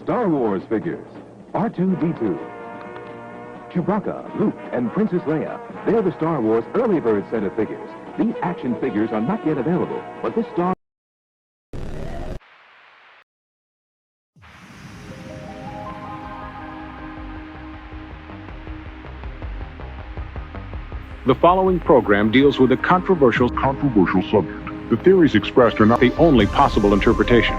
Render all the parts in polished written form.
Star Wars figures. R2-D2. Chewbacca, Luke, and Princess Leia. They're the Star Wars early bird set of figures. These action figures are not yet available, but this Star... The following program deals with a controversial subject. The theories expressed are not the only possible interpretation.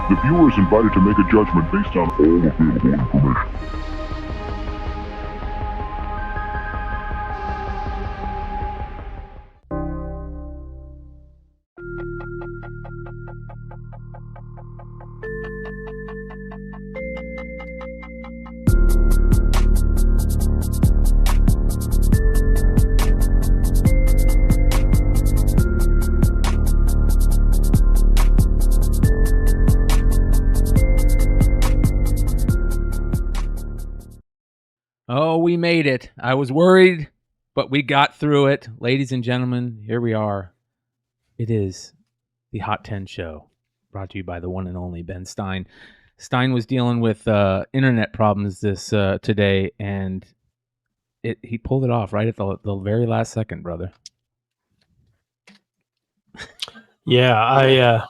The viewer is invited to make a judgment based on all available information. Oh, we made it. I was worried, but we got through it. Ladies and gentlemen, here we are. It is the Hot 10 show, brought to you by the one and only Ben Stein. Stein was dealing with internet problems this today, and he pulled it off right at the very last second, brother. Yeah, I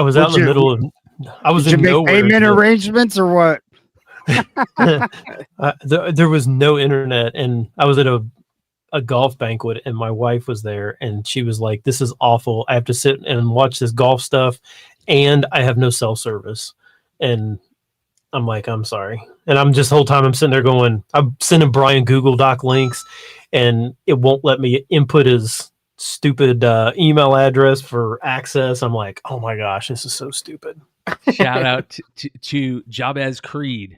was out in the middle of... I was in nowhere. Did you make payment arrangements or what? There was no internet, and I was at a golf banquet, and my wife was there, and she was like, "This is awful. I have to sit and watch this golf stuff, and I have no cell service." And I'm like, "I'm sorry." And I'm just the whole time I'm sitting there going, I'm sending Brian Google Doc links, and it won't let me input his stupid email address for access. I'm like, "Oh my gosh, this is so stupid." Shout out to Jabez Creed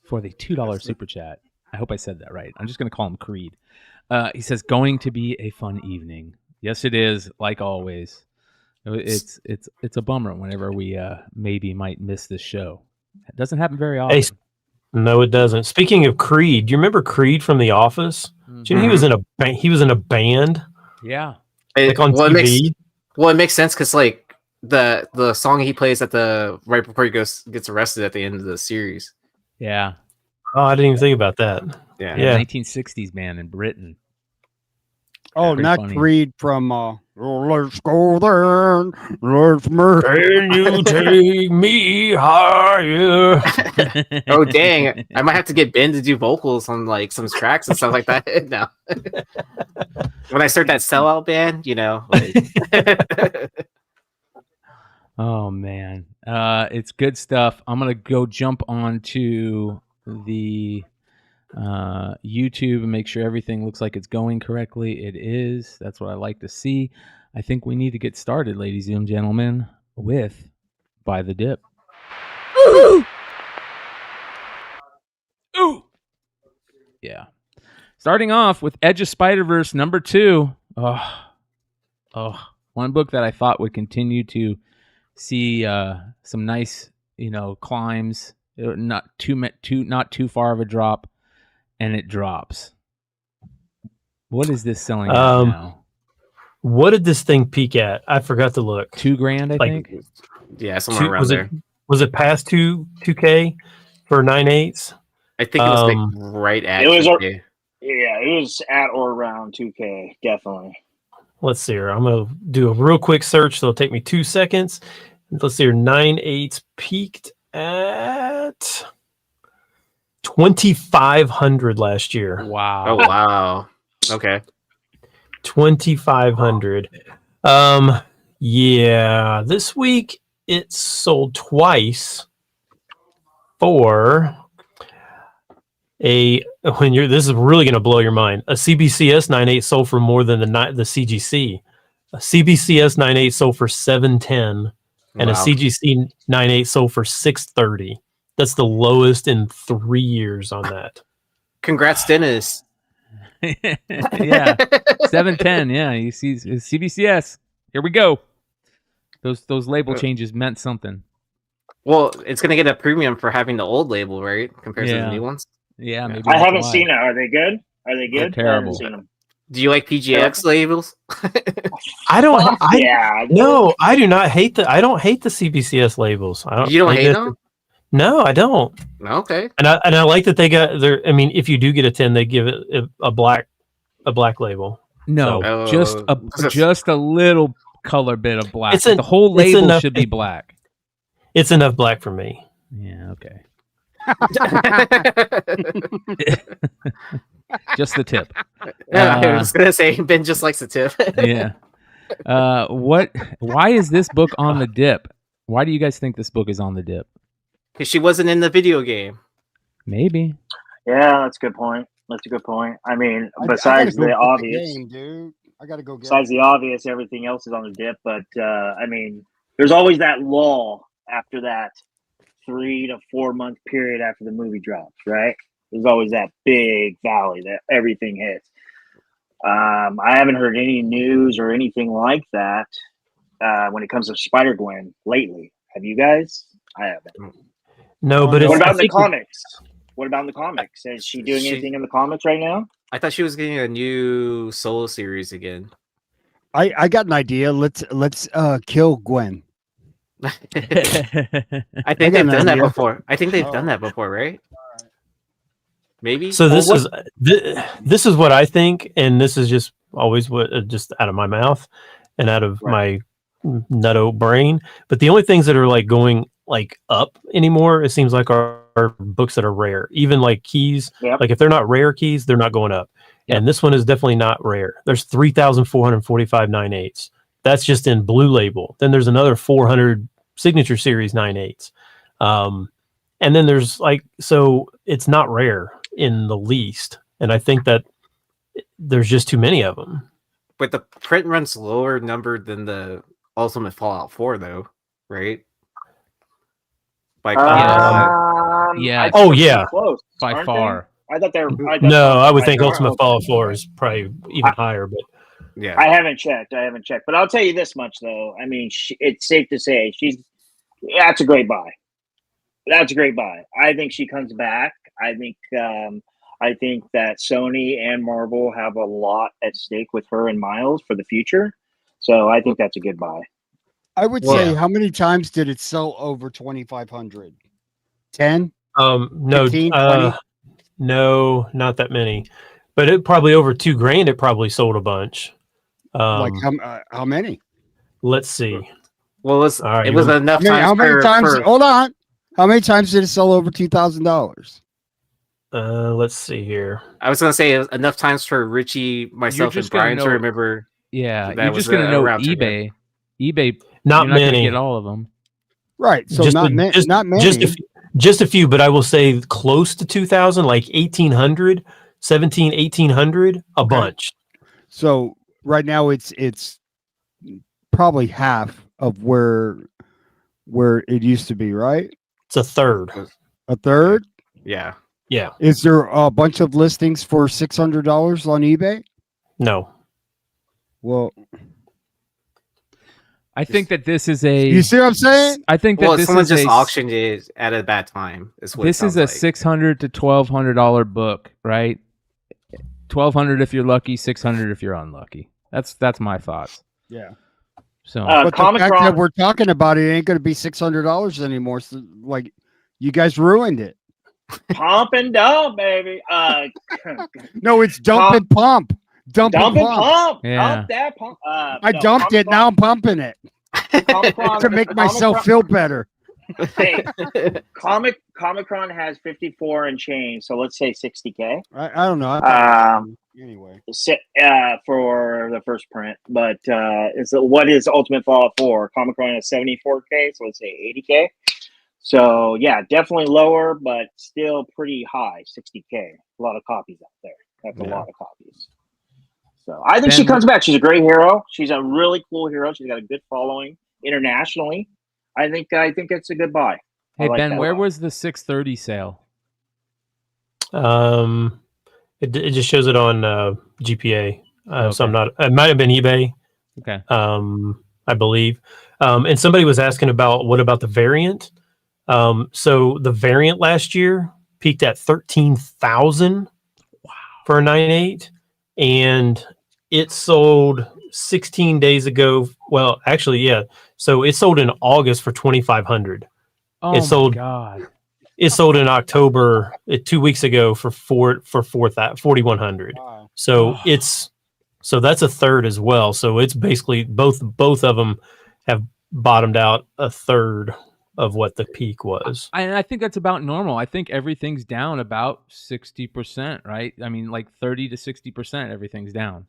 for the $2 super chat. I hope I said that right. I'm just going to call him Creed. He says, going to be a fun evening. Yes, it is, like always. It's a bummer whenever we maybe might miss this show. It doesn't happen very often. Hey, no, it doesn't. Speaking of Creed, do you remember Creed from The Office? Mm-hmm. Do you know he was in a band? Yeah. Like on TV? It makes sense because like the song he plays at the right before he gets arrested at the end of the series. Yeah. Oh, I didn't even think about that. Yeah. 1960s band in Britain. Oh, not funny. Creed from Let's Go Then. Let's Make. Can you take me higher? Oh dang. I might have to get Ben to do vocals on like some tracks and stuff like that now. When I start that sellout band, you know. Like... Oh man, it's good stuff. I'm gonna go jump onto the YouTube and make sure everything looks like it's going correctly. It is. That's what I like to see. I think we need to get started, ladies and gentlemen, with By the Dip. Ooh! Ooh! Yeah. Starting off with Edge of Spiderverse #2. Oh, one book that I thought would continue to see some nice, climbs, not too far of a drop, and it drops. What is this selling at now? What did this thing peak at? I forgot to look. $2,000, I think. Yeah, somewhere around there. Was it past 2K for 9/8? I think it was like right at. It was 2K. It was at or around 2K, definitely. Let's see here. I'm going to do a real quick search. So it'll take me 2 seconds. Let's see here. 9/8 peaked at 2,500 last year. Wow. Oh, wow. Okay. 2,500. Yeah. This week it sold twice for this is really going to blow your mind. A CBCS 9/8 sold for more than the CGC. A CBCS 9/8 sold for $710, and a CGC 9/8 sold for $630. That's the lowest in 3 years on that. Congrats, Dennis. Yeah, 710. Yeah, you see CBCS. Here we go. Those label changes meant something. Well, it's going to get a premium for having the old label, right? Compared to the new ones. Yeah, maybe. I haven't seen it. Are they good? They're terrible. I haven't seen them. Do you like PGX labels? I don't. Yeah. No, I do not hate I don't hate the CBCS labels. You don't hate them? No, I don't. Okay. And I like that they got their. I mean, if you do get a 10, they give it a black label. No, So, just a little color bit of black. The whole label should be black. It's enough black for me. Yeah. Okay. Just the tip. I was gonna say Ben just likes the tip. Yeah. Why is this book on the dip? Why do you guys think this book is on the dip? Because she wasn't in the video game. Maybe. Yeah, that's a good point. I mean, besides the obvious, dude. I gotta go get besides the obvious, everything else is on the dip. But I mean, there's always that lull after that 3 to 4 month period after the movie drops, right? There's always that big valley that everything hits. I haven't heard any news or anything like that when it comes to SpiderGwen lately. Have you guys? I haven't. No, but what about in the comics? What about in the comics? Is she doing anything in the comics right now? I thought she was getting a new solo series again. I got an idea. Let's kill Gwen. I think they've done that before. Done that before, right? Maybe. So this is what I think, and this is just always what just out of my mouth and out of my nutto brain. But the only things that are like going like up anymore, it seems like are books that are rare. Even like keys, like if they're not rare keys, they're not going up. Yep. And this one is definitely not rare. There's 3,445 9/8. That's just in blue label. Then there's another 400 signature series 9/8. And then there's like, so it's not rare in the least. And I think that there's just too many of them. But the print runs lower numbered than the Ultimate Fallout 4 though, right? Like, yeah. Oh yeah. Close, by far. I thought they were. I would think Ultimate Fallout 4 is probably even higher, but yeah. I haven't checked, but I'll tell you this much though. I mean, it's safe to say that's a great buy. That's a great buy. I think she comes back. I think that Sony and Marvel have a lot at stake with her and Miles for the future. So I think that's a good buy. I would say, how many times did it sell over 2,500? 10? No, 15, 20? No, not that many. But it probably over $2,000. It probably sold a bunch. Like how many? Let's see. Well, it was enough times. How many times? Hold on. How many times did it sell over $2,000? Let's see here. I was gonna say enough times for Richie, myself, and Brian to remember. Yeah, you're just gonna know eBay. eBay, not many. Get all of them. Right. So not many. Just a few, but I will say close to 2,000, like 1,800, 1,800, a bunch. So right now it's probably half of where it used to be, right? It's a third. A third? Yeah. Yeah. Is there a bunch of listings for $600 on eBay? No. Well, I think that this is a. You see what I'm saying? I think that this someone is just auctioned it at a bad time. This is a $600 to $1,200 book, right? $1,200 if you're lucky, $600 if you're unlucky. That's my thoughts. Yeah. So, but the fact that we're talking about it ain't going to be $600 anymore. So, like, you guys ruined it. Pump and dump, baby. No, it's dump and pump. Dump and pump. Yeah. Dump that pump. I dumped it. Now I'm pumping it to make myself feel better. Hey, Comic-Con has 54 and change, so let's say 60K. I don't know. Anyway, for the first print, but what is Ultimate Fallout 4? Comic-Con has 74K, so let's say 80K. So yeah, definitely lower, but still pretty high, 60K. A lot of copies out there. That's a lot of copies. So I think she comes back. She's a great hero. She's a really cool hero. She's got a good following internationally. I think it's a good buy. Hey Ben, where was the 630 sale? It just shows it on GPA. So I'm not. It might have been eBay. Okay. I believe. And somebody was asking about what about the variant. So the variant last year peaked at 13,000 for a 9/8, and it sold 16 days ago. Well, actually, yeah. So it sold in August for 2,500. Oh, it sold, my God. it sold in October 2 weeks ago for 4,100. Wow. So so that's a third as well. So it's basically both of them have bottomed out a third of what the peak was. I think that's about normal. I think everything's down about 60%, right? I mean, like 30 to 60%, everything's down.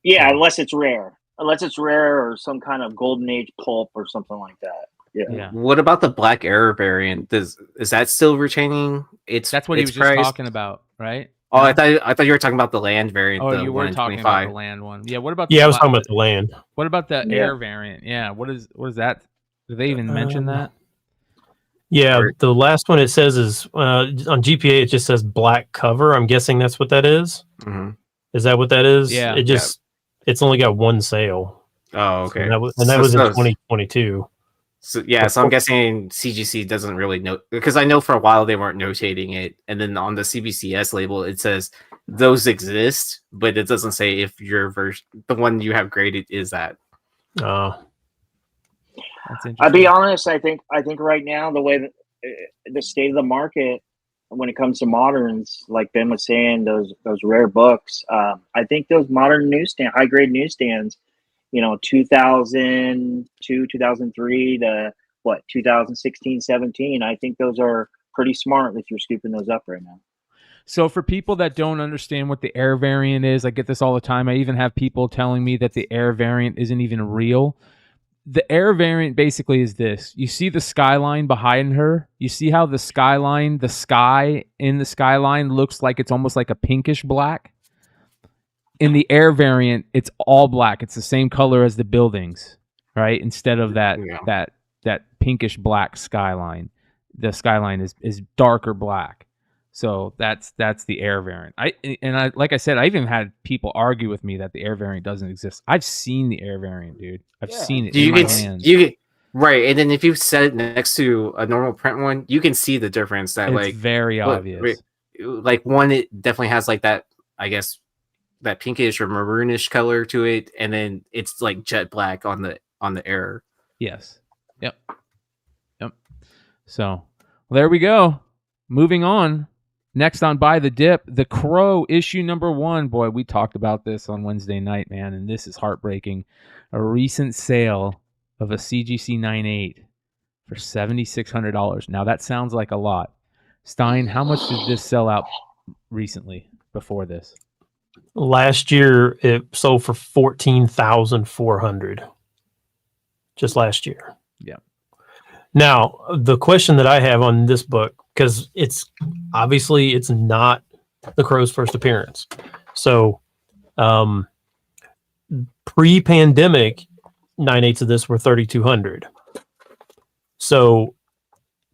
Yeah, unless it's rare. Unless it's rare or some kind of golden age pulp or something like that. Yeah. What about the Black Arrow variant? Is that still retaining its? That's what he was price? just talking about, right? Oh, I thought you were talking about the land variant. Oh, the you were talking about the land one. Yeah. What about? I was talking about the land. What about the air variant? Yeah. What is that? Did they even mention that? Yeah, the last one it says is on GPA. It just says black cover. I'm guessing that's what that is. Mm-hmm. Is that what that is? Yeah. It's only got one sale. Oh, okay. So that was in 2022. So I'm guessing CGC doesn't really know, because I know for a while they weren't notating it, and then on the CBCS label it says those exist, but it doesn't say if your version, the one you have graded, is that. Oh, that's interesting. I'll be honest. I think right now the way that the state of the market when it comes to moderns, like Ben was saying, those rare books. I think those modern high grade newsstands. 2002, 2003 to 2016, 17. I think those are pretty smart if you're scooping those up right now. So for people that don't understand what the air variant is, I get this all the time. I even have people telling me that the air variant isn't even real. The air variant basically is this. You see the skyline behind her. You see how the sky in the skyline looks like it's almost like a pinkish black. In the air variant, it's all black. It's the same color as the buildings, right? Instead of that pinkish black skyline, the skyline is darker black. So that's the air variant. Like I said, I even had people argue with me that the air variant doesn't exist. I've seen the air variant, dude. I've seen it in my hands. Right, and then if you set it next to a normal print one, you can see the difference. It's very obvious. Like one, it definitely has like that, I guess, that pinkish or maroonish color to it, and then it's like jet black on the air. Yes. Yep. So well, there we go. Moving on. Next on Buy the Dip, The Crow issue number 1. Boy, we talked about this on Wednesday night, man, and this is heartbreaking. A recent sale of a CGC 9.8 for $7,600. Now that sounds like a lot. Stein, how much did this sell out recently before this? Last year it sold for 14,400. Just last year. Yeah. Now, the question that I have on this book, because it's obviously it's not the Crow's first appearance. So pre-pandemic, 9/8 of this were 3,200. So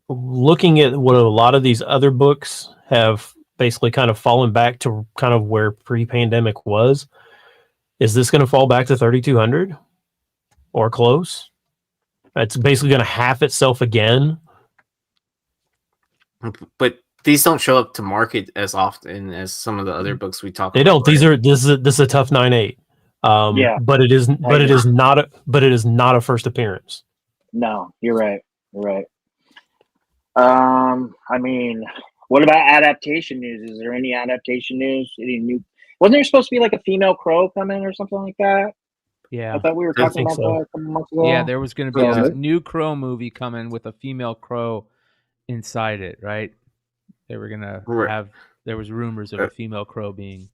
looking at what a lot of these other books have basically kind of fallen back to kind of where pre-pandemic was, is this going to fall back to 3,200 or close? It's basically going to half itself again. But these don't show up to market as often as some of the other books we talk about. They don't. Right? This is a tough 9/8. But it is not a first appearance. No, you're right. I mean, what about adaptation news? Is there any adaptation news? Any new? Wasn't there supposed to be like a female Crow coming or something like that? Yeah, I thought we were talking about that a couple months ago. Yeah, there was going to be a new Crow movie coming with a female Crow inside it, right? They were going to have. There was rumors of a female Crow being.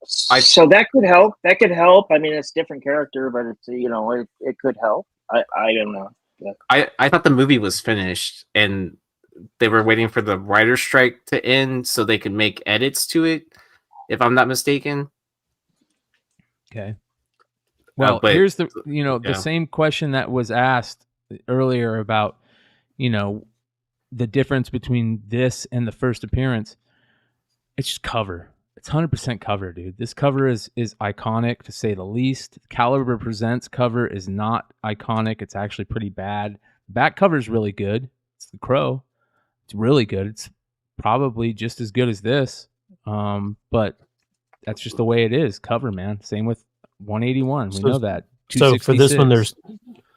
So that could help. That could help. I mean, it's a different character, but it's it could help. I don't know. Yeah. I thought the movie was finished and they were waiting for the writer's strike to end so they could make edits to it, if I'm not mistaken. Okay. Well, here's the the same question that was asked earlier about the difference between this and the first appearance. It's just cover. It's 100% cover, dude. This cover is iconic, to say the least. Caliber Presents cover is not iconic. It's actually pretty bad. Back cover is really good. It's the Crow. It's really good. It's probably just as good as this. But that's just the way it is. Cover, man. Same with 181. We know that. So for this one, there's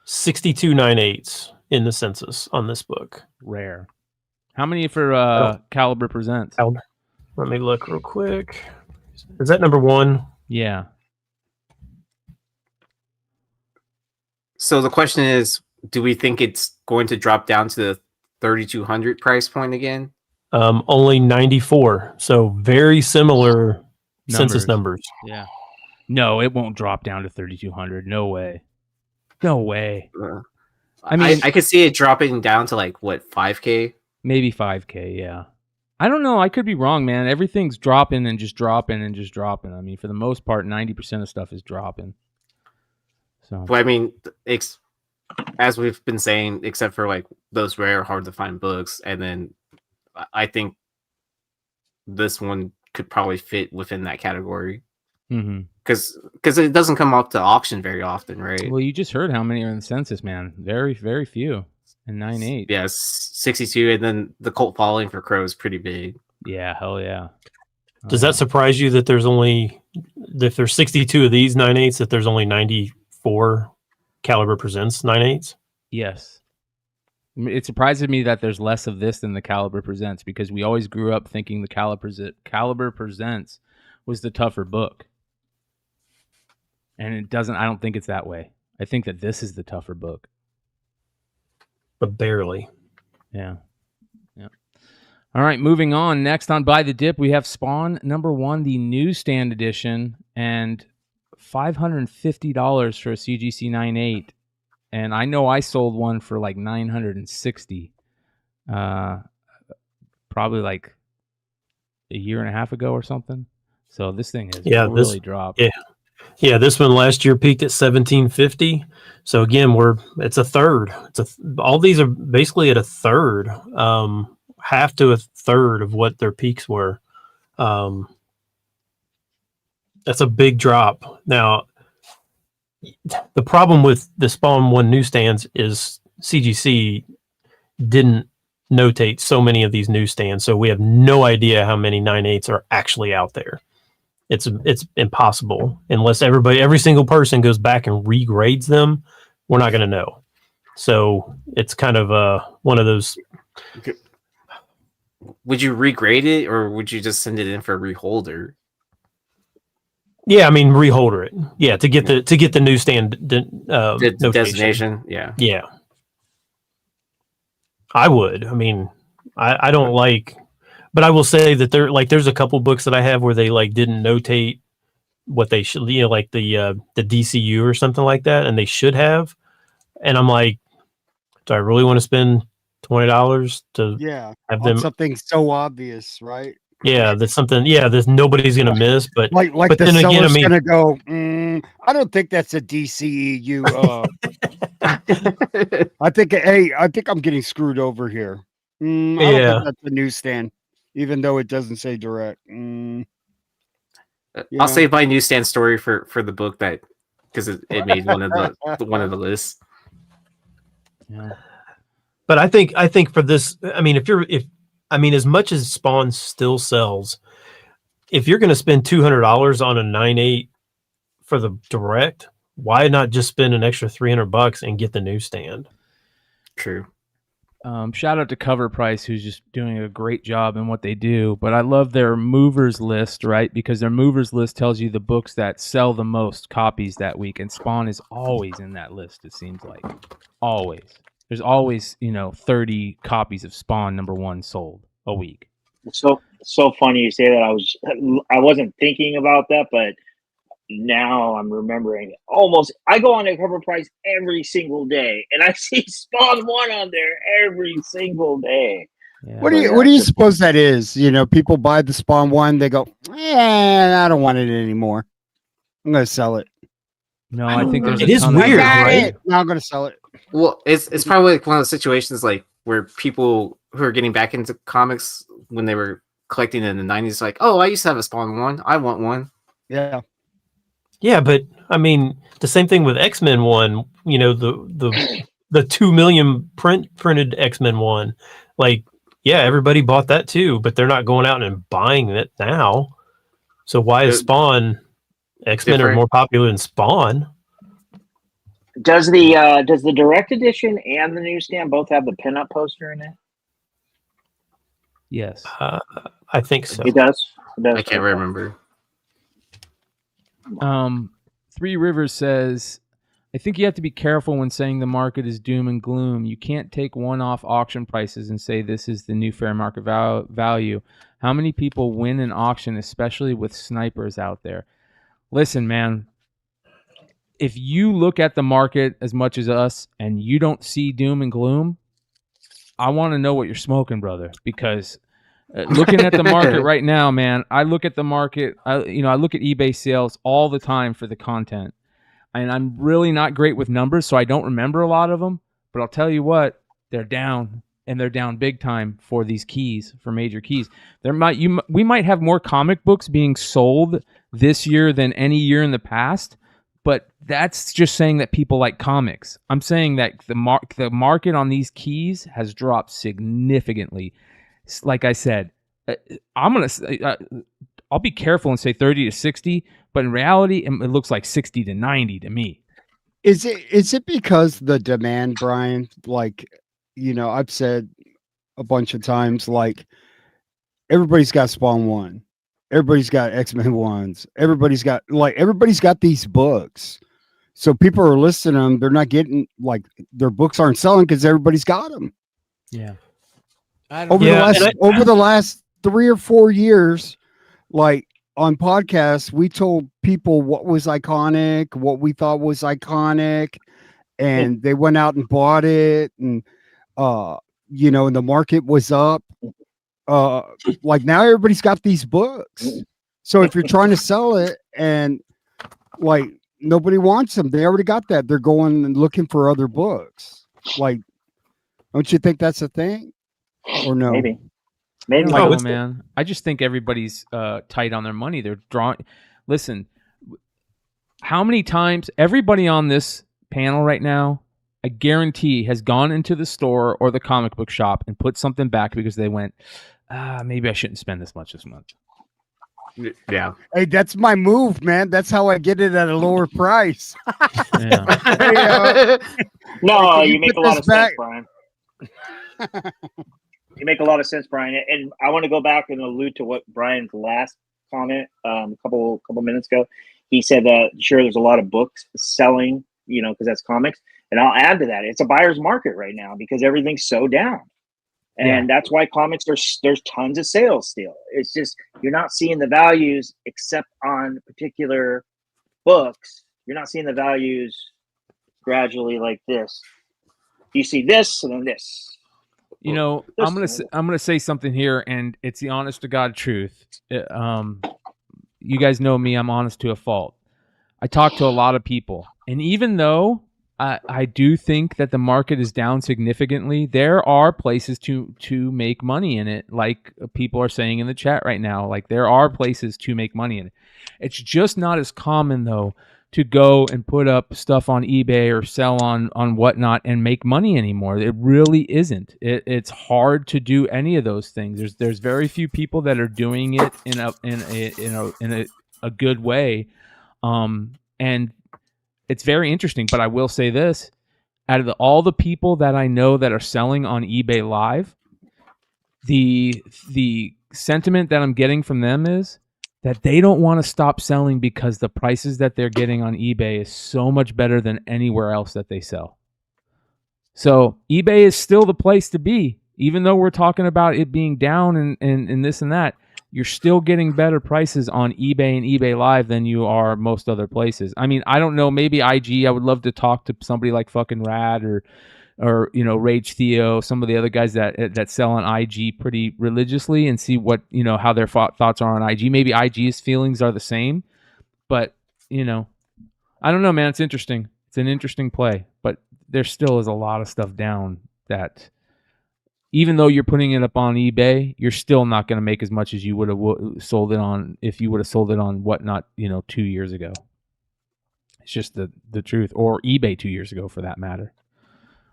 62 9/8 in the census on this book. Rare. How many for Caliber Presents? Let me look real quick. Is that number 1? Yeah. So the question is, do we think it's going to drop down to the 3,200 price point again? Only 94. So very similar census numbers. Yeah. No, it won't drop down to 3,200. No way. No way. I mean, I could see it dropping down to like what, 5K? Maybe 5K. Yeah. I don't know. I could be wrong, man. Everything's dropping and just dropping and just dropping. I mean, for the most part, 90% of stuff is dropping. So. Well, I mean, as we've been saying, except for like those rare, hard to find books, and then I think this one could probably fit within that category. Because it doesn't come up to auction very often, right? Well, you just heard how many are in the census, man. Very, very few. And 9.8. Yes, 62, and then the cult following for Crow is pretty big. Yeah, hell yeah. Does that surprise you that there's only, if there's 62 of these 9.8s, that there's only 94 Caliber Presents 9.8s? Yes. It surprises me that there's less of this than the Caliber Presents, because we always grew up thinking the Caliber Presents was the tougher book. And it doesn't, I don't think it's that way. I think that this is the tougher book. But barely. Yeah. Yeah. All right, moving on. Next on Buy the Dip, we have Spawn number 1, the newsstand edition, and $550 for a CGC 9.8. And I know I sold one for like $960. Probably like a year and a half ago or something. So this thing has really dropped. Yeah, this one last year peaked at $1,750. So again, it's a third. All these are basically at a third, half to a third of what their peaks were. That's a big drop. Now, the problem with the Spawn 1 newsstands is CGC didn't notate so many of these newsstands, so we have no idea how many 9.8s are actually out there. It's impossible unless every single person goes back and regrades them. We're not going to know. So it's kind of one of those. Would you regrade it, or would you just send it in for a reholder? Yeah, I mean reholder it. Yeah, to get the newsstand the designation. Yeah. I would. I mean, I don't like. But I will say that there's a couple books that I have where they like didn't notate what they should, like the DCU or something like that, and they should have. And I'm like, do I really want to spend $20 to have them something so obvious, right? Yeah, that's something. Yeah, there's nobody's gonna miss, but but the seller's gonna go. I don't think that's a DCEU. I think I'm getting screwed over here. I don't think that's a newsstand. Even though it doesn't say direct. I'll save my newsstand story for the book that, because it made one of the lists. Yeah. But I think for this, I mean, as much as Spawn still sells, if you're going to spend $200 on a 9.8 for the direct, why not just spend an extra $300 and get the newsstand? True. Shout out to Cover Price, who's just doing a great job in what they do. But I love their movers list, right? Because their movers list tells you the books that sell the most copies that week. And Spawn is always in that list, it seems like. Always. There's always, 30 copies of Spawn number 1 sold a week. So funny you say that. I wasn't thinking about that, but now I'm remembering. I go on a Cover Price every single day, and I see Spawn 1 on there every single day. Yeah. What do you suppose that is? People buy the Spawn 1, they go, I don't want it anymore. I'm going to sell it. No, I think there's. It is weird, right? Now I'm going to sell it. Well, it's probably like one of those situations like where people who are getting back into comics when they were collecting in the 90s, like, oh, I used to have a Spawn 1. I want one. Yeah. Yeah, but I mean, the same thing with X-Men 1, the 2 million printed X-Men 1. Like, yeah, everybody bought that too, but they're not going out and buying it now. So why is Spawn X-Men are more popular than Spawn? Does the direct edition and the newsstand both have the pinup poster in it? Yes. I think so. It does. I can't remember. Three Rivers says, I think you have to be careful when saying the market is doom and gloom. You can't take one-off auction prices and say this is the new fair market value. How many people win an auction, especially with snipers out there? Listen, man, if you look at the market as much as us and you don't see doom and gloom, I want to know what you're smoking, brother, because looking at the market right now, man, I look at the market, I look at eBay sales all the time for the content. And I'm really not great with numbers, so I don't remember a lot of them. But I'll tell you what, they're down, and they're down big time for these keys, for major keys. We might have more comic books being sold this year than any year in the past, but that's just saying that people like comics. I'm saying that the market on these keys has dropped significantly. Like I said, I'll be careful and say 30 to 60, but in reality, it looks like 60 to 90 to me. Is it because the demand, Brian? Like, I've said a bunch of times, like, everybody's got Spawn 1. Everybody's got X-Men 1s. Everybody's got these books. So people are listing them. They're not getting, like, their books aren't selling because everybody's got them. Yeah. Over the last 3 or 4 years, like, on podcasts, we told people what was iconic, what we thought was iconic, and they went out and bought it, and and the market was up. Like, now everybody's got these books. So if you're trying to sell it and, like, nobody wants them, they already got that. They're going and looking for other books. Like, don't you think that's a thing? Or no? Maybe. Man. I just think everybody's tight on their money. They're drawing. Listen, how many times everybody on this panel right now, I guarantee, has gone into the store or the comic book shop and put something back because they went, maybe I shouldn't spend this much this month. Yeah. Hey, that's my move, man. That's how I get it at a lower price. Yeah. No, you make a lot of sense, Brian. You make a lot of sense, Brian. And I want to go back and allude to what Brian's last comment a couple minutes ago. He said that, sure, there's a lot of books selling, because that's comics. And I'll add to that. It's a buyer's market right now because everything's so down. And that's why comics, there's tons of sales still. It's just, you're not seeing the values except on particular books. You're not seeing the values gradually like this. You see this and then this. I'm gonna say something here, and it's the honest to God truth. You guys know me; I'm honest to a fault. I talk to a lot of people, and even though I do think that the market is down significantly, there are places to make money in it, like people are saying in the chat right now. Like, there are places to make money in it. It's just not as common, though, to go and put up stuff on eBay or sell on whatnot and make money anymore. It really isn't. It's hard to do any of those things. There's very few people that are doing it in a good way, and it's very interesting. But I will say this: out of all the people that I know that are selling on eBay Live, the sentiment that I'm getting from them is that they don't want to stop selling because the prices that they're getting on eBay is so much better than anywhere else that they sell. So eBay is still the place to be. Even though we're talking about it being down and this and that, you're still getting better prices on eBay and eBay Live than you are most other places. I mean, I don't know, maybe IG, I would love to talk to somebody like fucking Rad or Rage Theo, some of the other guys that sell on IG pretty religiously, and see what, how their thoughts are on IG. Maybe IG's feelings are the same, but I don't know, man. It's interesting. It's an interesting play, but there still is a lot of stuff down that, even though you're putting it up on eBay, you're still not going to make as much as you would have sold it on if you would have sold it on whatnot, 2 years ago. It's just the truth, or eBay 2 years ago for that matter.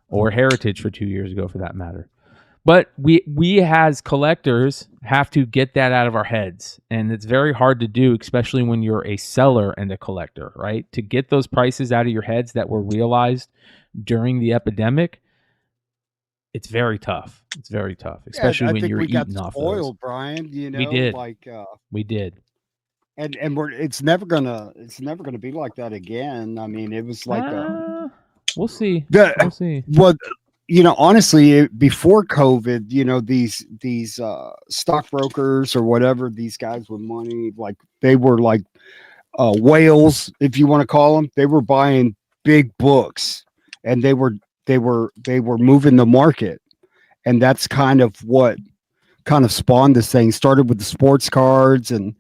Or Heritage for 2 years ago, for that matter. But we as collectors have to get that out of our heads, and it's very hard to do, especially when you're a seller and a collector, right? To get those prices out of your heads that were realized during the epidemic, it's very tough. It's very tough, especially when you're eating off those. Brian. You know, We did. like We did. and it's never gonna be like that again. I mean, it was like we'll see. we'll see. Well, you know, honestly, before COVID, you know, these stockbrokers or whatever, these guys with money, like they were like whales, if you want to call them. They were buying big books, and they were moving the market, and that's kind of what kind of spawned this thing. Started with the sports cards, and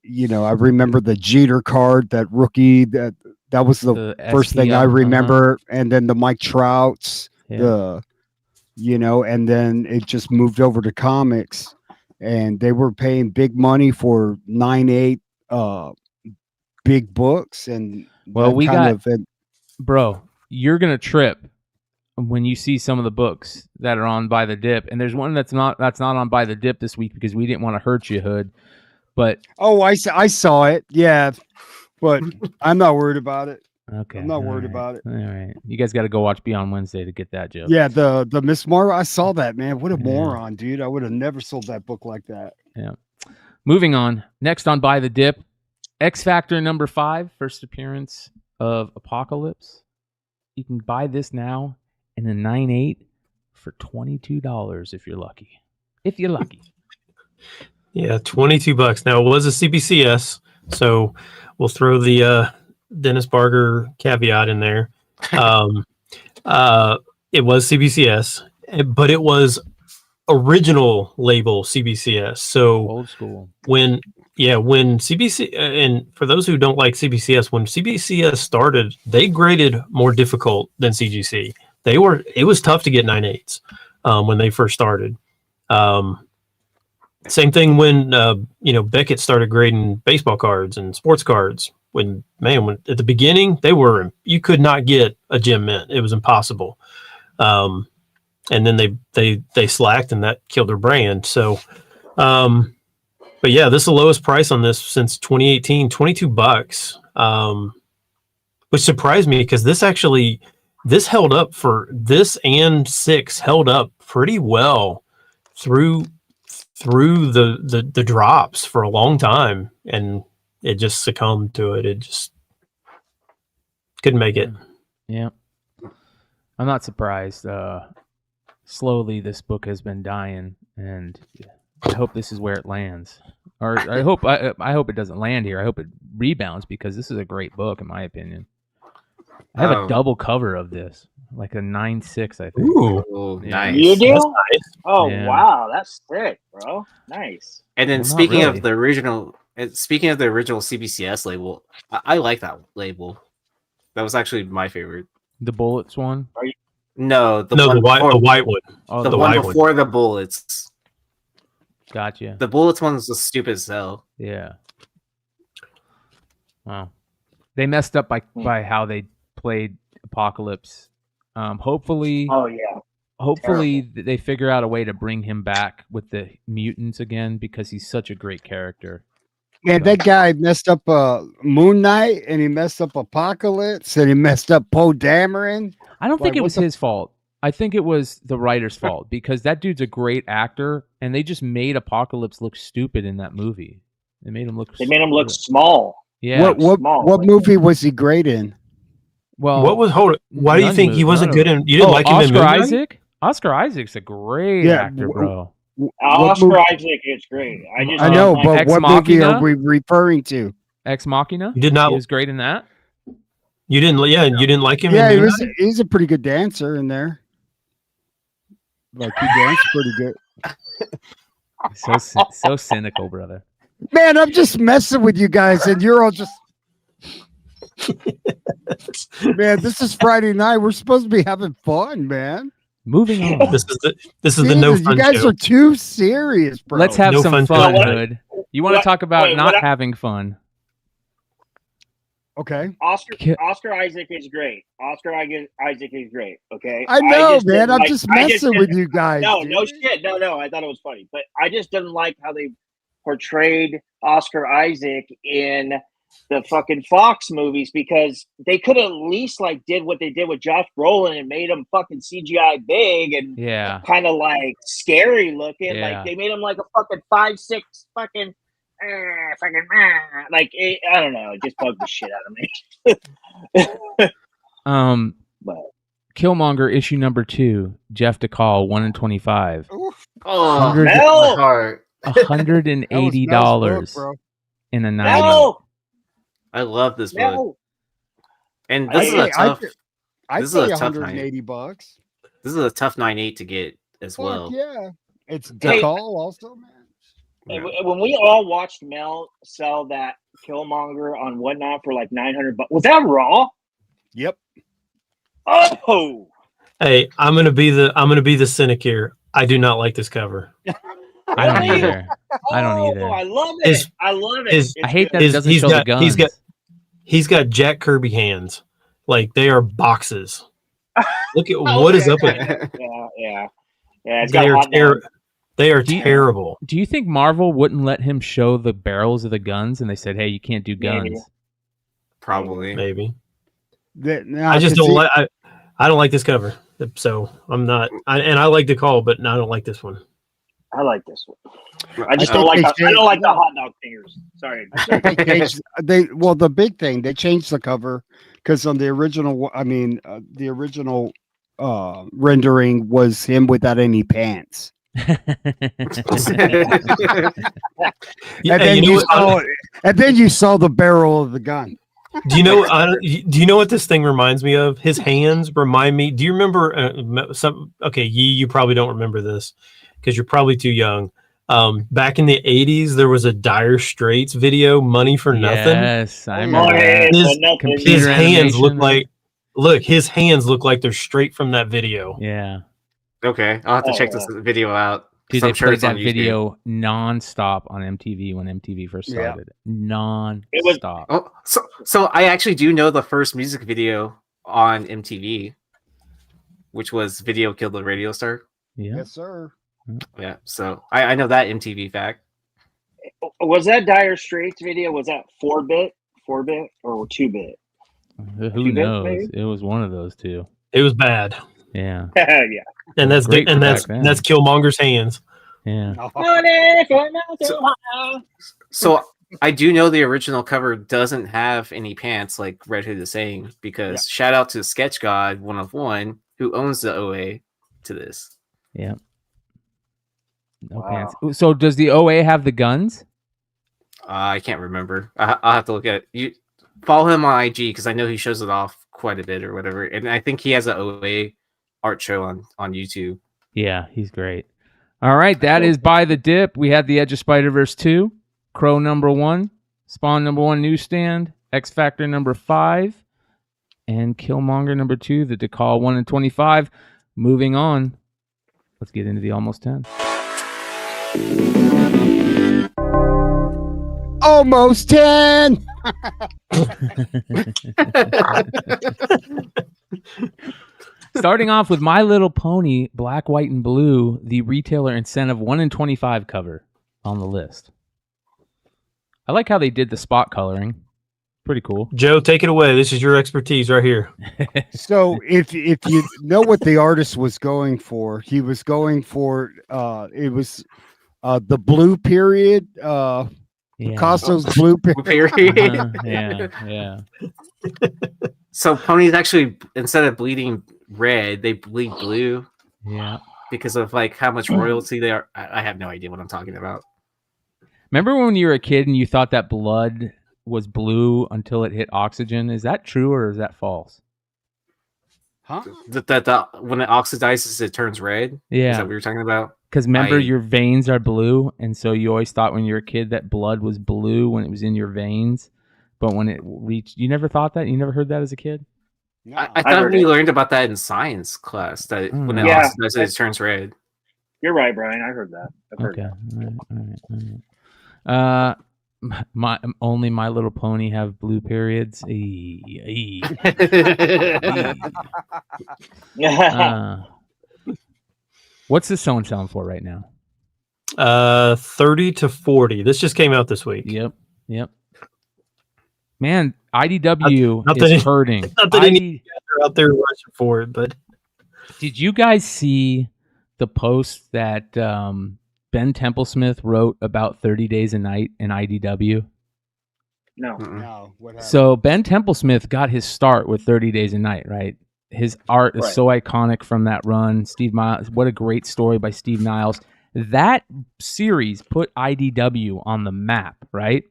you know, I remember the Jeter card, that rookie, that was the first thing I remember, and then the Mike Trouts, you know, and then it just moved over to comics, and they were paying big money for 9/8 big books, and bro, you're gonna trip when you see some of the books that are on Buy the Dip, and there's one that's not on Buy the Dip this week because we didn't want to hurt you, Hood. But I saw it, yeah, but I'm not worried about it. Okay, I'm not worried about it. All right, you guys got to go watch Beyond Wednesday to get that joke. Yeah, the Miss Marvel, I saw that, man. What a moron, dude! I would have never sold that book like that. Yeah. Moving on. Next on Buy the Dip, X Factor number 5, first appearance of Apocalypse. You can buy this now in a 9/8 for $22 if you're lucky. If you're lucky. Yeah, $22. Now it was a CBCS, so we'll throw the Dennis Barger caveat in there. It was CBCS, but it was original label CBCS. So old school. When CBC, and for those who don't like CBCS, when CBCS started, they graded more difficult than CGC. It was tough to get 9/8s when they first started. Same thing when Beckett started grading baseball cards and sports cards. When at the beginning you could not get a gem mint. It was impossible. And then they slacked, and that killed their brand. So, but yeah, this is the lowest price on this since 2018, $22. Which surprised me because this held up for this, and 6 held up pretty well through the drops for a long time, and it just succumbed to it. It just couldn't make it. Yeah, I'm not surprised. Slowly, this book has been dying, and I hope this is where it lands. Or I hope it doesn't land here. I hope it rebounds, because this is a great book, in my opinion. I have a double cover of this, like a 9/6, I think. Ooh, nice. You do? That's nice. Oh, Yeah. wow. That's sick, bro. Nice. And then Well, not speaking really. of the original CBCS label, I like that label. That was actually my favorite. The Bullets one. No, the white one. Oh, the one before the Bullets. Gotcha. The Bullets one was the stupid as hell. Yeah. Wow. They messed up by how they played Apocalypse. Hopefully. Oh, yeah. Hopefully they figure out a way to bring him back with the mutants again, because he's such a great character. Yeah, that guy messed up Moon Knight, and he messed up Apocalypse, and he messed up Poe Dameron. I don't think Like, it what was his fault. I think it was the writer's fault, because that dude's a great actor, and they just made Apocalypse look stupid in that movie. They made him look small. Yeah. What movie was he great in? Well, why do you think he wasn't good in? You didn't like him in Oscar Moon Knight? Isaac? Oscar Isaac's a great actor, bro. Oscar Isaac is great. I know, but Ex what movie Machina? are we referring to? Ex Machina? You did not. He was great in that. You didn't. Yeah, you didn't like him. Yeah, in Moon Knight? he's a pretty good dancer in there. Like, he danced pretty good. So cynical, brother. Man, I'm just messing with you guys, and you're all just. Man, this is Friday night. We're supposed to be having fun, man. Moving on. This is the no fun You guys show. are too serious, bro. Let's have No some fun fun, show. Hood. You want to talk about not having fun? Okay. Oscar Isaac is great. Oscar Isaac is great. Okay. I know, just man. didn't I'm like- just I messing with you guys. No, dude. no shit. No. I thought it was funny, but I just didn't like how they portrayed Oscar Isaac in the fucking Fox movies, because they could at least like did what they did with Josh Brolin and made him fucking CGI big and kind of like scary looking. Yeah. Like they made him like a fucking 5'6" fucking like I don't know, it just bugged the shit out of me. But Killmonger issue number 2, Jeff DeCall, 1 in 25. Oh, Mel! $180 in a 9. No! I love this book. No! And this is a tough. I'd this say is a tough $180. This is a tough 9.8 to get as well. Yeah, it's DeCall also, man. Yeah. When we all watched Mel sell that Killmonger on Whatnot for like $900, was that raw? Yep. Oh. Hey, I'm gonna be the cynic here. I do not like this cover. I don't either. I don't either. I love it. I love it. I hate that it doesn't show the guns. He's got Jack Kirby hands. Like they are boxes. Look at what is up with it. Yeah. It's got hot dogs. They are terrible. Do you think Marvel wouldn't let him show the barrels of the guns and they said, hey, you can't do guns? Maybe. Probably. Maybe. No, I just don't like. I don't like this cover, so I'm not. I like the call, but I don't like this one. I like this one. I just don't like. I don't like the hot dog fingers. Sorry. The big thing, they changed the cover because on the original, the original rendering was him without any pants. And then you saw the barrel of the gun. Do you know? Do you know what this thing reminds me of? His hands remind me. Do you remember some? Okay, you probably don't remember this because you're probably too young. Back in the 80s, there was a Dire Straits video, "Money for Nothing." Yes, I remember. His hands look like. Look, his hands look like they're straight from that video. Yeah. Okay, I'll have to check this video out. Dude, they played that video non-stop on MTV when MTV first started. Non-stop. So I actually do know the first music video on MTV, which was "Video Killed the Radio Star." Yeah. Yes, sir. Yeah, so I know that MTV fact. Was that Dire Straits video? Was that 4-bit, or 2-bit? Who knows? Maybe? It was one of those two. It was bad. Yeah. Yeah. And that's Killmonger's hands. Yeah. So I do know the original cover doesn't have any pants, like Red Hood is saying, because shout out to Sketch God 101 who owns the OA to this. Yeah. No pants. So does the OA have the guns? I can't remember. I'll have to look at it. You follow him on IG because I know he shows it off quite a bit or whatever, and I think he has an OA art show on YouTube. Yeah, he's great. All right, that is By the Dip. We had the Edge of Spider-Verse 2, Crow number 1, Spawn number 1 newsstand, X Factor number 5, and Killmonger number 2, the DeCall 1 in 25. Moving on, let's get into the Almost 10. Almost 10! Starting off with My Little Pony, Black, White, and Blue, the retailer incentive 1 in 25 cover on the list. I like how they did the spot coloring. Pretty cool. Joe, take it away. This is your expertise right here. So if you know what the artist was going for, he was going for it was the blue period, Picasso's blue period. Yeah. So ponies actually, instead of bleeding red, they bleed blue. Yeah. Because of like how much royalty they are. I have no idea what I'm talking about. Remember when you were a kid and you thought that blood was blue until it hit oxygen? Is that true or is that false? Huh? That when it oxidizes, it turns red? Yeah. Is that what you're talking about? Because remember, your veins are blue, and so you always thought when you were a kid that blood was blue when it was in your veins. But when it reached, you never thought that? You never heard that as a kid? No. I thought we learned about that in science class, that when it oxidizes, it turns red. You're right, Brian. I heard that. All right. My Little Pony have blue periods. What's this selling for right now? 30 to 40. This just came out this week. Yep. Man, IDW Not that is hurting. Not that any guys are out there rushing for it, but did you guys see the post that Ben Templesmith wrote about 30 Days a Night in IDW? No. No. What happened? So Ben Templesmith got his start with 30 Days a Night, right? His art is so iconic from that run. Steve Miles, what a great story by Steve Niles. That series put IDW on the map, right?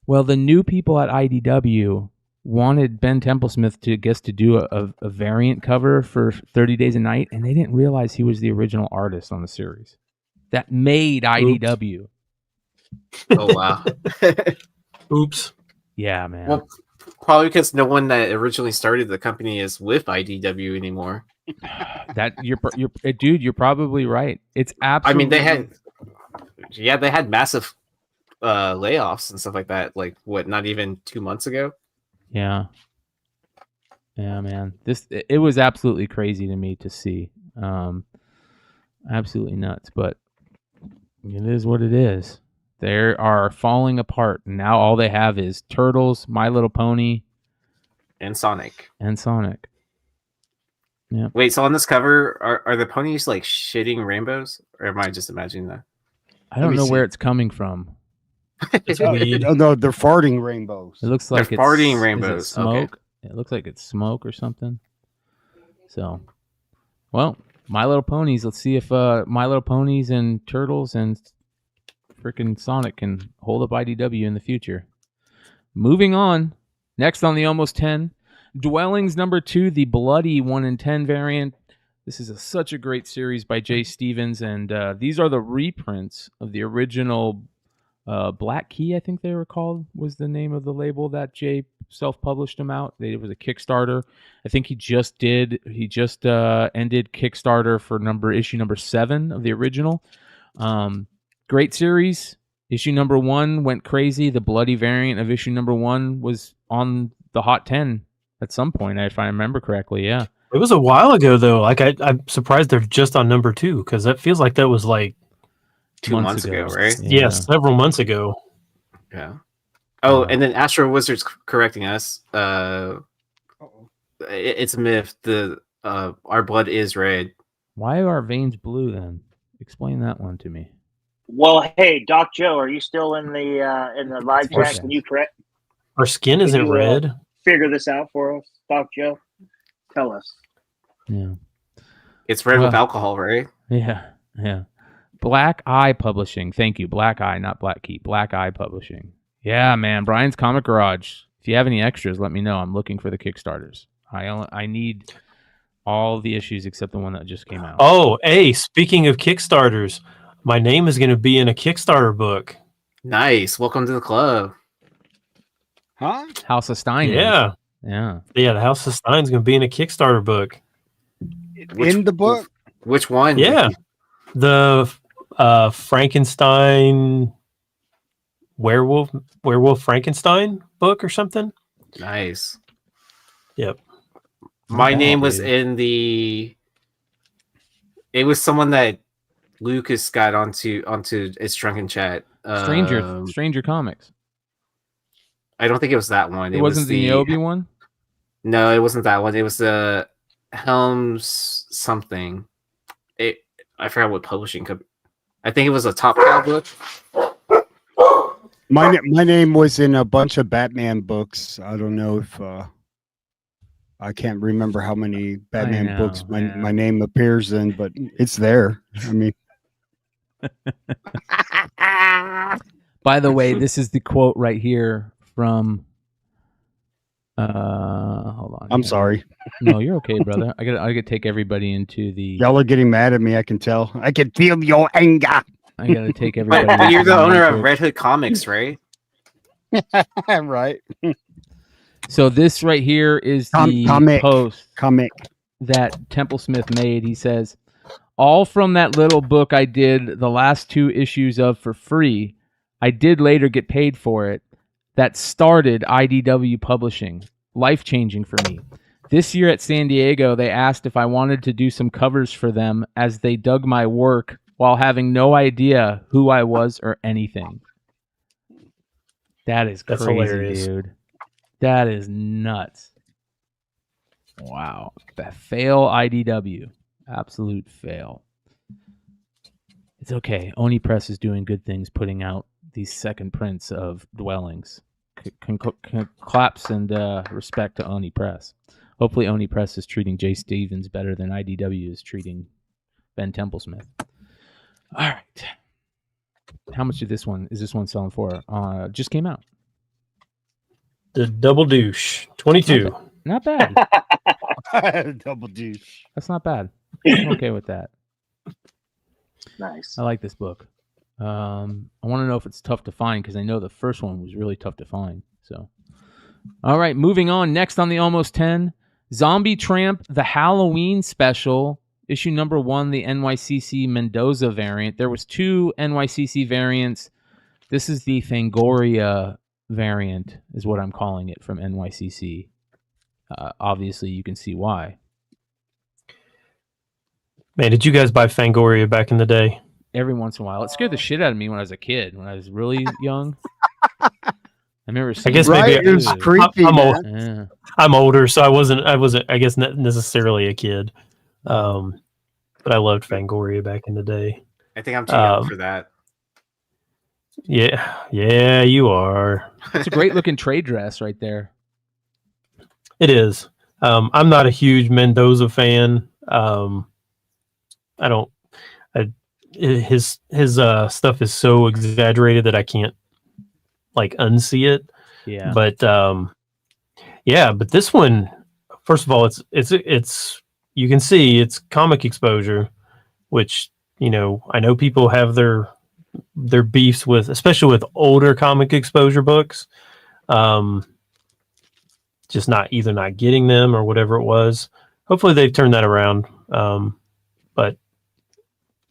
Well, the new people at IDW wanted Ben Templesmith to do a variant cover for 30 Days a Night, and they didn't realize he was the original artist on the series. That made IDW. Oh, wow. oops. Yeah, man. Well, probably because no one that originally started the company is with IDW anymore. That dude, you're probably right. It's absolutely. I mean, they had massive layoffs and stuff like that. Like what? Not even 2 months ago. Yeah, man. It was absolutely crazy to me to see. Absolutely nuts, but it is what it is. They are falling apart. Now all they have is Turtles, My Little Pony, and Sonic. Yeah. Wait, so on this cover, are the ponies like shitting rainbows, or am I just imagining that? I don't know where it's coming from. No, they're farting rainbows. It looks like they're farting rainbows. Is it smoke? Okay. It looks like it's smoke or something. So, well, My Little Ponies. Let's see if My Little Ponies and Turtles and freaking Sonic can hold up IDW in the future. Moving on. Next on the Almost 10, Dwellings number 2, the bloody 1 in 10 variant. This is such a great series by Jay Stevens, and these are the reprints of the original Black Key, I think they were called, was the name of the label that Jay self-published them out. It was a Kickstarter. I think he just ended Kickstarter for issue number 7 of the original. Great series. Issue number 1 went crazy. The bloody variant of issue number 1 was on the Hot 10 at some point, if I remember correctly. Yeah. It was a while ago, though. Like I'm surprised they're just on number 2, because that feels like that was like 2 months ago, right? Yeah, several months ago. Yeah. Oh, and then Astro Wizard's correcting us. It's a myth. Our blood is red. Why are our veins blue then? Explain that one to me. Well, hey, Doc Joe, are you still in the live chat? Can you correct? Our skin isn't red. Figure this out for us, Doc Joe. Tell us. Yeah. It's red with alcohol, right? Yeah. Black Eye Publishing. Thank you. Black Eye, not Black Key. Black Eye Publishing. Yeah, man. Brian's Comic Garage. If you have any extras, let me know. I'm looking for the Kickstarters. I need all the issues except the one that just came out. Oh, hey, speaking of Kickstarters, my name is going to be in a Kickstarter book. Nice. Welcome to the club. Huh? House of Stein. Yeah. Yeah. Yeah, the House of Stein is going to be in a Kickstarter book. In the book? Which one? Yeah. The Frankenstein werewolf Frankenstein book or something. Nice. Yep. My name was in the. It was someone that Lucas got onto his drunken chat. Stranger Comics. I don't think it was that one. It wasn't the Niobe one? No, it wasn't that one. It was the Helms something. I forgot what publishing company. I think it was a Top Cow book. My name was in a bunch of Batman books. I don't know if I can't remember how many Batman books my name appears in, but it's there. I mean, by the way, this is the quote right here from. Hold on. I'm sorry. No, you're okay, brother. I gotta take everybody into the. Y'all are getting mad at me. I can tell. I can feel your anger. I gotta take everybody. But you're the owner of Redhood Comics, right? Right. So this right here is the post that Templesmith made. He says, "All from that little book I did the last 2 issues of for free. I did later get paid for it. That started IDW Publishing. Life-changing for me. This year at San Diego, they asked if I wanted to do some covers for them as they dug my work while having no idea who I was or anything." That's crazy, hilarious. dude. That is nuts. Wow. Fail IDW. Absolute fail. It's okay. Oni Press is doing good things putting out these second prints of Dwellings. Claps and respect to Oni Press. Hopefully Oni Press is treating Jay Stevens better than IDW is treating Ben Templesmith. All right. How much is this one selling for? Just came out. The Double Douche, 22. Not bad. Double douche. That's not bad. I'm okay with that. Nice. I like this book. I want to know if it's tough to find because I know the first one was really tough to find. So, all right, moving on. Next on the Almost 10, Zombie Tramp, the Halloween special, issue number 1, the NYCC Mendoza variant. There was 2 NYCC variants. This is the Fangoria variant, is what I'm calling it from NYCC. Obviously, you can see why. Man, did you guys buy Fangoria back in the day? Every once in a while. It scared the shit out of me when I was a kid, when I was really young. I remember seeing I guess Right? maybe It was creepy. I'm man. old. Yeah. I'm older, so I wasn't. I guess not necessarily a kid, but I loved Fangoria back in the day. I think I'm too young for that. Yeah, you are. It's a great looking trade dress right there. It is. I'm not a huge Mendoza fan. His stuff is so exaggerated that I can't like unsee it. Yeah. But but this one, first of all, it's you can see it's comic exposure, which, you know, I know people have their beefs with, especially with older comic exposure books. Just not getting them or whatever it was. Hopefully they've turned that around. But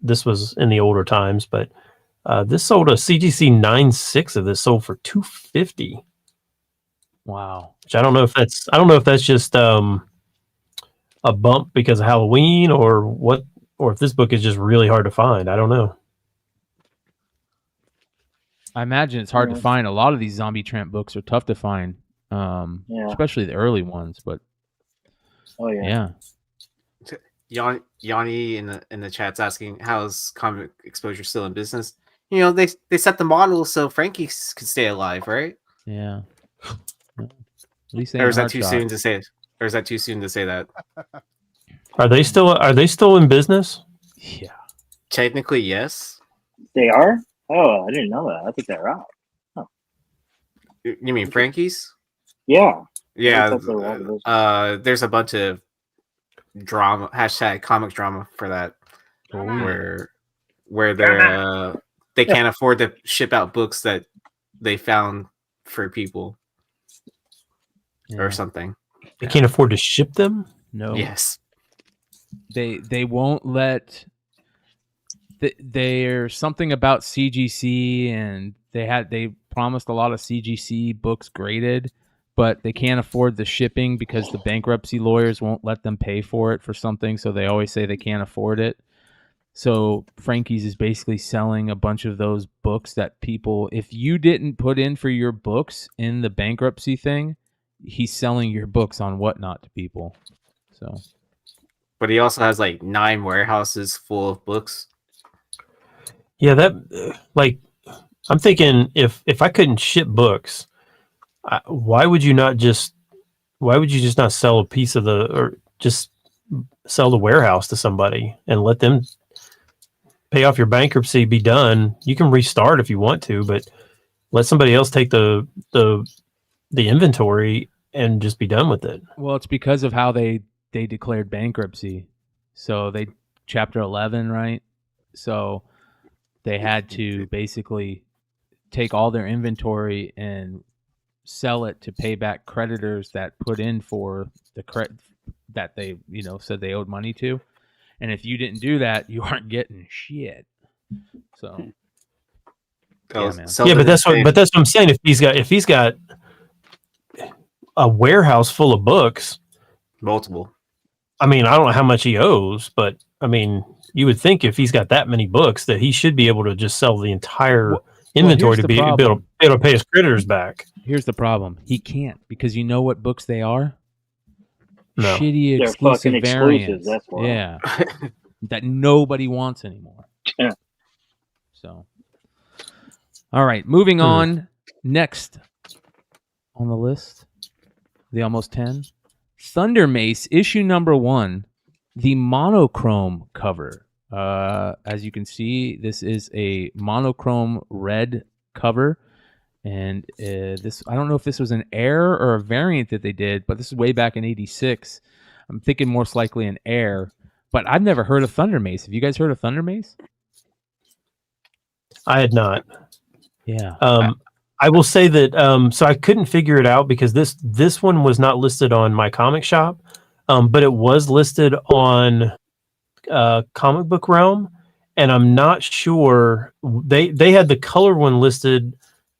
this was in the older times, but this sold a CGC 9.6 of this sold for $250. Wow. Which I don't know if that's just a bump because of Halloween or what, or if this book is just really hard to find. I don't know. I imagine it's hard to find. A lot of these Zombie Tramp books are tough to find, especially the early ones. But yeah. Yanni in the chat's asking, how's comic exposure still in business? You know, they set the model so Frankie could stay alive, right? Yeah. At least or is that too soon to say? Or is that too soon to say that? Are they still in business? Yeah. Technically, yes. They are? Oh, I didn't know that. I think they're out. Oh. You mean Frankie's? Yeah. Yeah. There's a bunch of drama, #comic drama for that, where they can't afford to ship out books that they found for people or something. They can't afford to ship them? No. Yes. They won't let. There's something about CGC, and they promised a lot of CGC books graded, but they can't afford the shipping because the bankruptcy lawyers won't let them pay for it for something. So they always say they can't afford it. So Frankie's is basically selling a bunch of those books that people, if you didn't put in for your books in the bankruptcy thing, he's selling your books on Whatnot to people. So, but he also has like 9 warehouses full of books. Yeah, that I'm thinking if I couldn't ship books, why would you just not sell a piece of or just sell the warehouse to somebody and let them pay off your bankruptcy, be done. You can restart if you want to, but let somebody else take the inventory and just be done with it. Well, it's because of how they declared bankruptcy. So they Chapter 11, right? So they had to basically take all their inventory and sell it to pay back creditors that put in for the that they, said they owed money to. And if you didn't do that, you aren't getting shit. So but that's what I'm saying. If he's got a warehouse full of books, multiple. I mean, I don't know how much he owes, but I mean, you would think if he's got that many books that he should be able to just sell the entire inventory to be able to pay his creditors back. here's the problem. He can't, because you know what books they are? No. Shitty They're exclusive fucking variants. exclusives, that's why. Yeah. That nobody wants anymore. Yeah. So, all right, moving on. Next on the list, the almost 10, Thunder Mace issue number 1, the monochrome cover. As you can see, this is a monochrome red cover, and this, I don't know if this was an air or a variant that they did, but this is way back in '86. I'm thinking most likely an air, but I've never heard of Thunder Mace. Have you guys heard of Thunder Mace? I had not. Yeah. I will say that so I couldn't figure it out because this one was not listed on my comic shop, but it was listed on Comic Book Realm, and I'm not sure they had the color one listed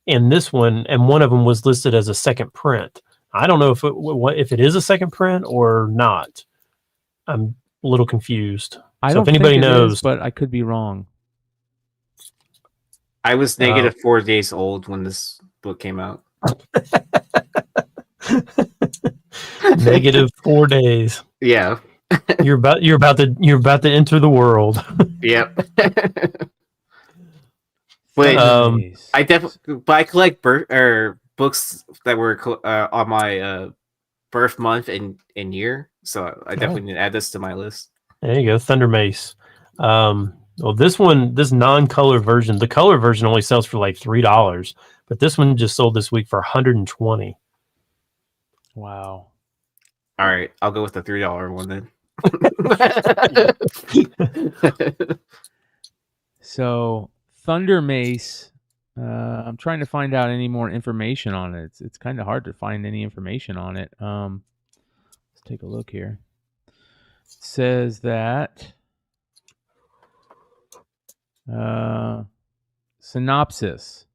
in this one, and one of them was listed as a second print. I don't know if it is a second print or not. I'm a little confused. I So don't if anybody think it knows, is, but I could be wrong. I was negative 4 days old when this book came out. negative 4 days. Yeah. You're about to enter the world. Yep. But I collect books that were on my birth month and year, so I definitely need to add this to my list. There you go, Thunder Mace. Well, this non-color version, the color version only sells for like $3, but this one just sold this week for $120. Wow. All right, I'll go with the $3 one then. So Thunder Mace, I'm trying to find out any more information on it. It's kind of hard to find any information on it. Let's take a look here. It says that synopsis.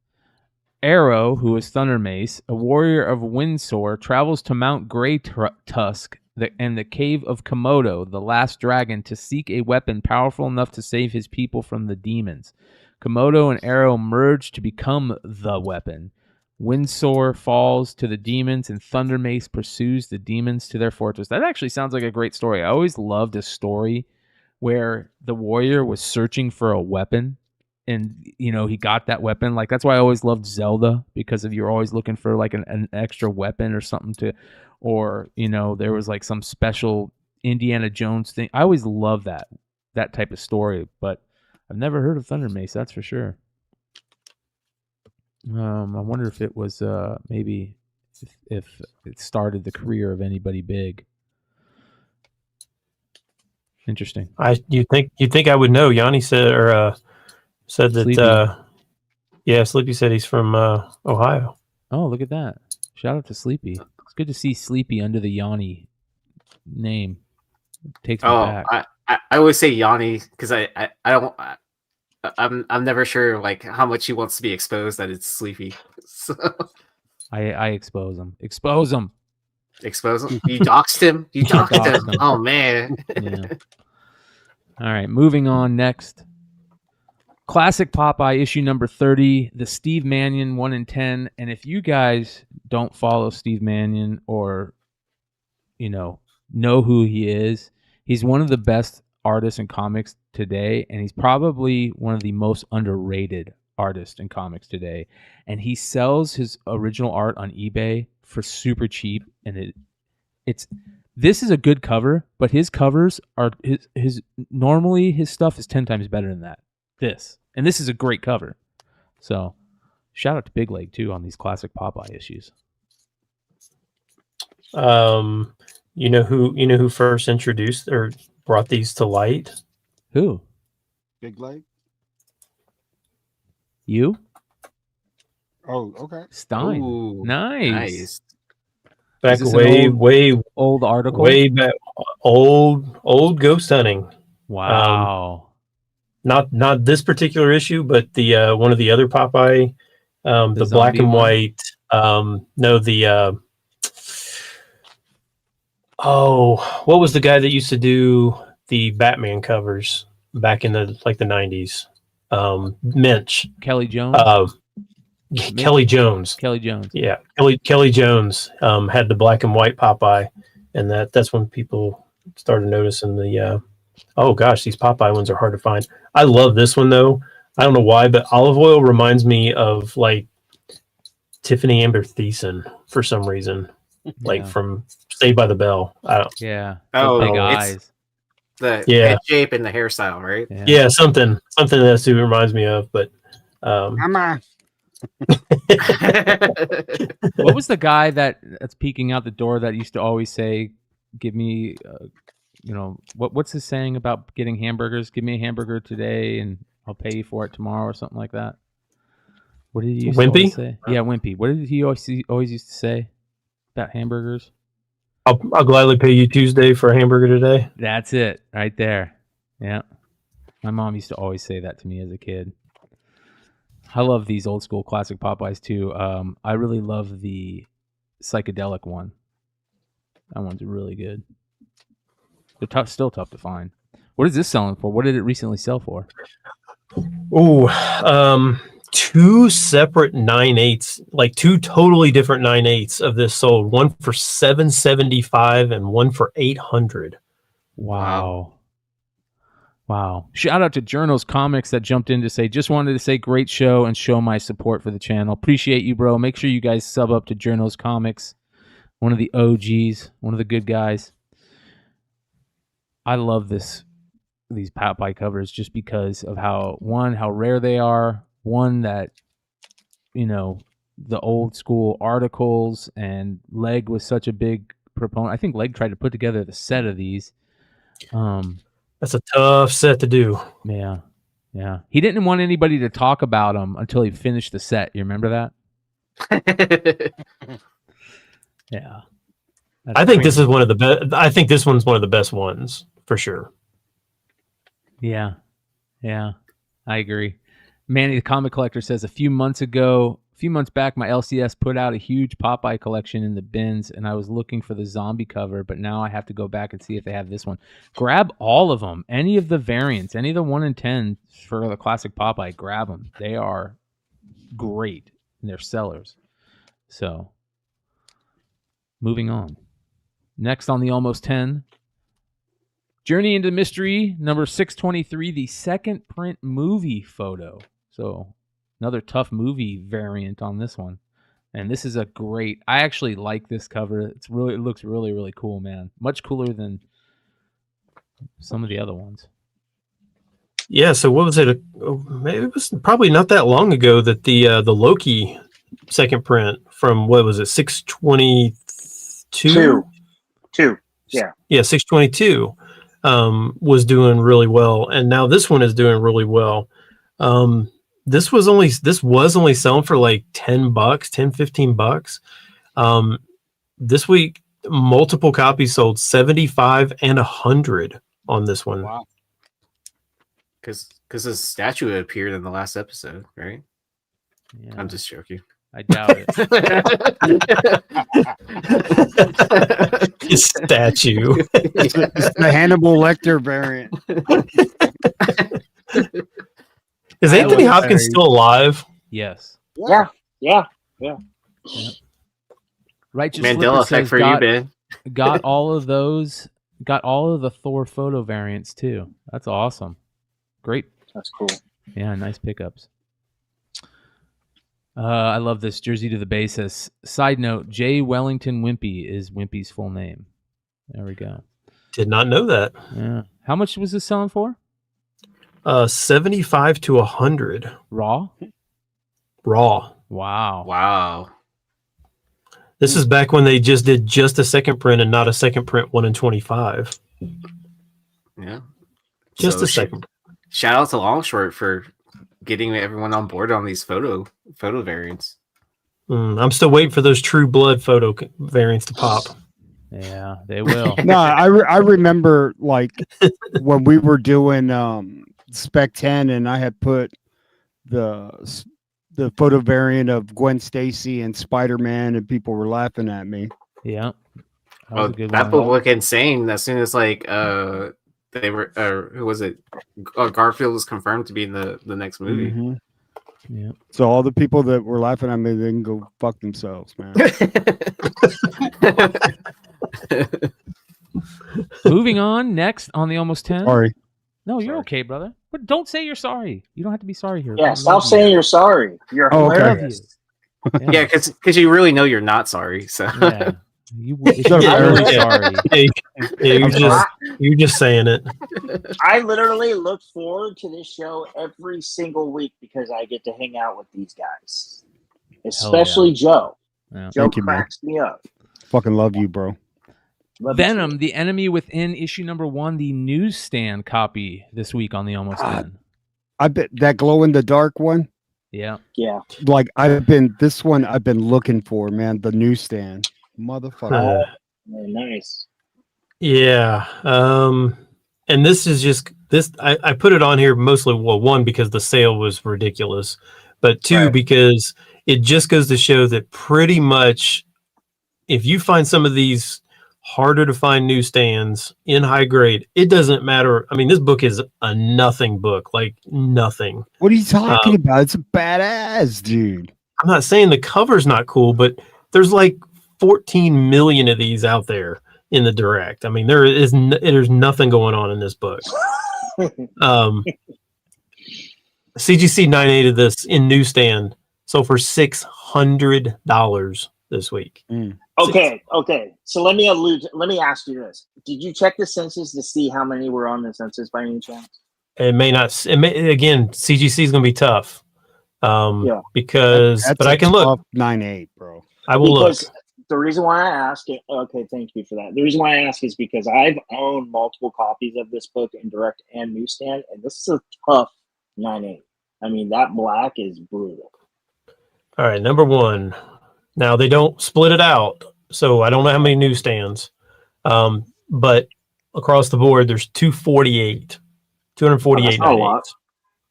Arrow, who is Thunder Mace, a warrior of Windsor, travels to Mount Grey Tusk and the cave of Komodo, the last dragon, to seek a weapon powerful enough to save his people from the demons. Komodo and Arrow merge to become the weapon. Windsor falls to the demons, and Thunder Mace pursues the demons to their fortress. That actually sounds like a great story. I always loved a story where the warrior was searching for a weapon, and he got that weapon. Like, that's why I always loved Zelda, because if you're always looking for like an extra weapon or something to, or there was like some special Indiana Jones thing. I always loved that type of story, but I've never heard of Thunder Mace, that's for sure. I wonder if it was maybe if it started the career of anybody big. Interesting. You think I would know? Yanni said said that. Sleepy. Sleepy said he's from Ohio. Oh, look at that! Shout out to Sleepy. It's good to see Sleepy under the Yanni name. It takes me back. I always say Yanni because I'm never sure like how much he wants to be exposed that it's Sleepy. So. I expose him. Expose him. Expose him. You doxed him. You doxed him. Oh man. Yeah. All right, moving on. Next, Classic Popeye issue number 30, the Steve Mannion 1 in 10. And if you guys don't follow Steve Mannion or know who he is, he's one of the best artists in comics today, and he's probably one of the most underrated artists in comics today. And he sells his original art on eBay for super cheap, and this is a good cover, but his covers are his normally his stuff is 10 times better than that. This is a great cover. So shout out to Big Leg too on these Classic Popeye issues. You know who first introduced or brought these to light? Who? Big Leg. You? Oh, okay. Stein. Ooh, nice. Back way old article. Way back, old ghost hunting. Wow. Not this particular issue, but the one of the other Popeye, the black and white. What was the guy that used to do the Batman covers back in the 90s? Minch. Kelly Jones. Kelly Jones. Kelly Jones. Yeah, Kelly Jones had the black and white Popeye, and that's when people started noticing the. Oh gosh, these Popeye ones are hard to find. I love this one though. I don't know why, but olive oil reminds me of like Tiffany Amber Thiessen for some reason, like from Saved by the Bell. Yeah. Oh, big eyes. The head shape and the hairstyle, right? Yeah, something that's who it reminds me of. But Mama. What was the guy that's peeking out the door that used to always say, "Give me, what's his saying about getting hamburgers? Give me a hamburger today, and I'll pay you for it tomorrow," or something like that. What did he used to always say? Yeah, Wimpy. What did he always used to say about hamburgers? I'll gladly pay you Tuesday for a hamburger today. That's it, right there. Yeah, my mom used to always say that to me as a kid. I love these old school classic Popeyes too. I really love the psychedelic one. That one's really good. They're still tough to find. What is this selling for? What did it recently sell for? Oh, 2 separate 9/8, like 2 totally different 9/8 of this sold. One for $775 and one for $800. Wow. Shout out to Journos Comics that jumped in to say, just wanted to say great show and show my support for the channel. Appreciate you, bro. Make sure you guys sub up to Journos Comics. One of the OGs, one of the good guys. I love these Popeye covers just because of how rare they are. One that, the old school articles, and Leg was such a big proponent. I think Leg tried to put together the set of these. That's a tough set to do. Yeah. He didn't want anybody to talk about them until he finished the set. You remember that? Yeah. I think this is one of the best. I think this one's one of the best ones for sure. Yeah. I agree. Manny the Comic Collector says, a few months back, my LCS put out a huge Popeye collection in the bins, and I was looking for the zombie cover, but now I have to go back and see if they have this one. Grab all of them. Any of the variants, any of the 1 in 10 for the classic Popeye, grab them. They are great, and they're sellers. So, moving on. Next on the Almost 10, Journey into Mystery, number 623, the second print movie photo. So, another tough movie variant on this one. And this is I actually like this cover. It looks really, really cool, man. Much cooler than some of the other ones. Yeah, so what was it? It was probably not that long ago that the Loki second print from, what was it, 622? Two. Yeah. Yeah, 622 was doing really well. And now this one is doing really well. This was only selling for like $10, $15. This week, multiple copies sold, 75 and 100 on this one. Wow. Because his statue appeared in the last episode, right? Yeah. I'm just joking. I doubt it. His statue. It's the Hannibal Lecter variant. Is Anthony Hopkins still alive? Yes. Yeah. Righteous Mandela effect for you, Ben. Got all of those. Got all of the Thor photo variants too. That's awesome. Great. That's cool. Yeah, nice pickups. I love this. Jersey to the Basis. Side note, J. Wellington Wimpy is Wimpy's full name. There we go. Did not know that. Yeah. How much was this selling for? 75 to 100. Raw? Wow. This is back when they just did just a second print and not a second print 1 in 25. Yeah. Just a second. Shout out to Longshort for getting everyone on board on these photo variants. I'm still waiting for those True Blood photo variants to pop. Yeah, they will. No, I remember like when we were doing Spec 10 and I had put the photo variant of Gwen Stacy and Spider-Man and people were laughing at me. Yeah. That would look insane as soon as like they were who was it? Garfield was confirmed to be in the next movie. Mm-hmm. Yeah. So all the people that were laughing at me, they can go fuck themselves, man. Moving on, next on the Almost 10. Sorry. No, you're okay, brother. But don't say you're sorry. You don't have to be sorry here. Yeah, stop saying you're sorry. You're hilarious. Yeah, because you really know you're not sorry. So yeah. You're really sorry. You're just saying it. I literally look forward to this show every single week because I get to hang out with these guys, especially Joe. Yeah. Joe cracks me up. Fucking love you, bro. Venom, The Enemy Within, issue number 1, the newsstand copy this week on the Almost 10. I bet that glow in the dark one. Yeah. Yeah. Like I've been looking for, man. The newsstand, motherfucker. Nice. Yeah. And this is just this. I put it on here mostly. Well, one because the sale was ridiculous, but two because it just goes to show that pretty much, if you find some of these harder to find newsstands in high grade, it doesn't matter. I mean, this book is a nothing book, like nothing. What are you talking about? It's a badass, dude. I'm not saying the cover's not cool, but there's like 14 million of these out there in the direct. I mean, there's nothing going on in this book. CGC 9.8 of this in newsstand sold for $600 this week. Okay. So let me ask you this: did you check the census to see how many were on the census by any chance? It may not. Again, CGC is going to be tough. Because that's but I can look 9.8, bro. I will look. The reason why I ask it, okay, thank you for that. The reason why I ask is because I've owned multiple copies of this book in direct and newsstand, and this is a tough 9.8. I mean, that black is brutal. All right, number 1. Now they don't split it out, so I don't know how many newsstands. But across the board, there's 248. That's not a lot.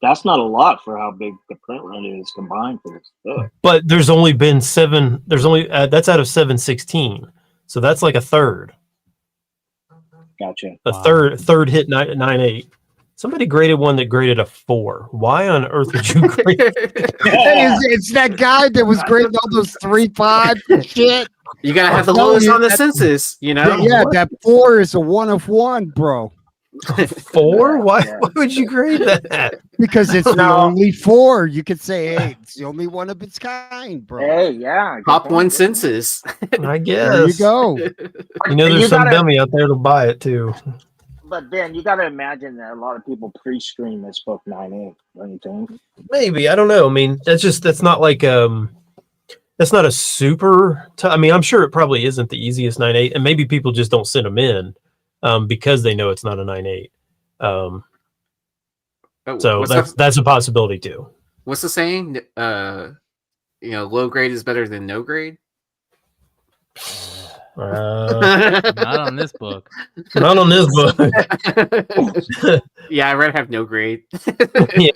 That's not a lot for how big the print run is combined for this book. But there's only been 7. There's only that's out of 716, so that's like a third. Gotcha. Third hit 9.8. Somebody graded one that graded a 4. Why on earth would you grade? It's that guy that was grading all those 3.5 shit. You gotta have the lowest on the census, you know. Yeah, that 4 is a 1 of 1, bro. 4? Why would you grade that? Because it's the only 4. You could say, hey, it's the only one of its kind, bro. Hey, yeah. Top 1 census. I guess. There you go. You know, there's some dummy out there to buy it too. But Ben, you got to imagine that a lot of people pre-screen this book 9.8. Don't you think? Maybe, I don't know. I mean, that's not like that's not a super. I mean, I'm sure it probably isn't the easiest 9.8, and maybe people just don't send them in because they know it's not a 9.8. So that's a possibility too. What's the saying? Low grade is better than no grade. Not on this book. Not on this book. Yeah, I'd rather have no grade. Yeah,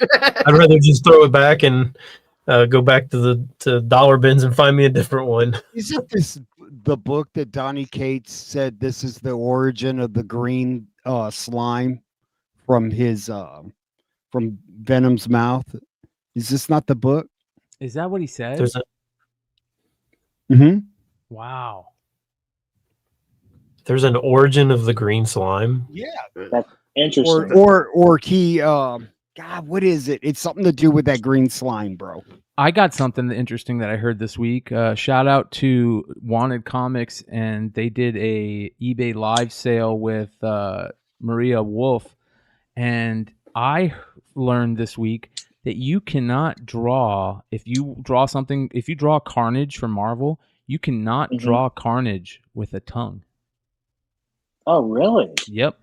I'd rather just throw it back and go back to dollar bins and find me a different one. Isn't this the book that Donny Cates said this is the origin of the green slime from his from Venom's mouth? Is this not the book? Is that what he said? Wow. There's an origin of the green slime. Yeah, that's interesting. Or he, God, what is it? It's something to do with that green slime, bro. I got something interesting that I heard this week. Shout out to Wanted Comics, and they did a eBay live sale with Maria Wolf, and I learned this week that you cannot draw if you draw Carnage from Marvel, you cannot draw Carnage with a tongue. Oh, really? Yep.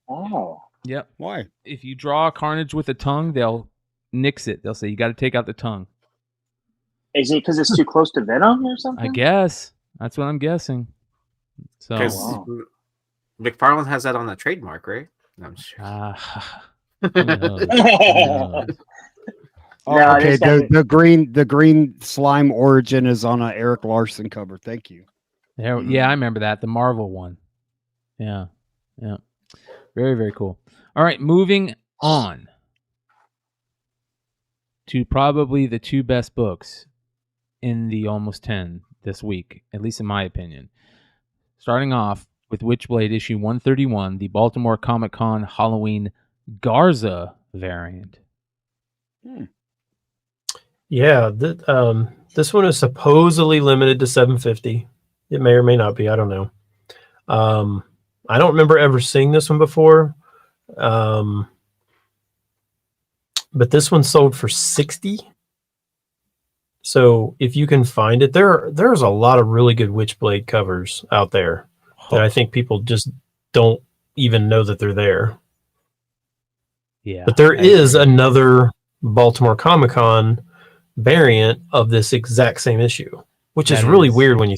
Oh. Yep. Why? If you draw Carnage with a tongue, they'll nix it. They'll say you got to take out the tongue. Is it because it's too close to Venom or something? I guess that's what I'm guessing. So McFarlane has that on the trademark, right? No, I'm sure. Who knows? Oh, okay. The green slime origin is on an Eric Larson cover. Thank you. Yeah, I remember that. The Marvel one. Yeah. Very, very cool. All right, moving on. to probably the 2 best books in the almost 10 this week, at least in my opinion. Starting off with Witchblade issue 131, the Baltimore Comic-Con Halloween Garza variant. Yeah, this one is supposedly limited to 750. It may or may not be. I don't know. I don't remember ever seeing this one before. But this one sold for 60. So if you can find it, there's a lot of really good Witchblade covers out there that I think people just don't even know that they're there. Yeah. But there is another Baltimore Comic-Con variant of this exact same issue, which is really weird when you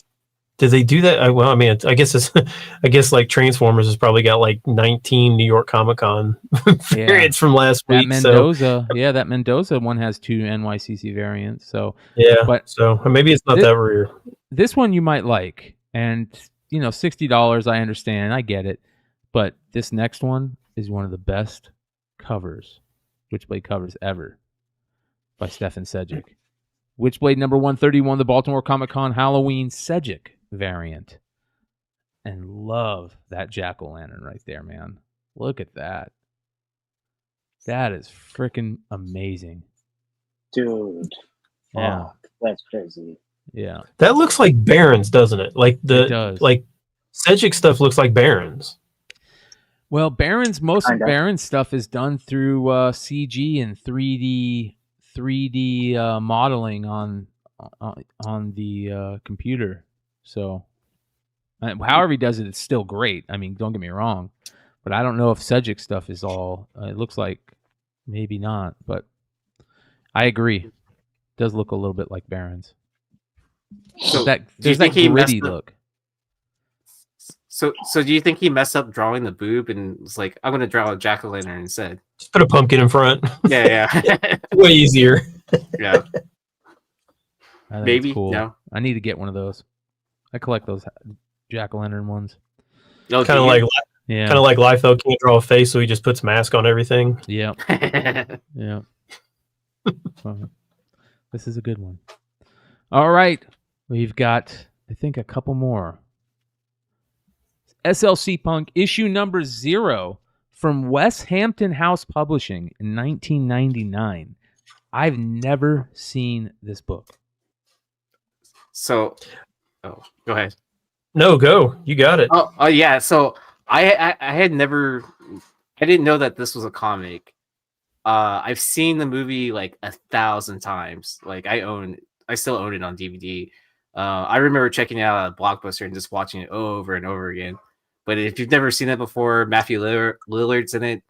did they do that? Well, I mean, I guess like Transformers has probably got like 19 New York Comic Con variants from last week. That Mendoza one has 2 NYCC variants. So so maybe it's not that rare. This one you might like, and $60. I understand, I get it, but this next one is one of the best covers, Witchblade covers ever, by Stefan Sejic. Witchblade number 131, the Baltimore Comic-Con Halloween Sejic variant. And love that jack-o'-lantern right there, man. Look at that. That is freaking amazing. Dude. Yeah. That's crazy. Yeah. That looks like Barron's, doesn't it? Like like Sejic stuff looks like Barron's. Well, most of Barron's stuff is done through CG and 3D modeling on the computer. So, however he does it, it's still great. I mean, don't get me wrong, but I don't know if Sejic stuff is all. It looks like maybe not, but I agree. It does look a little bit like Barron's. So there's that gritty look. So do you think he messed up drawing the boob and was like, I'm gonna draw a jack-o'-lantern instead? Just put a pumpkin in front. Yeah. Way easier. Yeah. Maybe. Cool. No. I need to get one of those. I collect those jack-o'-lantern ones. Oh, kind of like Liefeld can't draw a face, so he just puts mask on everything. Yeah. Yeah. This is a good one. All right. We've got, I think, a couple more. SLC Punk issue number 0 from West Hampton House Publishing in 1999. I've never seen this book. So, go ahead. No, go. You got it. Oh yeah. So I didn't know that this was a comic. I've seen the movie like 1,000 times. Like I still own it on DVD. I remember checking it out at Blockbuster and just watching it over and over again. But if you've never seen it before, Matthew Lillard's in it,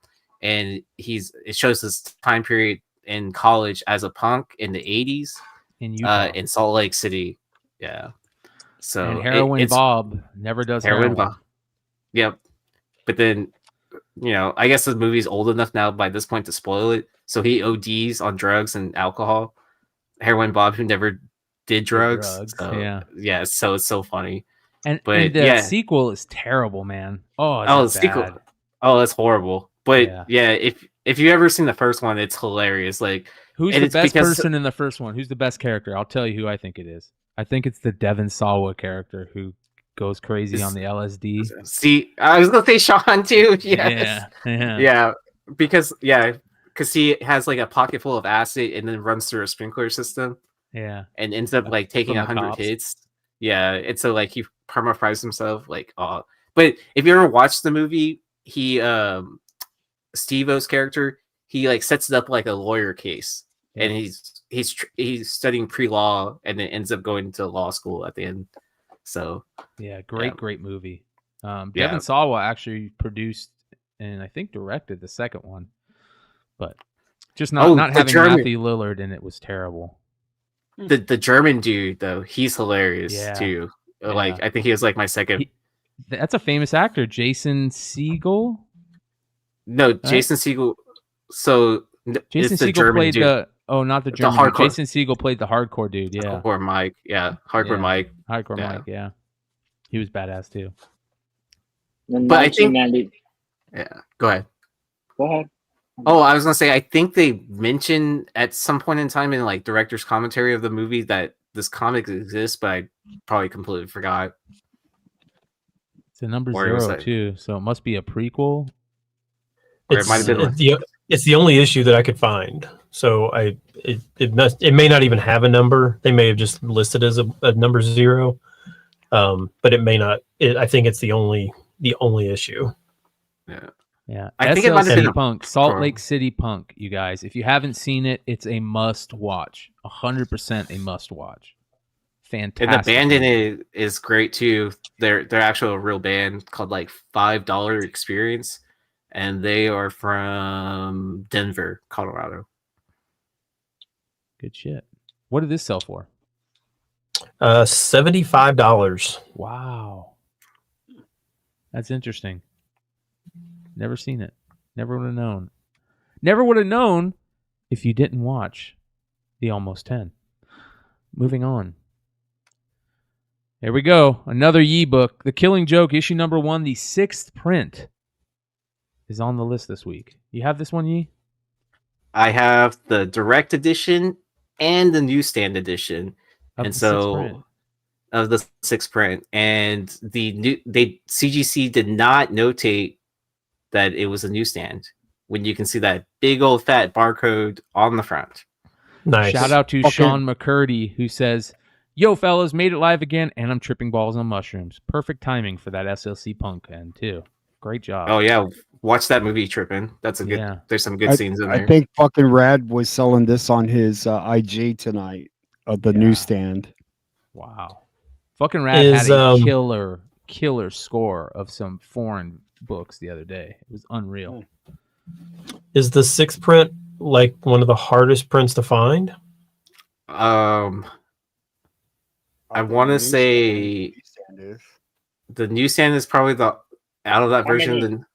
and it shows this time period in college as a punk in the 80s in Salt Lake City. Yeah. So and Heroin Bob never does heroin. Bob. Yep. But then, I guess the movie's old enough now by this point to spoil it. So he ODs on drugs and alcohol. Heroin Bob, who never did drugs. So, yeah. So it's so funny. And the sequel is terrible, man. The sequel. Oh, that's horrible. But if you ever seen the first one, it's hilarious. Like, who's the best person in the first one? Who's the best character? I'll tell you who I think it is. I think it's the Devon Sawa character who goes crazy on the LSD. See, I was gonna say Sean too. Yes. Yeah. Because he has like a pocket full of acid and then runs through a sprinkler system. Yeah. And ends up like taking 100 hits. Yeah. And so like he perma-fries himself. Like, but if you ever watched the movie, he Steve-O's character, he like sets it up like a lawyer case, and he's studying pre-law, and then ends up going to law school at the end. So great movie. Devon Sawa actually produced and I think directed the second one, but just not having Matthew Lillard in it was terrible. The German dude though, he's hilarious too. Like I think he was like my second. That's a famous actor, Jason Segel. No, Jason Segel. So Jason Segel played dude. Not the German. Jason Segel played the hardcore dude. Yeah, Hardcore Mike. Yeah, Hardcore Mike. Hardcore Mike. Yeah, he was badass too. But I think. Yeah, go ahead. Go ahead. Oh, I was gonna say, I think they mentioned at some point in time in like director's commentary of the movie that this comic exists, but I probably completely forgot. It's a number Or it was 0 like- too, so it must be a prequel. Or it might have been like, It's the only issue that I could find. So it may not even have a number. They may have just listed as a number 0, but it may not. I think it's the only issue. yeah. Yeah, I think it might have been SLC a- Punk, Salt or- Lake City Punk. You guys, if you haven't seen it, it's a must watch. 100% a must watch. Fantastic. And the band in it is great too. They're actually a real band called like $5 Experience, and they are from Denver, Colorado. Good shit. What did this sell for? $75. Wow, that's interesting. Never seen it. Never would have known. Never would have known if you didn't watch the Almost 10. Moving on. Here we go. Another Yee book. The Killing Joke, issue number 1, the 6th print, is on the list this week. You have this one, Yee? I have the direct edition and the newsstand edition, Of and the 6th so print. of the 6th print. And CGC did not notate that it was a newsstand when you can see that big old fat barcode on the front. Nice. Shout out to Okay. Sean McCurdy, who says, "Yo, fellas, made it live again, and I'm tripping balls on mushrooms. Perfect timing for that SLC Punk end, too. Great job." Oh yeah, watch that movie Trippin'. That's a good. Yeah. There's some good scenes in there. I think fucking Rad was selling this on his IG tonight of the Yeah. newsstand. Wow. Fucking Rad Is, had a um, killer score of some foreign books the other day. It was unreal. Is the 6th print like one of the hardest prints to find? I want to say Newsstand is. the newsstand is probably the out of that How version. many? The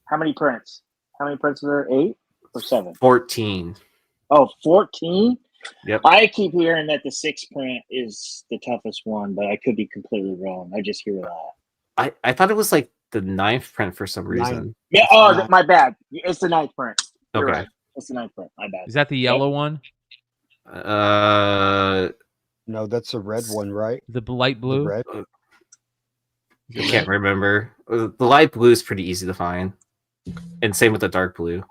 How many prints? How many prints are there? 8 or 7? 14. Oh, 14? Yep. I keep hearing that the 6th print is the toughest one, but I could be completely wrong. I just hear that. I thought it was like the 9th print for some reason. Yeah. Oh, my bad. It's the 9th print. You're Okay. right. It's the 9th print. My bad. Is that the yellow one? No, that's a red one, right? The light The blue? red. I can't remember. The light blue is pretty easy to find, and same with the dark blue.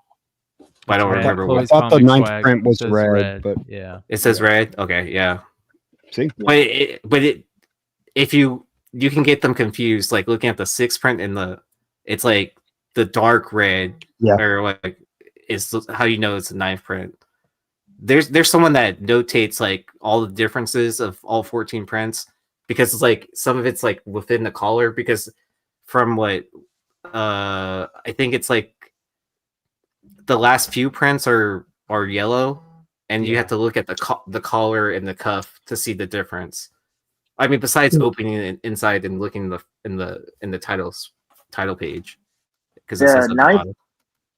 But I don't Red. remember I what Chloe's thought the comic 9th swag print was says red, but yeah. it says. Red. Okay, yeah. see, But if you can get them confused, like looking at the 6th print and it's like the dark red, Yeah. or like is how you know it's a 9th print. There's someone that notates like all the differences of all 14 prints, because it's like some of it's like within the collar, because from what I think it's like the last few prints are yellow, and you have to look at the collar and the cuff to see the difference. I mean, besides opening it inside and looking in the title page, because it says at the bottom.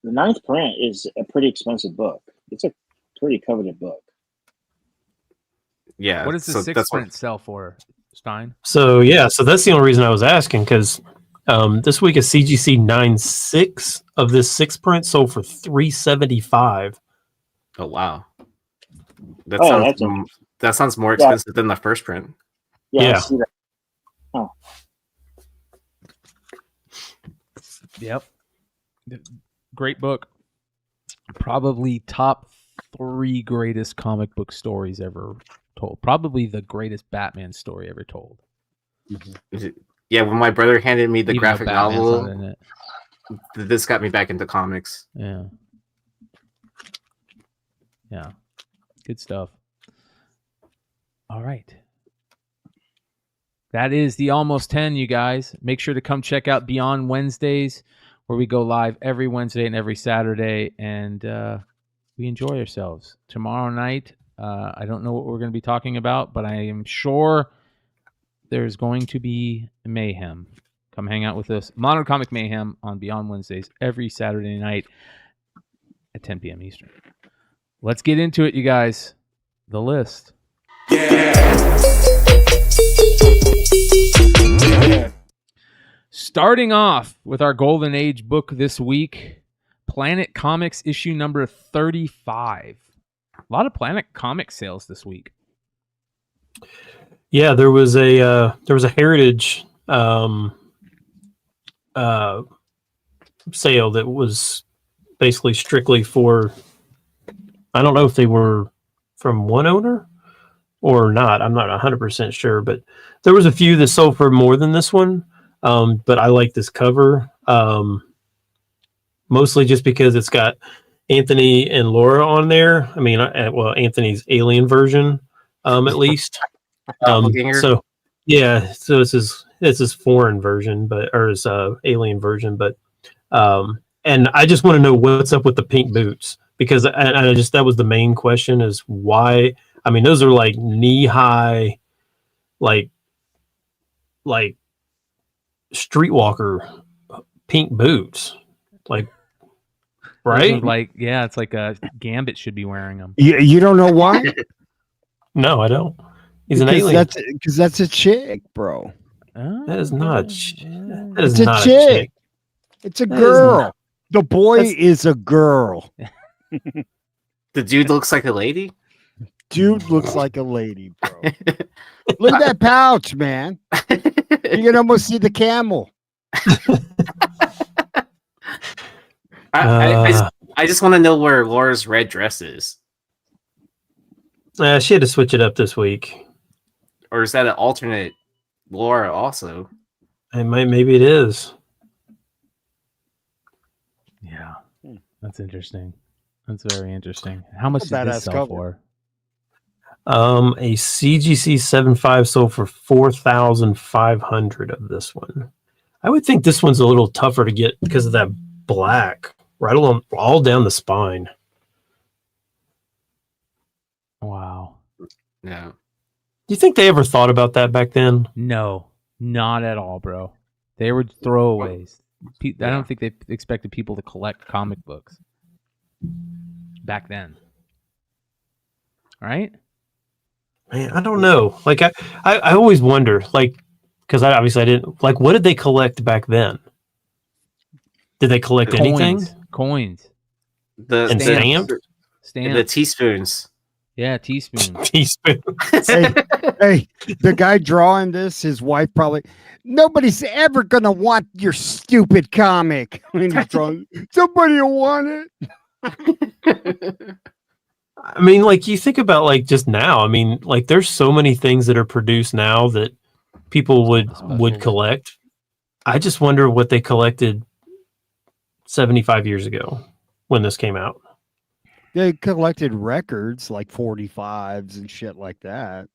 The 9th print is a pretty expensive book. It's a pretty coveted book. Yeah. What does the so 6th that's print sell for, Stein? So that's the only reason I was asking, because this week is CGC 9.6 of this 6th print sold for $375. Oh wow. That That sounds more expensive than the first print. Yeah. Yeah. I see that. Oh, Yep. Great book. Probably top 3 greatest comic book stories ever told. Probably the greatest Batman story ever told. Yeah, when my brother handed me the Even though graphic Batman's novel, not in it. this got me back into comics. Yeah. Yeah. Good stuff. All right. That is the Almost 10, you guys. Make sure to come check out Beyond Wednesdays, where we go live every Wednesday and every Saturday, and we enjoy ourselves. Tomorrow night, I don't know what we're going to be talking about, but I am sure there's going to be mayhem. Come hang out with us. Modern Comic Mayhem on Beyond Wednesdays every Saturday night at 10 p.m. Eastern. Let's get into it, you guys. The list. Starting off with our Golden Age book this week, Planet Comics issue number 35. A lot of Planet Comics sales this week. Yeah, there was a Heritage sale that was basically strictly for, I don't know if they were from one owner or not. I'm not 100% sure, but there was a few that sold for more than this one. But I like this cover, mostly just because it's got Anthony and Laura on there. I mean, well, Anthony's alien version, at least. So yeah, so it's his foreign version, or his alien version, but and I just want to know what's up with the pink boots, because that was the main question, is why. I mean, those are like knee high, like streetwalker pink boots, like, right? Like, yeah, it's like a Gambit should be wearing them. You don't know why? No, I don't. He's an alien. Because that's a chick, bro. That is not. That is It's a not chick. It's a girl. The boy is a girl. The dude looks like a lady. Dude looks like a lady, bro. Look at that pouch, man. You can almost see the camel. I just want to know where Laura's red dress is. She had to switch it up this week. Or is that an alternate Laura also? Maybe it is. Yeah, that's interesting. That's very interesting. How much did this sell for? A CGC 7.5 sold for 4,500 of this one. I would think this one's a little tougher to get because of that black right along all down the spine. Wow. Yeah. Do you think they ever thought about that back then? No, not at all, bro. They were throwaways. I don't think they expected people to collect comic books back then. Right? Man, I don't know. Like, I always wonder, like, because I didn't, like, what did they collect back then? Did they collect anything? Coins. The stamps? The teaspoons. Yeah, teaspoon. Teaspoon. Hey, the guy drawing this, his wife probably, nobody's ever gonna want your stupid comic. When he's drawing, somebody will want it. I mean, like, you think about, like, just now. I mean, like, there's so many things that are produced now that people would collect. I just wonder what they collected 75 years ago when this came out. They collected records like 45s and shit like that.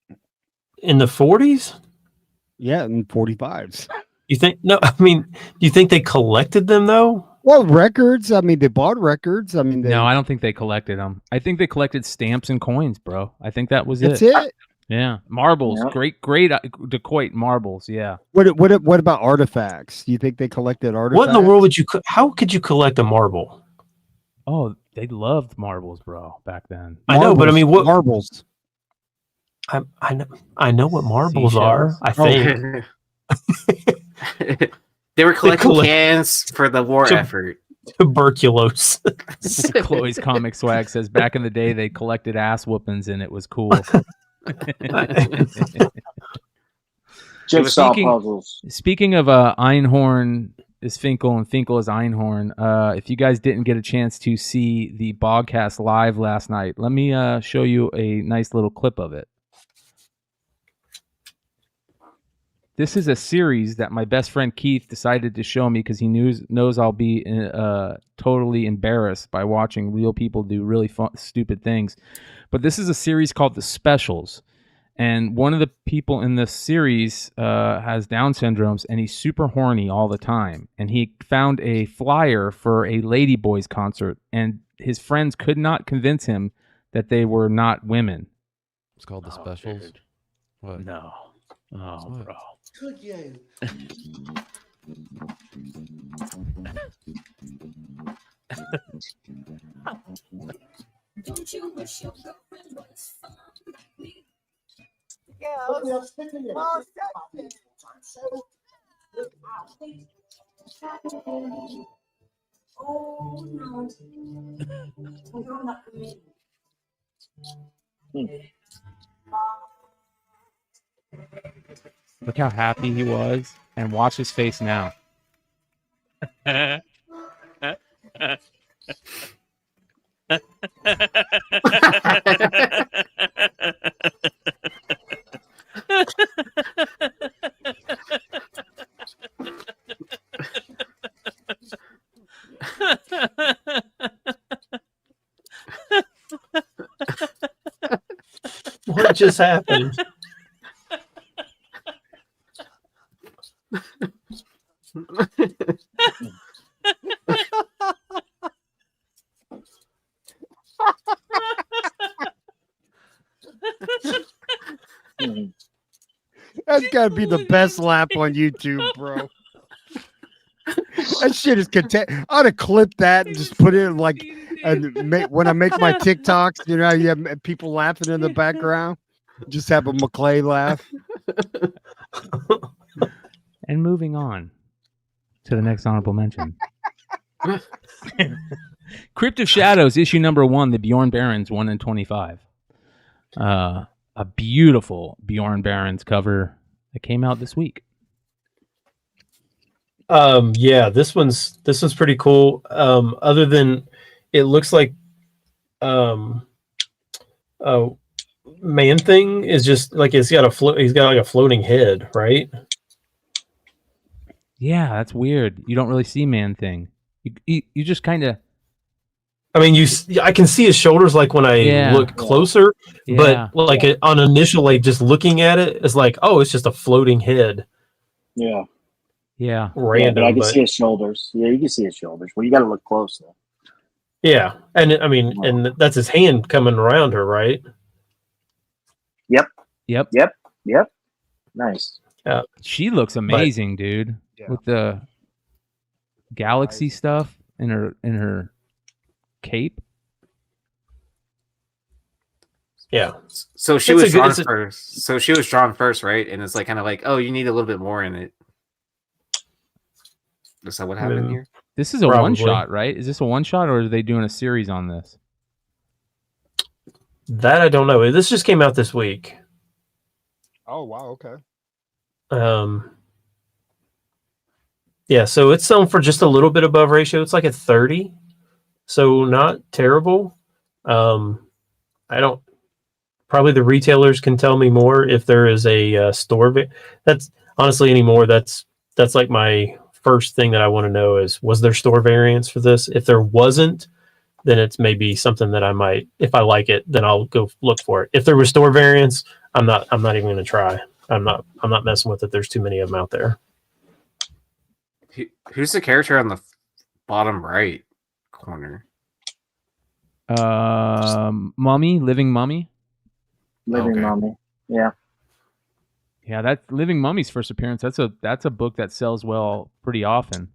In the 40s? Yeah, in 45s. You think? No, I mean, do you think they collected them, though? Well, records. I mean, they bought records. I mean, no, I don't think they collected them. I think they collected stamps and coins, bro. I think that was That's it. Yeah, marbles. Yep. Great dacoit marbles. Yeah. What about artifacts? Do you think they collected artifacts? What in the world would you? How could you collect a marble? Oh, they loved marbles, bro, back then. I know, but I mean, what marbles? I know what marbles are. I think they were collecting cans for the war effort. Tuberculosis. Chloe's comic swag says back in the day they collected ass whoopings and it was cool. Jigsaw puzzles. Speaking of Einhorn is Finkel and Finkel is Einhorn, if you guys didn't get a chance to see the Bogcast live last night, let me show you a nice little clip of it. This is a series that my best friend Keith decided to show me because he knows I'll be totally embarrassed by watching real people do really fun, stupid things. But this is a series called The Specials. And one of the people in this series has Down syndromes, and he's super horny all the time. And he found a flyer for a Ladyboys concert, and his friends could not convince him that they were not women. It's called The Specials? Dude. What? No. Oh, what? bro. Could you? Don't you wish your girlfriend was fun? Yeah, I'm sticking it. Oh no. You're not me. Look how happy he was, and watch his face now. What just happened? That's gotta be the best laugh on YouTube, bro. That shit is content. I'd have clipped that and just put it in like, and when I make my TikToks, you know, you have people laughing in the background. Just have a McClay laugh. And moving on to the next honorable mention. Crypt of Shadows, issue number 1, the Bjorn Barons 1 in 25. A beautiful Bjorn Barons cover that came out this week. Yeah, this one's pretty cool. Other than it looks like Man Thing is just like he's got like a floating head, right? Yeah, that's weird. You don't really see Man Thing. You just kind of. I mean, I can see his shoulders like when I look closer, but like on initial, like just looking at it, it's like, oh, it's just a floating head. Yeah. Yeah. Random. But I can see his shoulders. Yeah, you can see his shoulders. Well, you got to look close though. Yeah, and I mean, and that's his hand coming around her, right? Yep. Nice. Yeah. She looks amazing, dude. Yeah. With the galaxy stuff in her cape. Yeah. So she was drawn first. So she was drawn first, right? And it's like kind of like, oh, you need a little bit more in it. Is that what happened here? This is a one shot, right? Is this a one shot, or are they doing a series on this? That I don't know. This just came out this week. Oh wow, okay. Yeah, so it's selling for just a little bit above ratio. It's like a 30, so not terrible. I don't. Probably the retailers can tell me more if there is a store. That's honestly anymore. That's like my first thing that I want to know is, was there store variants for this? If there wasn't, then it's maybe something that I might, if I like it, then I'll go look for it. If there was store variants, I'm not even going to try. I'm not messing with it. There's too many of them out there. Who's the character on the bottom right corner? Mummy, Living Mummy. Living Mummy. Yeah. Yeah, that's Living Mummy's first appearance. That's a book that sells well pretty often.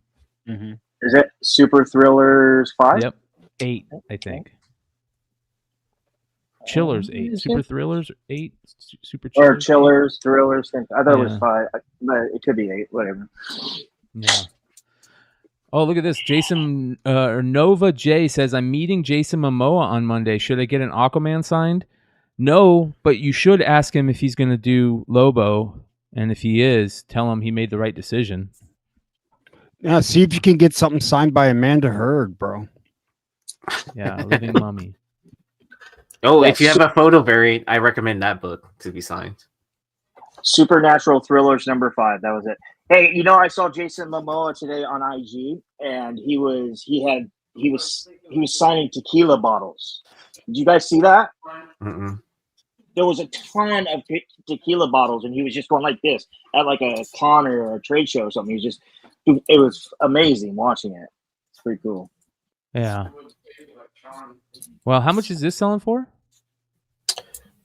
Mm-hmm. Is it Super Thrillers 5? Yep, 8, I think. Chillers 8, Super Thrillers 8, Super Chillers. Or Chillers, Thrillers. I thought it was 5, but it could be 8. Whatever. Yeah. Oh, look at this. Jason Nova J says, I'm meeting Jason Momoa on Monday. Should I get an Aquaman signed? No, but you should ask him if he's going to do Lobo. And if he is, tell him he made the right decision. Yeah, see if you can get something signed by Amanda Heard, bro. Yeah, Living Mummy. Oh, if you have a photo variant, I recommend that book to be signed. Supernatural Thrillers number 5. That was it. Hey, you know, I saw Jason Momoa today on IG, and he was signing tequila bottles. Did you guys see that? Mm-mm. There was a ton of tequila bottles, and he was just going like this at like a con or a trade show or something. It was amazing watching it. It's pretty cool. Yeah. Well, how much is this selling for?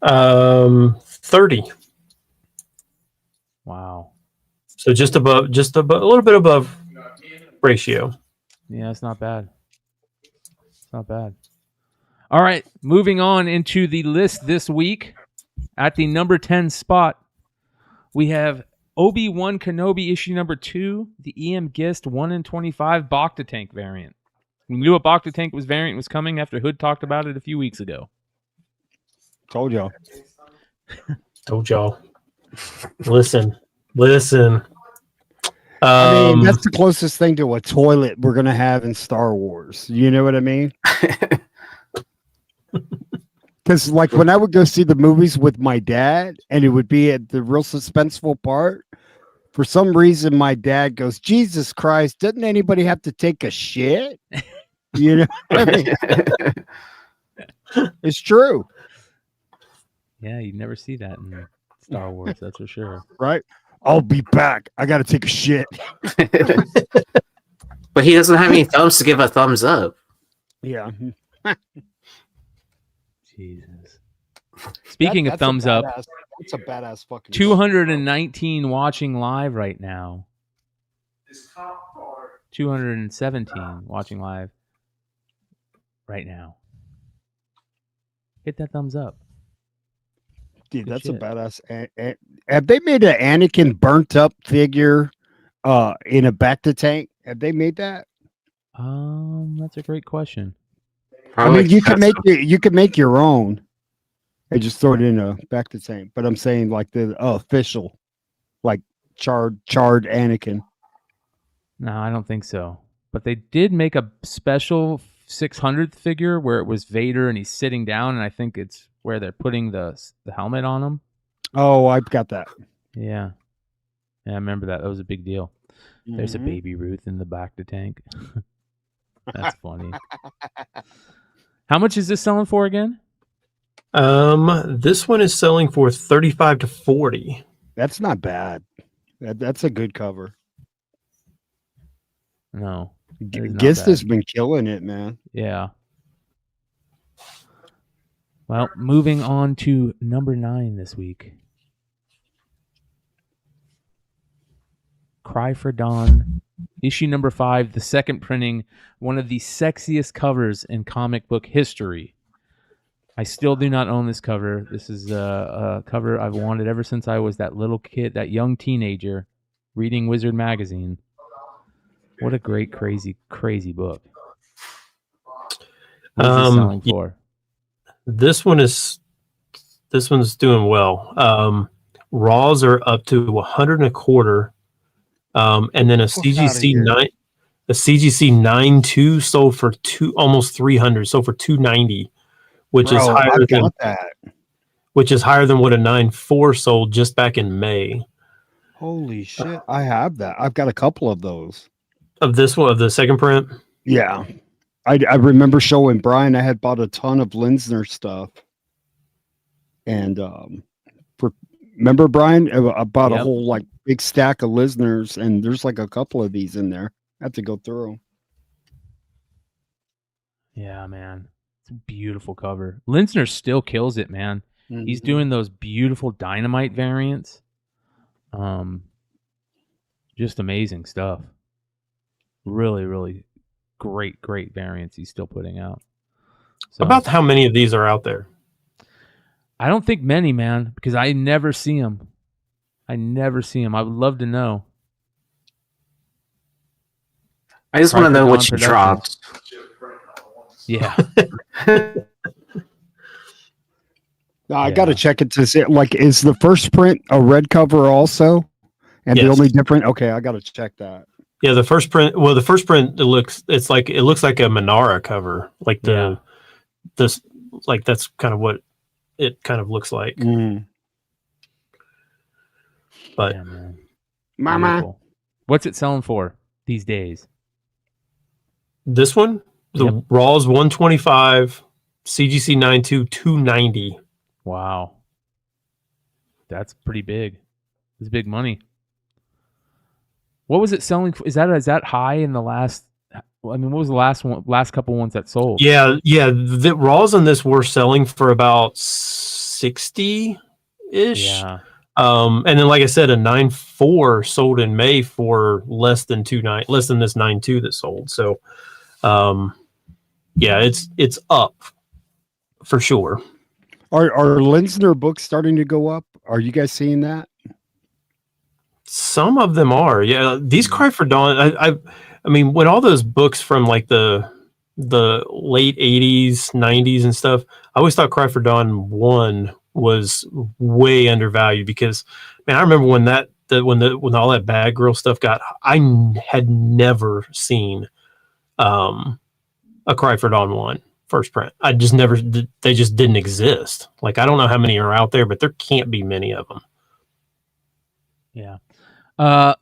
30. Wow. So just a little bit above ratio. Yeah, it's not bad. It's not bad. All right, moving on into the list this week. At the number 10 spot, we have Obi-Wan Kenobi issue number 2, the E.M. Gist 1 in 25 Bacta Tank variant. We knew a Bacta tank variant was coming after Hood talked about it a few weeks ago. Told y'all. Told y'all. Listen. I mean, that's the closest thing to a toilet we're gonna have in Star Wars. You know what I mean? Because like when I would go see the movies with my dad, and it would be at the real suspenseful part, for some reason my dad goes, "Jesus Christ, doesn't anybody have to take a shit?" You know what I mean? It's true. Yeah, you never see that in Star Wars, that's for sure. Right? I'll be back. I gotta take a shit. But he doesn't have any thumbs to give a thumbs up. Yeah. Jesus. Speaking of thumbs up, that's a badass fucking 219 watching live right now. 217 watching live right now. Hit that thumbs up. Dude, Good that's shit. a badass. Have they made an Anakin burnt up figure in a Bacta tank? Have they made that? That's a great question. I mean, you can make your own and just throw it in a Bacta tank. But I'm saying like the official, like charred Anakin. No, I don't think so. But they did make a special 600th figure where it was Vader and he's sitting down, and I think it's where they're putting the helmet on him. Oh, I've got that. Yeah, I remember that. That was a big deal. There's a baby Ruth in the Bacta tank. That's funny. How much is this selling for again? This one is selling for 35 to 40. That's not bad. That's a good cover. No. Gist has been killing it, man. Yeah. Well, moving on to number 9 this week. Cry for Dawn, issue number 5, the second printing, one of the sexiest covers in comic book history. I still do not own this cover. This is a cover I've wanted ever since I was that little kid, that young teenager, reading Wizard magazine. What a great, crazy, crazy book. What is this selling for? This one's doing well. Raws are up to 100 and a quarter. And then a CGC 9.2 sold for almost 300, sold for 290, which is higher than what a 9.4 sold just back in May. Holy shit! I have that. I've got a couple of those. Of this one, of the second print. Yeah, I remember showing Brian. I had bought a ton of Linsner stuff, and remember Brian? I bought a whole like big stack of Linsners, and there's like a couple of these in there. I have to go through them. Yeah, man, it's a beautiful cover. Linsner still kills it, man. Mm-hmm. He's doing those beautiful Dynamite variants. Just amazing stuff. Really, really great variants he's still putting out. So, about how many of these are out there? I don't think many, man, because I never see them. I would love to know. I just want to know what you dropped. Yeah. I got to check it to see. Like, is the first print a red cover also? And yes. The only different? Okay, I got to check that. Yeah, the first print. Well, the first print it looks like a Manara cover, like that's kind of what it kind of looks like. Mm. But yeah, man. Mama, wonderful. What's it selling for these days? This one, the Raws 125, CGC 9.2 290. Wow, that's pretty big. It's big money. What was it selling for? Is that high in the last? I mean, what was the last couple ones that sold? Yeah. The Raws on this were selling for about 60-ish. Yeah. And then, like I said, a 9.4 sold in May for less than this 9.2 that sold. So, yeah, it's up for sure. Are Linsner books starting to go up? Are you guys seeing that? Some of them are. Yeah, these Cry for Dawn. I mean, when all those books from like the the late 80s, 90s and stuff, I always thought Cry for Dawn 1 was way undervalued because, man, I remember when when all that Bad Girl stuff I had never seen a Cry for Dawn 1 first print. I just never, they just didn't exist. Like, I don't know how many are out there, but there can't be many of them. Yeah.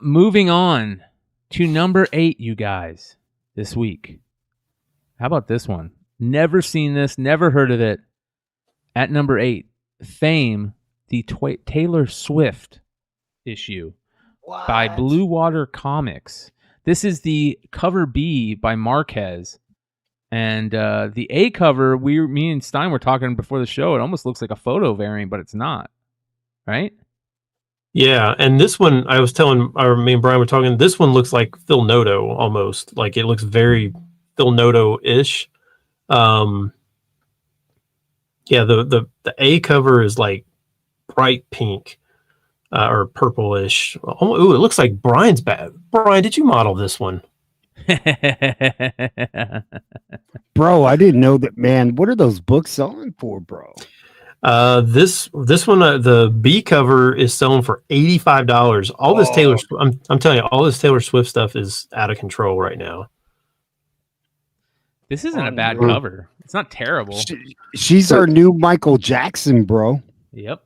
Moving on to number 8, you guys, this week. How about this one? Never seen this, never heard of it. At number 8, Fame, the Taylor Swift issue by Blue Water Comics. This is the cover B by Marquez. And the A cover, me and Stein were talking before the show, it almost looks like a photo variant, but it's not. Right? Yeah, and this one, me and Brian were talking, this one looks like Phil Noto almost. Like, it looks very Phil Noto-ish. Yeah, the A cover is like bright pink or purplish. Oh, it looks like Brian's bad. Brian, did you model this one? Bro, I didn't know that, man. What are those books selling for, bro? This one, the B cover is selling for $85. All this I'm telling you, all this Taylor Swift stuff is out of control right now. This isn't a bad cover. It's not terrible. She's our new Michael Jackson, bro. Yep.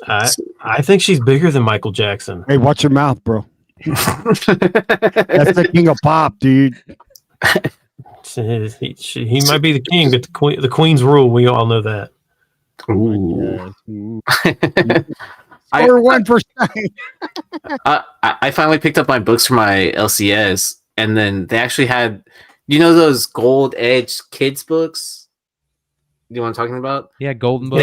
I think she's bigger than Michael Jackson. Hey, watch your mouth, bro. That's the king of pop, dude. He might be the king, but the queen's rule. We all know that. I finally picked up my books for my LCS, and then they actually had, those gold edge kids books. You know what I'm talking about? Yeah, golden book.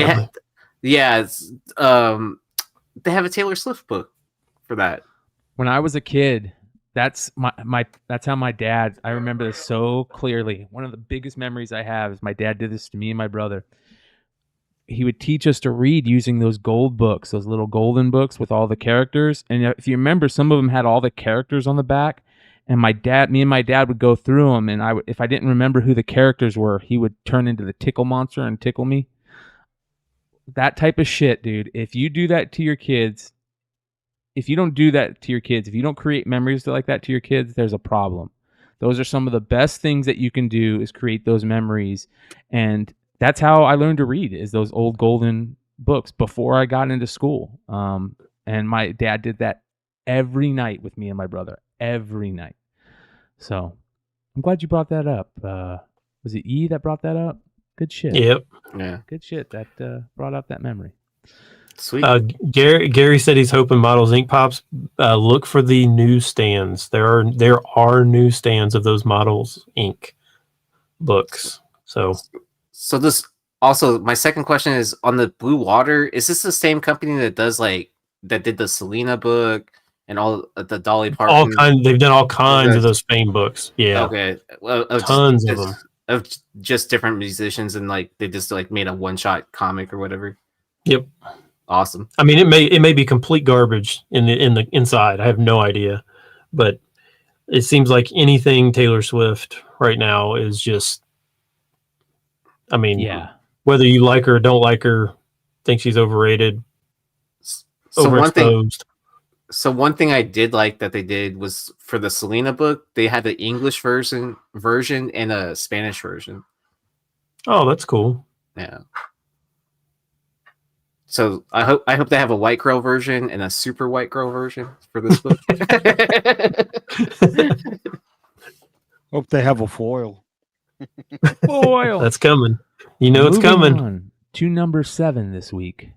They have a Taylor Swift book for that. When I was a kid, that's that's how my dad. I remember this so clearly. One of the biggest memories I have is my dad did this to me and my brother. He would teach us to read using those gold books, those little golden books with all the characters. And if you remember, some of them had all the characters on the back. And me and my dad would go through them. And if I didn't remember who the characters were, he would turn into the tickle monster and tickle me. That type of shit, dude. If you do that to your kids, if you don't create memories like that to your kids, there's a problem. Those are some of the best things that you can do is create those memories. And that's how I learned to read, is those old golden books before I got into school. And my dad did that every night with me and my brother, every night. So I'm glad you brought that up. Was it E that brought that up? Good shit. Yep. Yeah. Good shit. That brought up that memory. Sweet. Gary said he's hoping Models Ink Pops look for the newsstands. There are newsstands of those Models Ink books. So this also, my second question is on the Blue Water. Is this the same company that did the Selena book and all the Dolly Parton? They've done all kinds of those Fame books. Yeah. Okay. Well, tons of them. Of just different musicians, and they just made a one-shot comic or whatever. Yep. Awesome. I mean, it may be complete garbage in the inside. I have no idea, but it seems like anything Taylor Swift right now is just. I mean, yeah. Whether you like her or don't like her, think she's overrated, overexposed. One thing I did like that they did was for the Selena book, they had the English version and a Spanish version. Oh, that's cool. Yeah. So I hope they have a white girl version and a super white girl version for this book. Hope they have a foil. Foil. That's coming. It's coming. On to number 7 this week.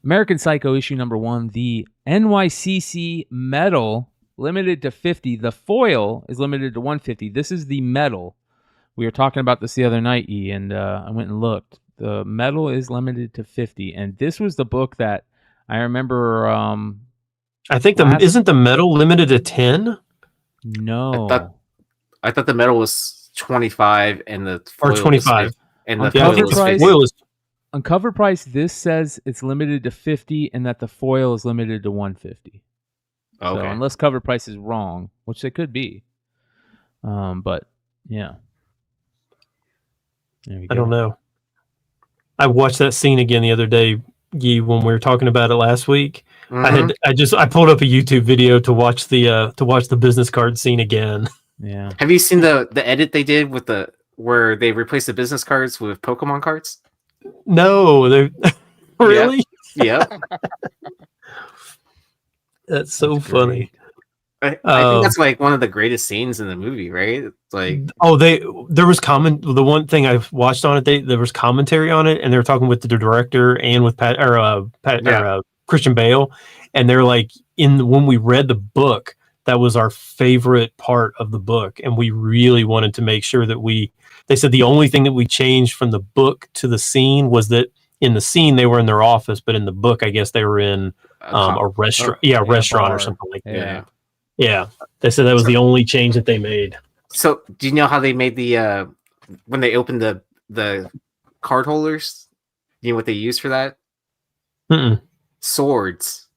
American Psycho issue number 1, the NYCC metal limited to 50. The foil is limited to 150. This is the metal. We were talking about this the other night, E, and I went and looked. The metal is limited to 50, and this was the book that I remember. I think isn't the metal limited to 10? No, I thought the metal was 25, and the foil 25, and the foil is 50. On cover price, this says it's limited to 50 and that the foil is limited to 150. Okay. So unless cover price is wrong, which they could be. But Yeah. I don't know. I watched that scene again the other day, Yee, when we were talking about it last week. Mhm. I pulled up a YouTube video to watch the business card scene again. Yeah. Have you seen the edit they did with where they replaced the business cards with Pokemon cards? No, they really? Yep. That's so funny. I think that's like one of the greatest scenes in the movie, right? It's like, there was the one thing I watched on it, there was commentary on it, and they were talking with the director and with Christian Bale, and they're like, when we read the book, that was our favorite part of the book, and we really wanted to make sure that they said the only thing that we changed from the book to the scene was that in the scene they were in their office, but in the book I guess they were in a restaurant, restaurant or something like that. Yeah, they said that was the only change that they made. So, do you know how they made the when they opened the card holders? You know what they used for that? Swords.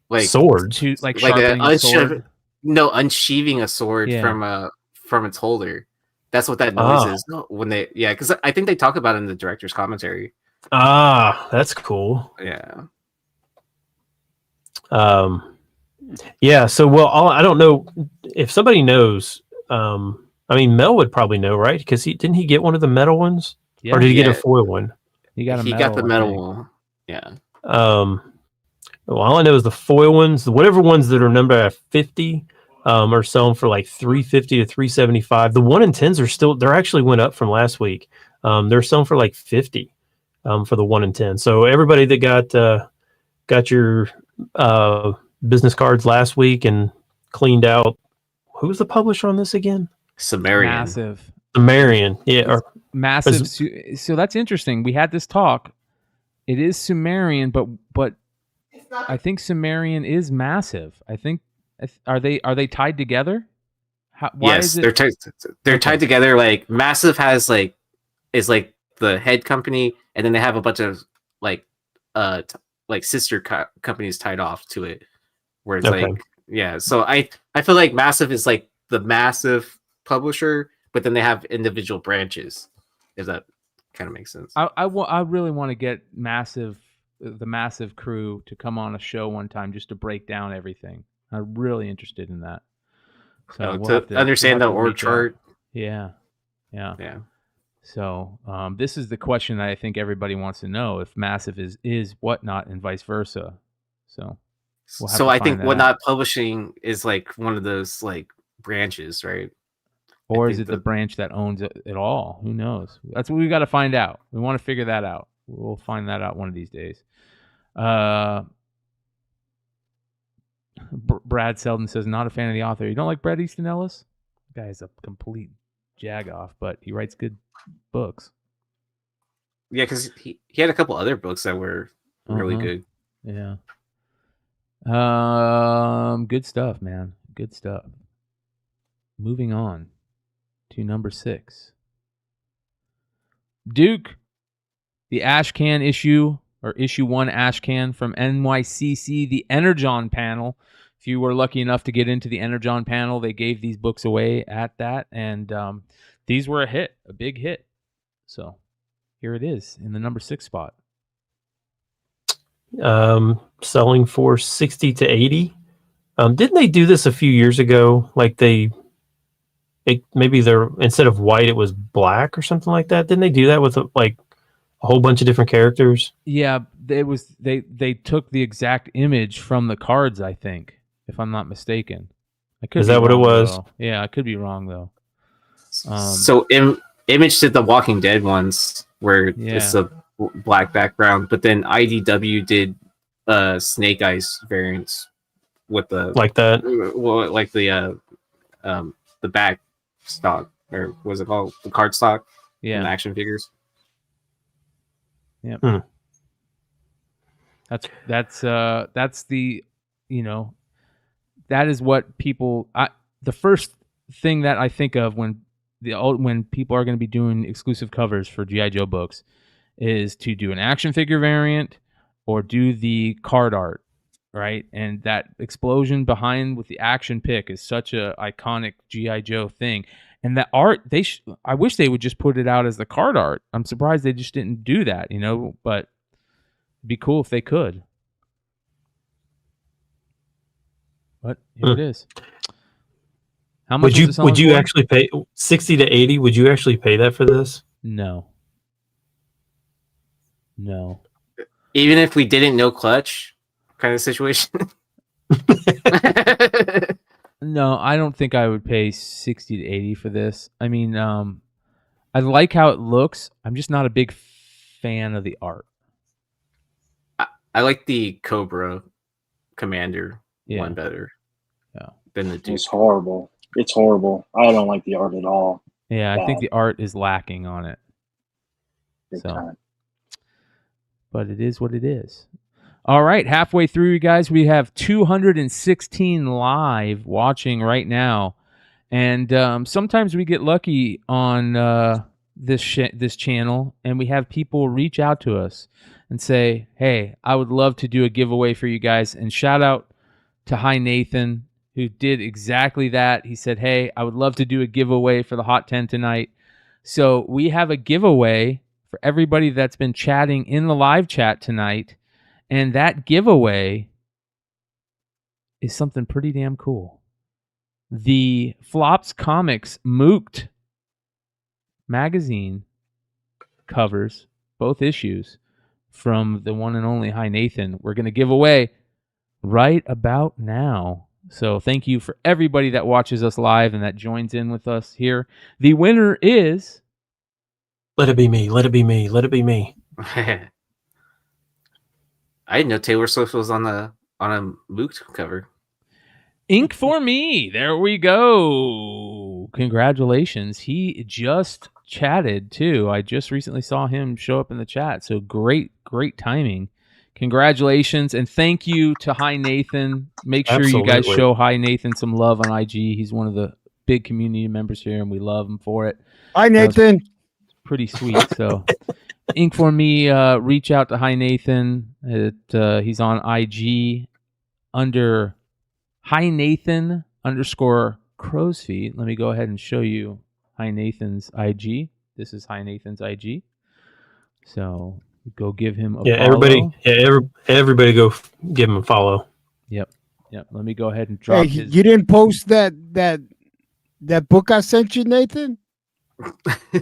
Like swords, like sharpening a sword. No, unsheathing a sword from its holder. That's what that noise is. When because I think they talk about it in the director's commentary. That's cool. Yeah. Yeah. So, I don't know if somebody knows. I mean, Mel would probably know, right? Because didn't he get one of the metal ones, or did he get a foil one? He got the metal one. Yeah. All I know is the foil ones, whatever ones that are numbered at 50, are selling for like $350 to $375. The 1 in 10s are still. They're actually went up from last week. They're selling for like $50 for the 1 in 10. So everybody that got your business cards last week and cleaned out. Who's the publisher on this again? Sumerian. Massive. Sumerian, yeah, or massive. So that's interesting. We had this talk. It is Sumerian, but I think Sumerian is Massive. I think are they tied together? Why yes, is it... they're tied together. Like Massive is like the head company, and then they have a bunch of like sister companies tied off to it, where it's So I feel like Massive is like the massive publisher, but then they have individual branches. If that kind of makes sense. I really want to get the Massive crew to come on a show one time just to break down everything. I'm really interested in that. So to understand the org chart. Yeah. So this is the question that I think everybody wants to know: if Massive is Whatnot and vice versa. So I think Whatnot Publishing is like one of those like branches, right? Or is it the branch that owns it all? Who knows? That's what we got to find out. We want to figure that out. We'll find that out one of these days. Brad Selden says, not a fan of the author. You don't like Bret Easton Ellis? The guy's a complete jag-off, but he writes good books. Yeah, because he had a couple other books that were really good. Yeah. Good stuff, man. Good stuff. Moving on to number 6. Duke, the Ashcan issue, or issue 1 Ashcan from NYCC, the Energon panel. If you were lucky enough to get into the Energon panel, they gave these books away at that, and these were a big hit. So here it is in the number 6 spot. Selling for 60 to 80. Didn't they do this a few years ago? Like maybe they're, instead of white, it was black or something like that. Didn't they do that with like a whole bunch of different characters? Yeah, they took the exact image from the cards, I think, if I'm not mistaken. Is that what it was? Though. Yeah, I could be wrong though. So Image did the Walking Dead ones where it's a black background, but then IDW did Snake Eyes variants with the the back stock, or was it called the card stock? Yeah, and action figures. Yeah, that's the, that is what people. The first thing that I think of when people are going to be doing exclusive covers for G.I. Joe books is to do an action figure variant or do the card art, right? And that explosion behind with the action pick is such a iconic G.I. Joe thing. And that art, I wish they would just put it out as the card art. I'm surprised they just didn't do that, but it'd be cool if they could. But here it is. How much would you actually pay 60 to 80? Would you actually pay that for this? No. Even if we didn't know clutch kind of situation. No, I don't think I would pay 60 to 80 for this. I mean, I like how it looks. I'm just not a big fan of the art. I like the Cobra Commander one better. Yeah. Than the Duke. It's horrible. It's horrible. I don't like the art at all. Yeah, I think the art is lacking on it. Big time. But it is what it is. All right, halfway through, you guys. We have 216 live watching right now. And sometimes we get lucky on this channel, and we have people reach out to us and say, hey, I would love to do a giveaway for you guys. And shout out to Hi Nathan, who did exactly that. He said, hey, I would love to do a giveaway for the Hot 10 tonight. So we have a giveaway for everybody that's been chatting in the live chat tonight. And that giveaway is something pretty damn cool. The Flops Comics Mooked magazine covers, both issues, from the one and only Hi Nathan. We're going to give away right about now. So thank you for everybody that watches us live and that joins in with us here. The winner is... Let it be me. Let it be me. Let it be me. I didn't know Taylor Swift was on a Mooked cover. Ink for me. There we go. Congratulations. He just chatted too. I just recently saw him show up in the chat. So great timing. Congratulations and thank you to Hi Nathan. Make sure you guys show Hi Nathan some love on IG. He's one of the big community members here and we love him for it. Hi Nathan. Pretty sweet. So Ink for me, reach out to Hi Nathan. He's on IG under Hi Nathan _crow's feet. Let me go ahead and show you Hi Nathan's IG. This is Hi Nathan's IG. So go give him a follow. Everybody go give him a follow. Yep. Let me go ahead and drop his... You didn't post that book I sent you, Nathan?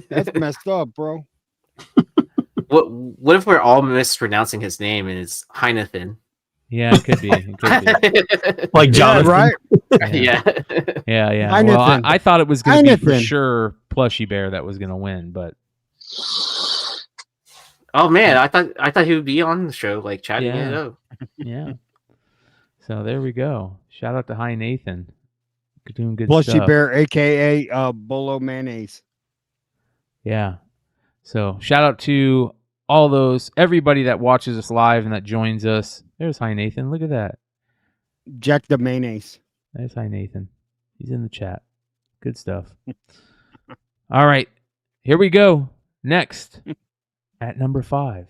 That's messed up, bro. What if we're all mispronouncing his name and it's Heinathan? Yeah, it could be. Like Jonathan, right? Yeah. Well, I thought it was going to be for sure Plushy Bear that was going to win, but oh man, I thought he would be on the show, like chatting it up. Yeah. So there we go. Shout out to Hi Nathan. Doing good Plushy stuff. Bear, aka Bolo Mayonnaise. Yeah. So shout out to everybody that watches us live and that joins us. There's Hi Nathan. Look at that. Jack the Mayonnaise. There's Hi Nathan. He's in the chat. Good stuff. All right. Here we go. Next. At number 5.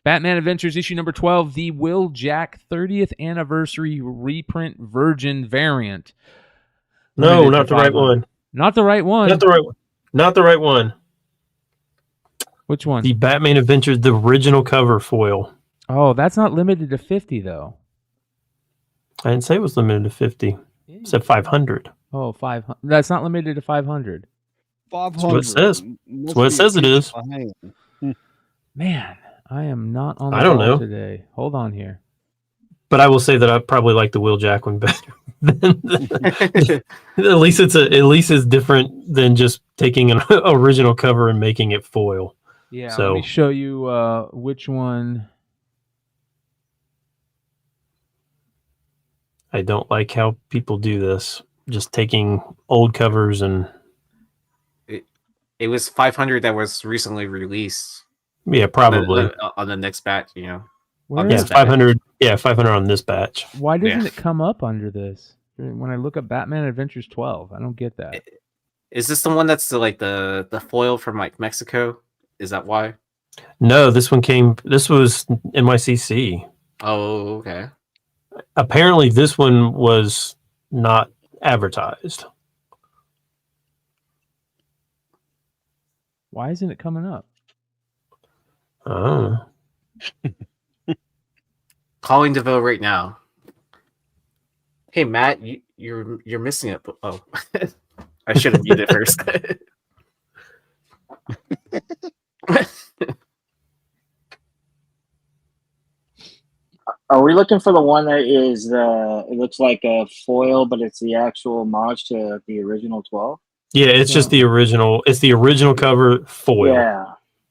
Batman Adventures issue number 12, the Will Jack 30th anniversary reprint Virgin variant. No, not the right one. Not the right one. Not the right one. Which one? The Batman Adventures, the original cover foil. Oh, that's not limited to 50 though. I didn't say it was limited to 50. It said 500. Oh, 500. That's not limited to 500. 500. That's what it says. That's what it says it is. Man, I am not on the I don't know today. Hold on here. But I will say that I probably like the Will Jack one better. At least it's different than just taking an original cover and making it foil. Yeah, so, let me show you which one. I don't like how people do this. Just taking old covers and... It was 500 that was recently released. Yeah, probably. On the next batch, you know. Yeah, 500. Yeah, 500 on this batch. Why doesn't it come up under this? When I look up Batman Adventures 12, I don't get that. Is this the one that's the foil from like Mexico? Is that why? No, this was NYCC. Oh, okay. Apparently this one was not advertised. Why isn't it coming up? Oh. Calling to vote right now. Hey Matt, you're missing it. Oh, I should have muted it first. Are we looking for the one that is it looks like a foil, but it's the actual homage to the original 12? Yeah, it's just the original. It's the original cover foil.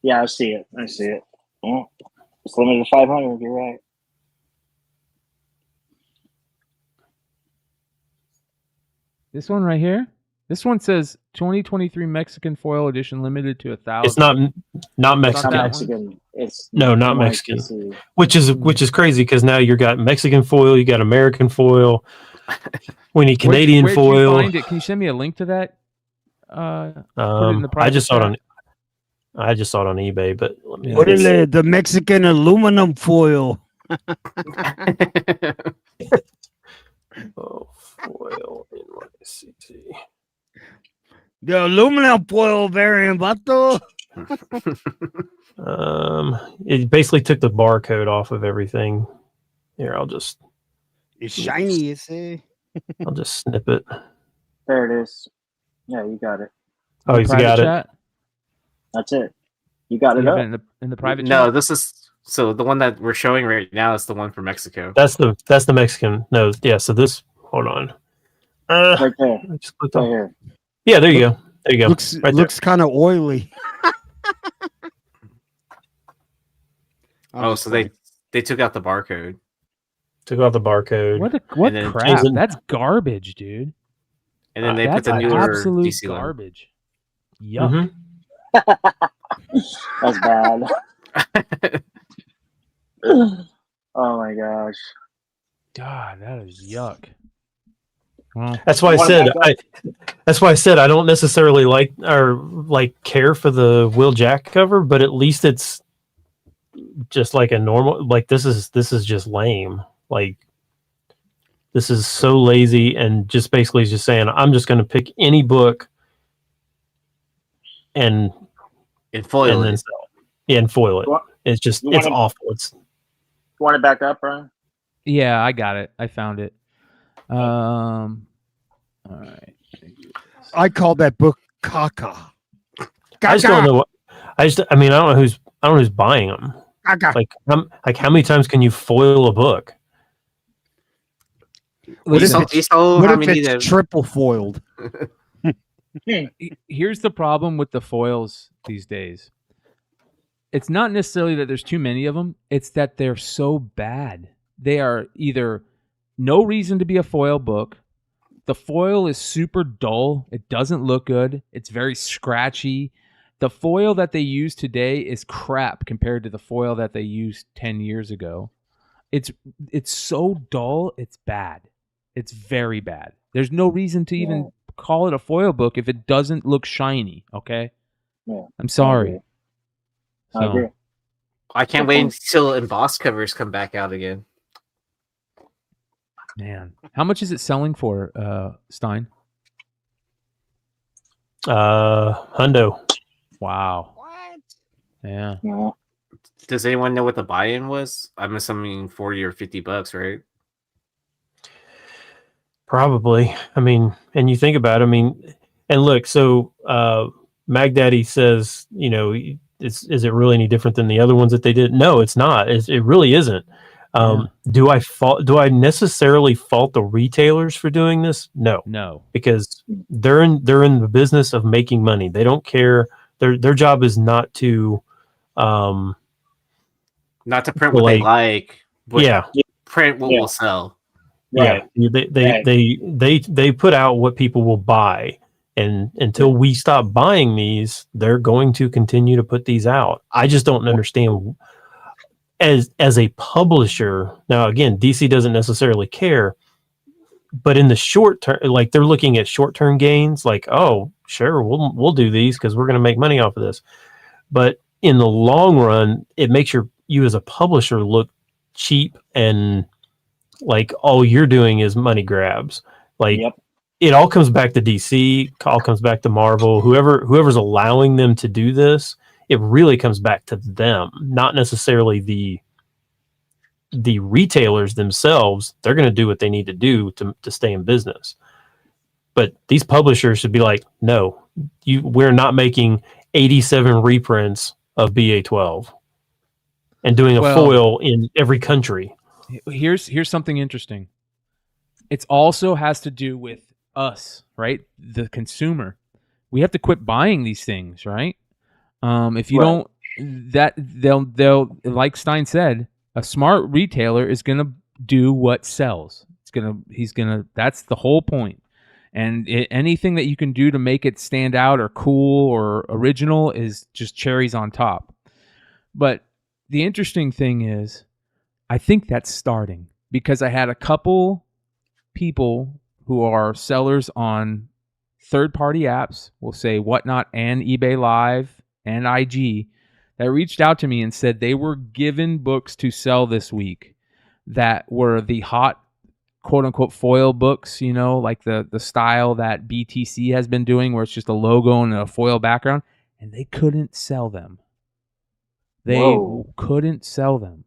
Yeah, I see it. Oh, it's limited to 500. You're right. This one right here. This one says 2023 Mexican foil edition limited to 1,000. It's not Mexican. Not Mexican. It's not Mexican. Which is crazy because now you got Mexican foil, you got American foil, we need Canadian where'd foil. You find it? Can you send me a link to that? I just saw it on eBay, but let me What is it? The Mexican aluminum foil. Oh, foil in my CT. The aluminum foil variant, vato. It basically took the barcode off of everything. Here, It's shiny, you see. I'll just snip it. There it is. Yeah, you got it. Oh, he's got it. That's it. You got it up. In the private No, chat? this is so the one that we're showing right now is the one for Mexico. That's the Mexican. No, yeah. So this. Hold on. Right there. I just clicked Right on. here. Yeah, there you go. There you go. Looks kind of oily. Oh, so they took out the barcode. Took out the barcode. What crap? That's garbage, dude. And then they put the newer absolute DC logo. garbage. Yuck. That's bad. Oh my gosh. God, that is yuck. Well, That's why I said I don't necessarily like care for the Will Jack cover, but at least it's just like a normal. Like this is just lame. Like this is so lazy and just basically just saying I'm just going to pick any book and foil it. And foil it. It's just it's awful. It's. You want it back up, Brian? yeah, I got it. I found it. All right. I call that book caca. I just don't know what. I don't know who's buying them. Caca. Like how many times can you foil a book? What if it's that... triple foiled? Here's the problem with the foils these days. It's not necessarily that there's too many of them. It's that they're so bad. They are either no reason to be a foil book. The foil is super dull. It doesn't look good. It's very scratchy. The foil that they use today is crap compared to the foil that they used 10 years ago. It's so dull, it's bad. It's very bad. There's no reason to even call it a foil book if it doesn't look shiny, okay? Yeah. I'm sorry. I agree. I can't wait until embossed covers come back out again. Man, how much is it selling for, Stein? Hundo. Wow. What? Yeah. Does anyone know what the buy-in was? I'm assuming $40 or $50, right? Probably. I mean, and you think about it, I mean, and look, so Mag Daddy says, you know, is it really any different than the other ones that they did? No, it's not. It really isn't. Do I necessarily fault the retailers for doing this? No, because they're in the business of making money. They don't care. Their job is not to print what they like. But print what will sell. Right. Yeah, they put out what people will buy, and until we stop buying these, they're going to continue to put these out. I just don't understand. As a publisher, now again, DC doesn't necessarily care, but in the short term, like they're looking at short term gains, like, oh, sure, we'll do these because we're going to make money off of this. But in the long run, it makes you as a publisher look cheap and like all you're doing is money grabs. Like it all comes back to DC, all comes back to Marvel, whoever's allowing them to do this. It really comes back to them, not necessarily the retailers themselves. They're going to do what they need to do to stay in business. But these publishers should be like, no, we're not making 87 reprints of BA12 and doing a foil in every country. Here's something interesting. It also has to do with us, right? The consumer. We have to quit buying these things, right? If you don't, that they'll like Stein said, a smart retailer is gonna do what sells. That's the whole point. And anything that you can do to make it stand out or cool or original is just cherries on top. But the interesting thing is, I think that's starting because I had a couple people who are sellers on third-party apps, we'll say Whatnot and eBay Live and IG, that reached out to me and said they were given books to sell this week that were the hot quote-unquote foil books, like the style that BTC has been doing where it's just a logo and a foil background, and they couldn't sell them. They couldn't sell them.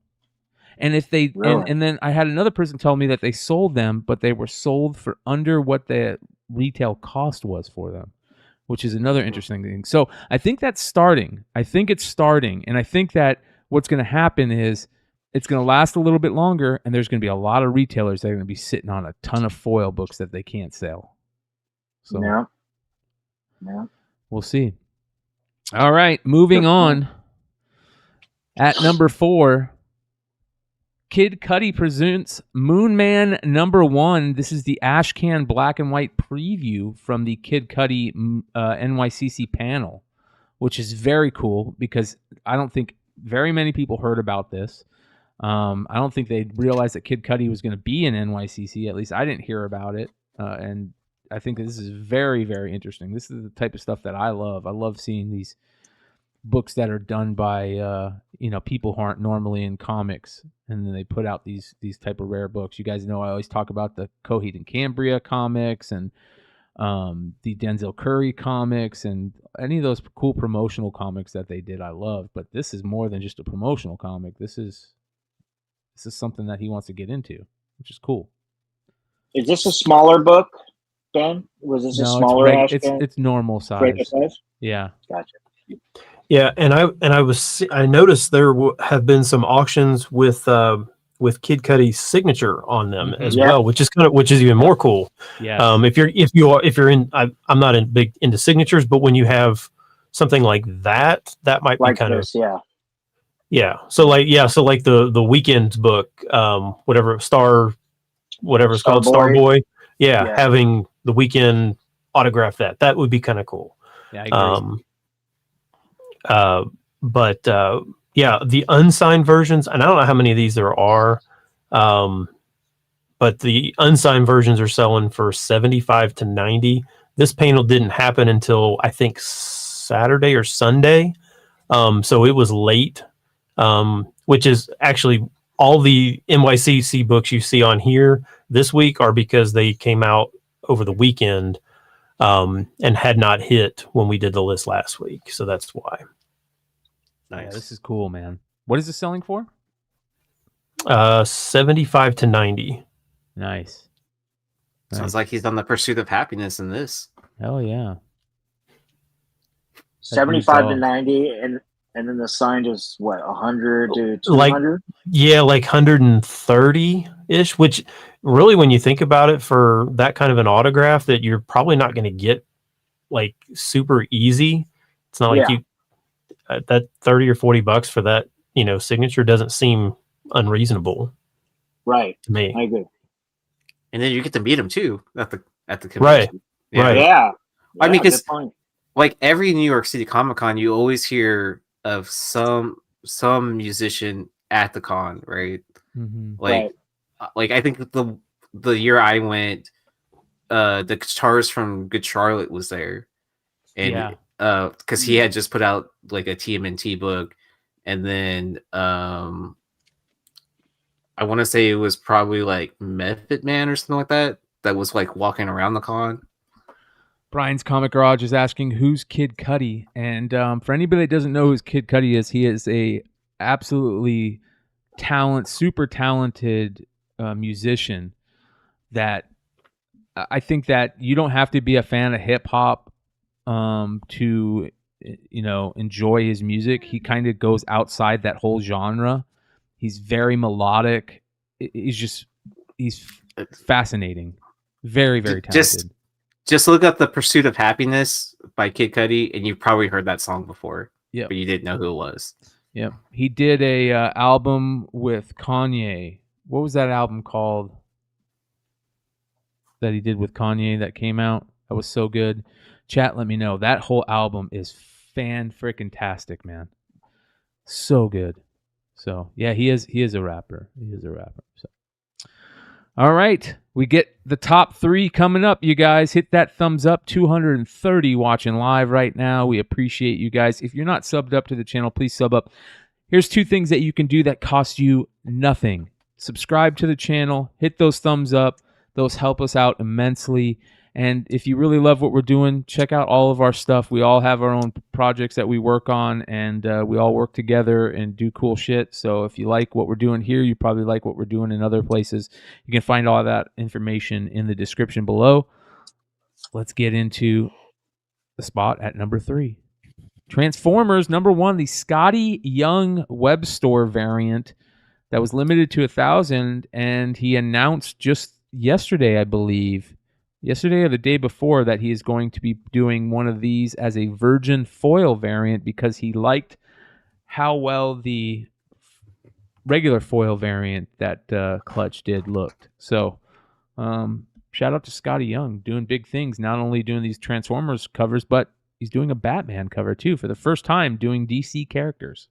And if they and then I had another person tell me that they sold them, but they were sold for under what the retail cost was for them, which is another interesting thing. So I think that's starting. I think it's starting. And I think that what's going to happen is it's going to last a little bit longer, and there's going to be a lot of retailers that are going to be sitting on a ton of foil books that they can't sell. So yeah. We'll see. All right, moving on. At number 4, Kid Cudi presents Moon Man #1. This is the Ashcan black and white preview from the Kid Cudi NYCC panel, which is very cool because I don't think very many people heard about this. I don't think they realized that Kid Cudi was going to be in NYCC. At least I didn't hear about it. And I think this is very, very interesting. This is the type of stuff that I love. I love seeing these books that are done by people who aren't normally in comics, and then they put out these type of rare books. You guys know I always talk about the Coheed and Cambria comics and the Denzel Curry comics and any of those cool promotional comics that they did. I love, but this is more than just a promotional comic. This is something that he wants to get into, which is cool. Is this a smaller book, Ben? Was this a smaller? It's normal size. Yeah. Gotcha. Yeah, and I noticed there have been some auctions with Kid Cudi's signature on them as well, which is even more cool. Yeah. If you're in, I'm not into signatures, but when you have something like that might be kind of yeah. So like the Weekend's book, whatever it's called, Starboy. Yeah, having the Weekend autograph that would be kind of cool. Yeah, I agree. But the unsigned versions, and I don't know how many of these there are, but the unsigned versions are selling for $75 to $90. This panel didn't happen until I think Saturday or Sunday, so it was late. Which is actually all the NYCC books you see on here this week are because they came out over the weekend. And had not hit when we did the list last week. So that's why. Nice. Yeah, this is cool, man. What is this selling for? $75 to $90. Nice. Sounds like he's on the pursuit of happiness in this. Hell yeah. 75 to 90, and then the signed is what, 100 to 200? Like 130-ish, which really, when you think about it, for that kind of an autograph that you're probably not going to get like super easy. It's not like that $30 or $40 for that, signature doesn't seem unreasonable. Right. To me. I agree. And then you get to meet him too at the convention. Right. Yeah. Right. Yeah. I mean, because like every New York City Comic Con, you always hear of some musician at the con, right? Mm-hmm. Like I think the year I went, the guitarist from Good Charlotte was there, and because he had just put out like a TMNT book, and then I want to say it was probably like Method Man or something like that that was like walking around the con. Brian's Comic Garage is asking who's Kid Cudi, and for anybody that doesn't know who Kid Cudi is, he is a absolutely super talented musician. That I think that you don't have to be a fan of hip hop to enjoy his music. He kind of goes outside that whole genre. He's very melodic. He's fascinating. Very, very talented. Just look up The Pursuit of Happiness by Kid Cudi, and you've probably heard that song before. Yeah, but you didn't know who it was. Yeah, he did a album with Kanye. What was that album called that he did with Kanye that came out? That was so good. Chat, let me know. That whole album is fan-frickin-tastic, man. So good. So yeah, he is a rapper. He is a rapper. So. All right, we get the top 3 coming up, you guys. Hit that thumbs up. 230 watching live right now. We appreciate you guys. If you're not subbed up to the channel, please sub up. Here's 2 things that you can do that cost you nothing. Subscribe to the channel. Hit those thumbs up. Those help us out immensely. And if you really love what we're doing, check out all of our stuff. We all have our own projects that we work on, and we all work together and do cool shit. So if you like what we're doing here, you probably like what we're doing in other places. You can find all that information in the description below. Let's get into the spot at number 3. Transformers number 1, the Scotty Young web store variant that was limited to 1,000, and he announced just yesterday, I believe, yesterday or the day before, that he is going to be doing one of these as a virgin foil variant because he liked how well the regular foil variant that Clutch did looked. So shout out to Scotty Young, doing big things, not only doing these Transformers covers, but he's doing a Batman cover too, for the first time doing DC characters.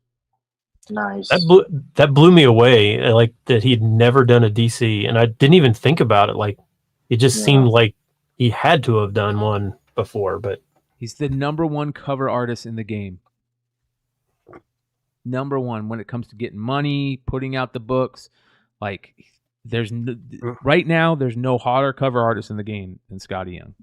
Nice. That blew me away, like that he'd never done a DC, and I didn't even think about it. Like it just seemed like he had to have done one before, but he's the #1 cover artist in the game. #1 when it comes to getting money, putting out the books. Like right now, there's no hotter cover artist in the game than Scotty Young.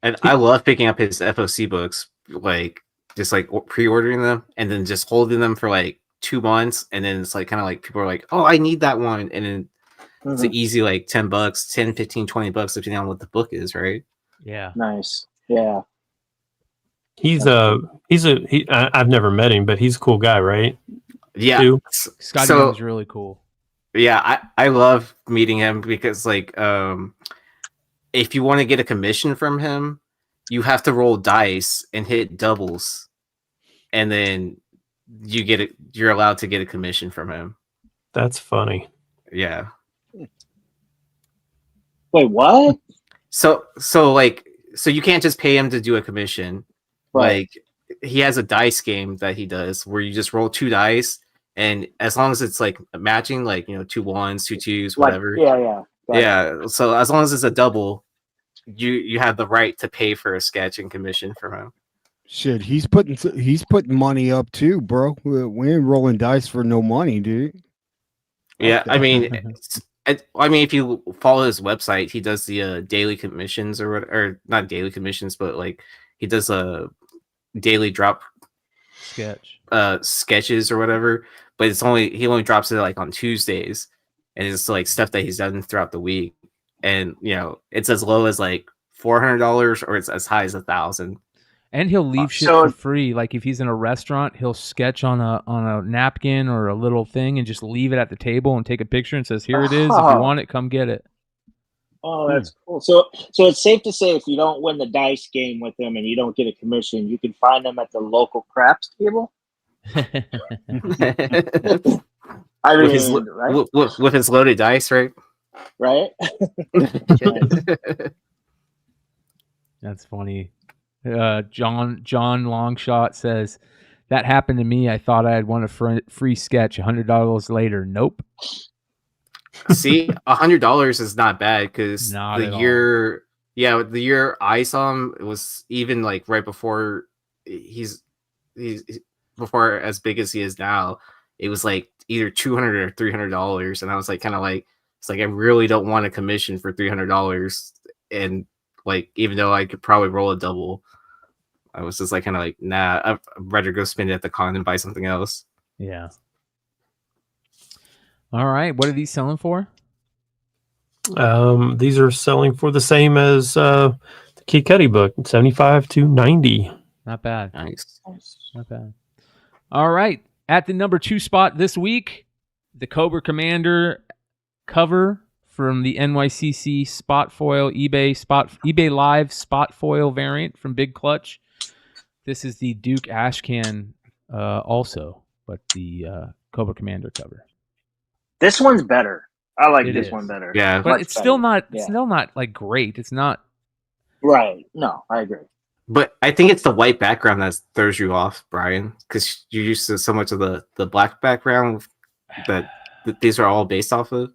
And I love picking up his FOC books, like just like pre-ordering them and then just holding them for like 2 months, and then it's like kind of like people are like, "Oh, I need that one," and then it's an easy like $10, 10, 15, $20 depending on what the book is, right? Yeah. Nice. Yeah. I've never met him, but he's a cool guy, right? Yeah. Too? Scotty Young's really cool. Yeah, I love meeting him because like if you want to get a commission from him, you have to roll dice and hit doubles, and then you're allowed to get a commission from him. That's funny. Yeah. Wait, what? So you can't just pay him to do a commission. Right. Like he has a dice game that he does where you just roll 2 dice, and as long as it's like matching, like 2 1s, 2 2s, whatever. Like, yeah. So as long as it's a double, you have the right to pay for a sketch and commission from him. Shit, he's putting money up too, bro. We ain't rolling dice for no money, dude. Yeah, I mean, if you follow his website, he does the daily commissions or not daily commissions, but like he does a daily drop sketches or whatever. But he only drops it like on Tuesdays, and it's like stuff that he's done throughout the week. And it's as low as like $400, or it's as high as 1,000. And he'll leave shit for free. Like if he's in a restaurant, he'll sketch on a napkin or a little thing and just leave it at the table and take a picture and says, "Here it is. If you want it, come get it." Oh, that's cool. So it's safe to say if you don't win the dice game with them and you don't get a commission, you can find them at the local craps table. I mean, with his loaded dice, right? Right. That's funny. John Longshot says that happened to me. I thought I had won a free sketch. $100 later, nope. See, $100 is not bad because the year I saw him, it was even like right before he's before as big as he is now. It was like either $200 or $300, and I was like kind of like, It's like I really don't want a commission for $300, and like even though I could probably roll a double, I was just like kind of like, nah, I'd rather go spend it at the con and buy something else. Yeah. All right, what are these selling for? These are selling for the same as the Kid Cudi book, $75 to $90. Not bad. Nice. Not bad. All right, at the number 2 spot this week, the Cobra Commander cover from the NYCC spot foil eBay Live spot foil variant from Big Clutch. This is the Duke Ashcan also, but the Cobra Commander cover. This one's better. I like this is. one better. Yeah, but it's better. still not. Yeah. It's still not like great. It's not. Right. No, I agree. but I think it's the white background that throws you off, Brian, because you're used to so much of the black background that these are all based off of.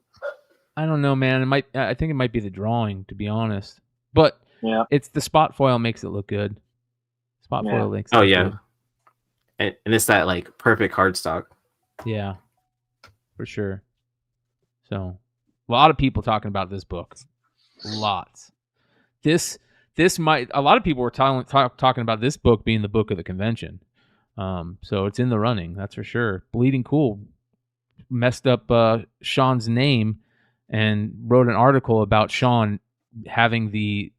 I don't know, man. It might. I think it might be the drawing, to be honest. But yeah, it's the spot foil makes it look good. Spot foil makes. It Oh look yeah, good. and it's that like perfect cardstock. Yeah, for sure. So, a lot of people talking about this book. Lots. This might. A lot of people were talking about this book being the book of the convention. So it's in the running, that's for sure. Bleeding Cool messed up Sean's name and wrote an article about Sean having the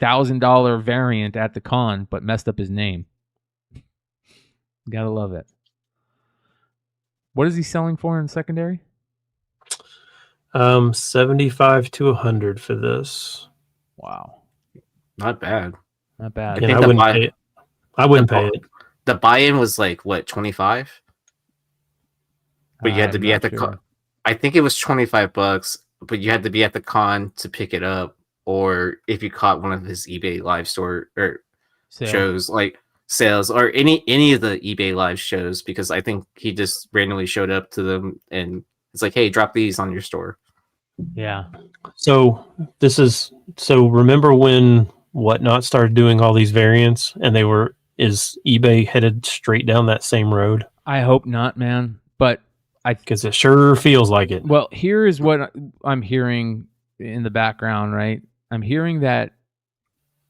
$1,000 variant at the con, but messed up his name. Gotta love it. What is he selling for in secondary? 75 to 100 for this. Wow, Not bad. not bad. And I wouldn't pay it. I wouldn't pay it. The buy-in was like what, 25? But you had to I'm be not at the sure. con. I think it was $25, but you had to be at the con to pick it up, or if you caught one of his eBay live store or Sale. shows, like sales, or any of the eBay live shows, because I think he just randomly showed up to them and it's like, hey, drop these on your store. Yeah. So remember when Whatnot started doing all these variants and is eBay headed straight down that same road? I hope not, man. But because it sure feels like it. Well, here is what I'm hearing in the background, right? I'm hearing that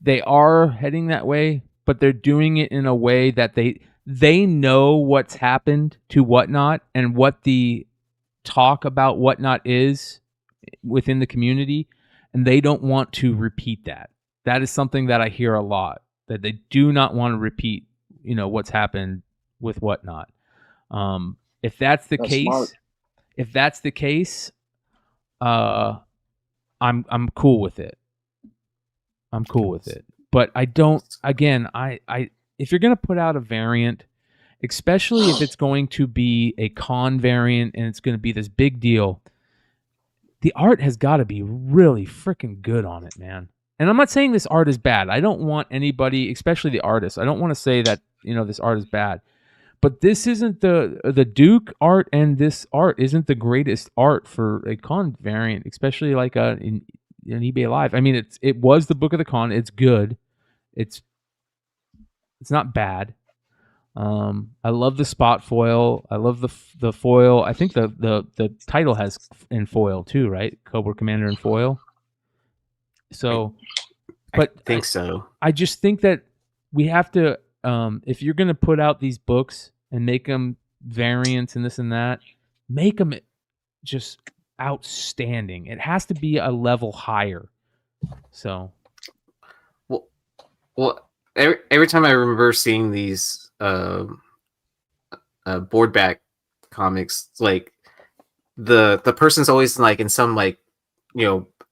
they are heading that way, but they're doing it in a way that they know what's happened to Whatnot and what the talk about Whatnot is within the community, and they don't want to repeat that. That is something that I hear a lot, that they do not want to repeat, what's happened with Whatnot. If that's the case, I'm cool with it. I'm cool with it. But I don't. Again, if you're gonna put out a variant, especially if it's going to be a con variant and it's going to be this big deal, the art has got to be really freaking good on it, man. And I'm not saying this art is bad. I don't want anybody, especially the artists, I don't want to say that this art is bad. But this isn't the Duke art, and this art isn't the greatest art for a con variant, especially like in eBay Live. I mean, it was the book of the con. It's good. It's not bad. I love the spot foil. I love the foil. I think the title has in foil too, right? Cobra Commander in foil. So, I think so. I just think that we have to, if you're going to put out these books and make them variants and this and that, make them just outstanding. It has to be a level higher. So, well, every time I remember seeing these board back comics, like the person's always like in some like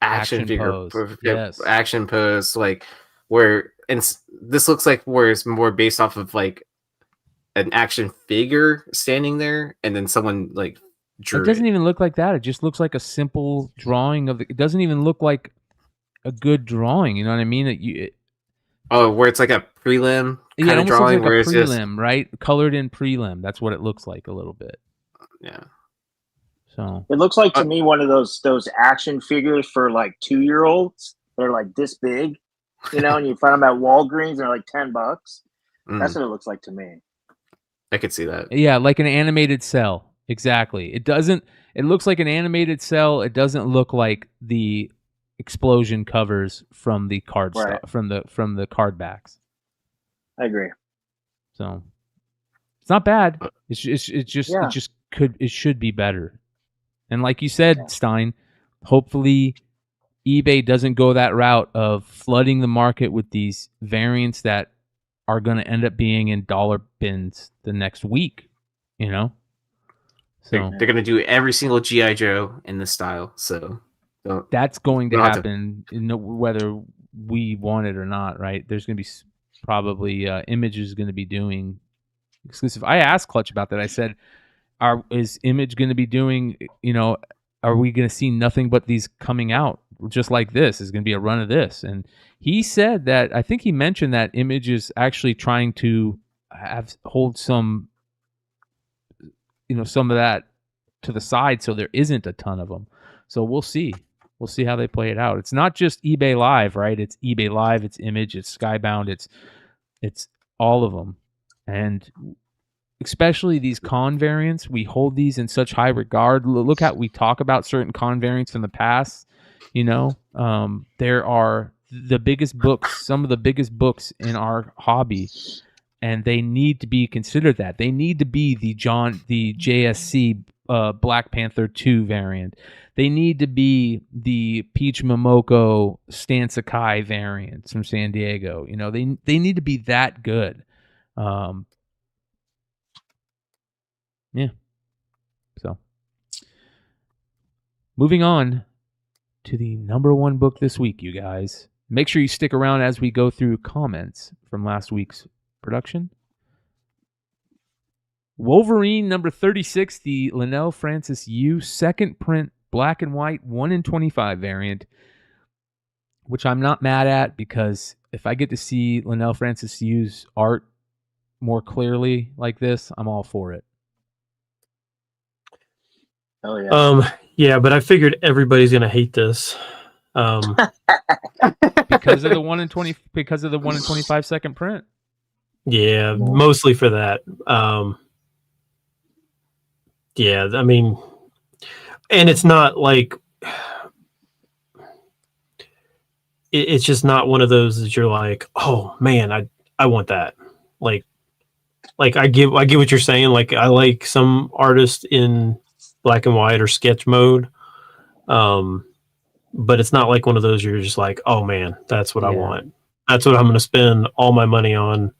action figure pose. Yes. action pose, like where, and this looks like where it's more based off of like an action figure standing there, and then someone like drew it doesn't even look like that. It just looks like a simple drawing of it doesn't even look like a good drawing. You know what I mean? Where it's like a prelim kind of looks drawing, like where a it's prelim, just right? Colored in prelim. That's what it looks like a little bit. Yeah. So it looks like to me one of those action figures for like 2-year-olds. They're like this big, and you find them at Walgreens and they're like $10. That's what it looks like to me. I could see that. Yeah, like an animated cell. Exactly. It doesn't. It looks like an animated cell. It doesn't look like the explosion covers from the card from the card backs. I agree. So it's not bad. It should be better. And like you said, Stein, hopefully eBay doesn't go that route of flooding the market with these variants that are going to end up being in dollar bins the next week. So they're going to do every single G.I. Joe in this style. So that's going to happen, whether we want it or not, right? There's going to be probably Image is going to be doing exclusive. I asked Clutch about that. I said, is Image going to be doing, are we going to see nothing but these coming out just like this? Is going to be a run of this? And he said that, I think he mentioned that Image is actually trying to hold some, some of that to the side so there isn't a ton of them. So we'll see. We'll see how they play it out. It's not just eBay Live, right? It's eBay Live, it's Image, it's Skybound, it's all of them. And especially these con variants, we hold these in such high regard. Look how we talk about certain con variants from the past. There are the biggest books, some of the biggest books in our hobby, and they need to be considered that. They need to be the JSC Black Panther 2 variant. They need to be the Peach Momoko Stan Sakai variants from San Diego. They need to be that good. Yeah. So, moving on to the number one book this week, you guys. Make sure you stick around as we go through comments from last week's production. Wolverine number 36, the Linnell Francis Yu second print black and white 1/25 variant, which I'm not mad at, because if I get to see Linnell Francis Yu's art more clearly like this, I'm all for it. Oh yeah. Yeah, but I figured everybody's gonna hate this. Because of the 1/20, because of the 1/25 second print. Yeah, mostly for that. Yeah, I mean, and it's not like it's just not one of those that you're like, oh man, I want that. Like I get what you're saying. Like I like some artists in black and white or sketch mode, but it's not like one of those you're just like, oh man, that's what I want. That's what I'm going to spend all my money on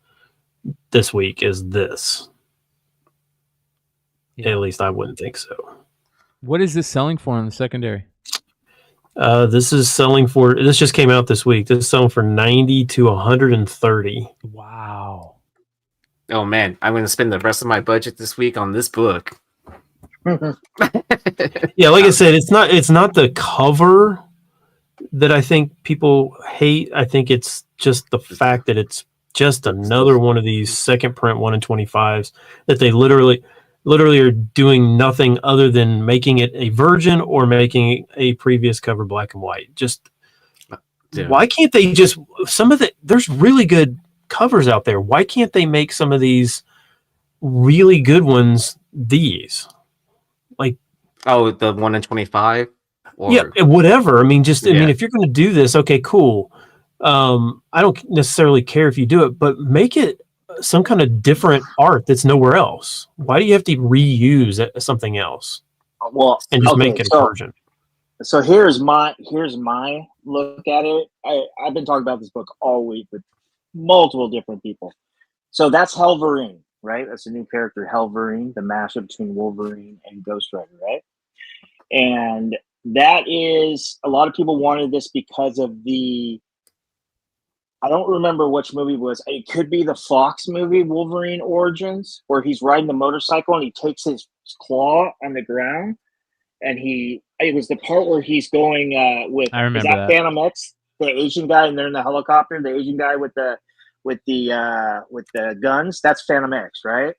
this week is this. At least I wouldn't think so. What is this selling for in the secondary? This is selling for, this just came out this week. This is selling for 90 to 130. Wow. Oh man, I'm going to spend the rest of my budget this week on this book. Yeah, like I said, it's not the cover that I think people hate. I think it's just the fact that it's just another one of these second print 1/25s that they literally are doing nothing other than making it a virgin or making a previous cover black and white. Just why can't they just there's really good covers out there. Why can't they make some of these really good ones these? Like, oh, the 1/25? Yeah, whatever. I mean, I mean, if you're going to do this, okay, cool. I don't necessarily care if you do it, but make it some kind of different art that's nowhere else. Why do you have to reuse something else? Well, and just make it a version. So here's my look at it. I've been talking about this book all week with multiple different people. So that's Helverine, right? That's a new character, Helverine, the mashup between Wolverine and Ghost Rider, right? And that is, a lot of people wanted this because of I don't remember which movie it was. It could be the Fox movie, Wolverine Origins, where he's riding the motorcycle and he takes his claw on the ground, and it was the part where he's going with, I remember is that Phantom X, the Asian guy, and they're in the helicopter, the Asian guy with the guns. That's Phantom X, right?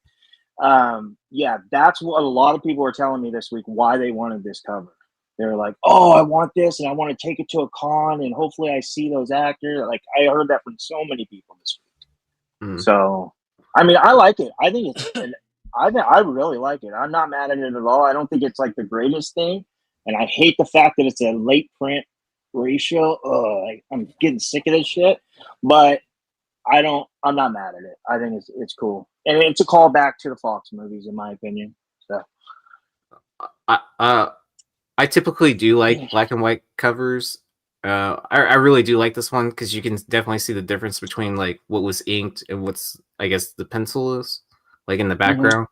Yeah, that's what a lot of people were telling me this week why they wanted this cover. They're like, oh, I want this, and I want to take it to a con, and hopefully I see those actors. Like, I heard that from so many people this week. So, I mean, I like it. I think it's I really like it. I'm not mad at it at all. I don't think it's like the greatest thing, and I hate the fact that it's a late print ratio. I'm getting sick of this shit. But I'm not mad at it. I think it's cool, and it's a callback to the Fox movies, in my opinion. So, I typically do like black and white covers. I really do like this one because you can definitely see the difference between like what was inked and what's, I guess, the pencil is like in the background.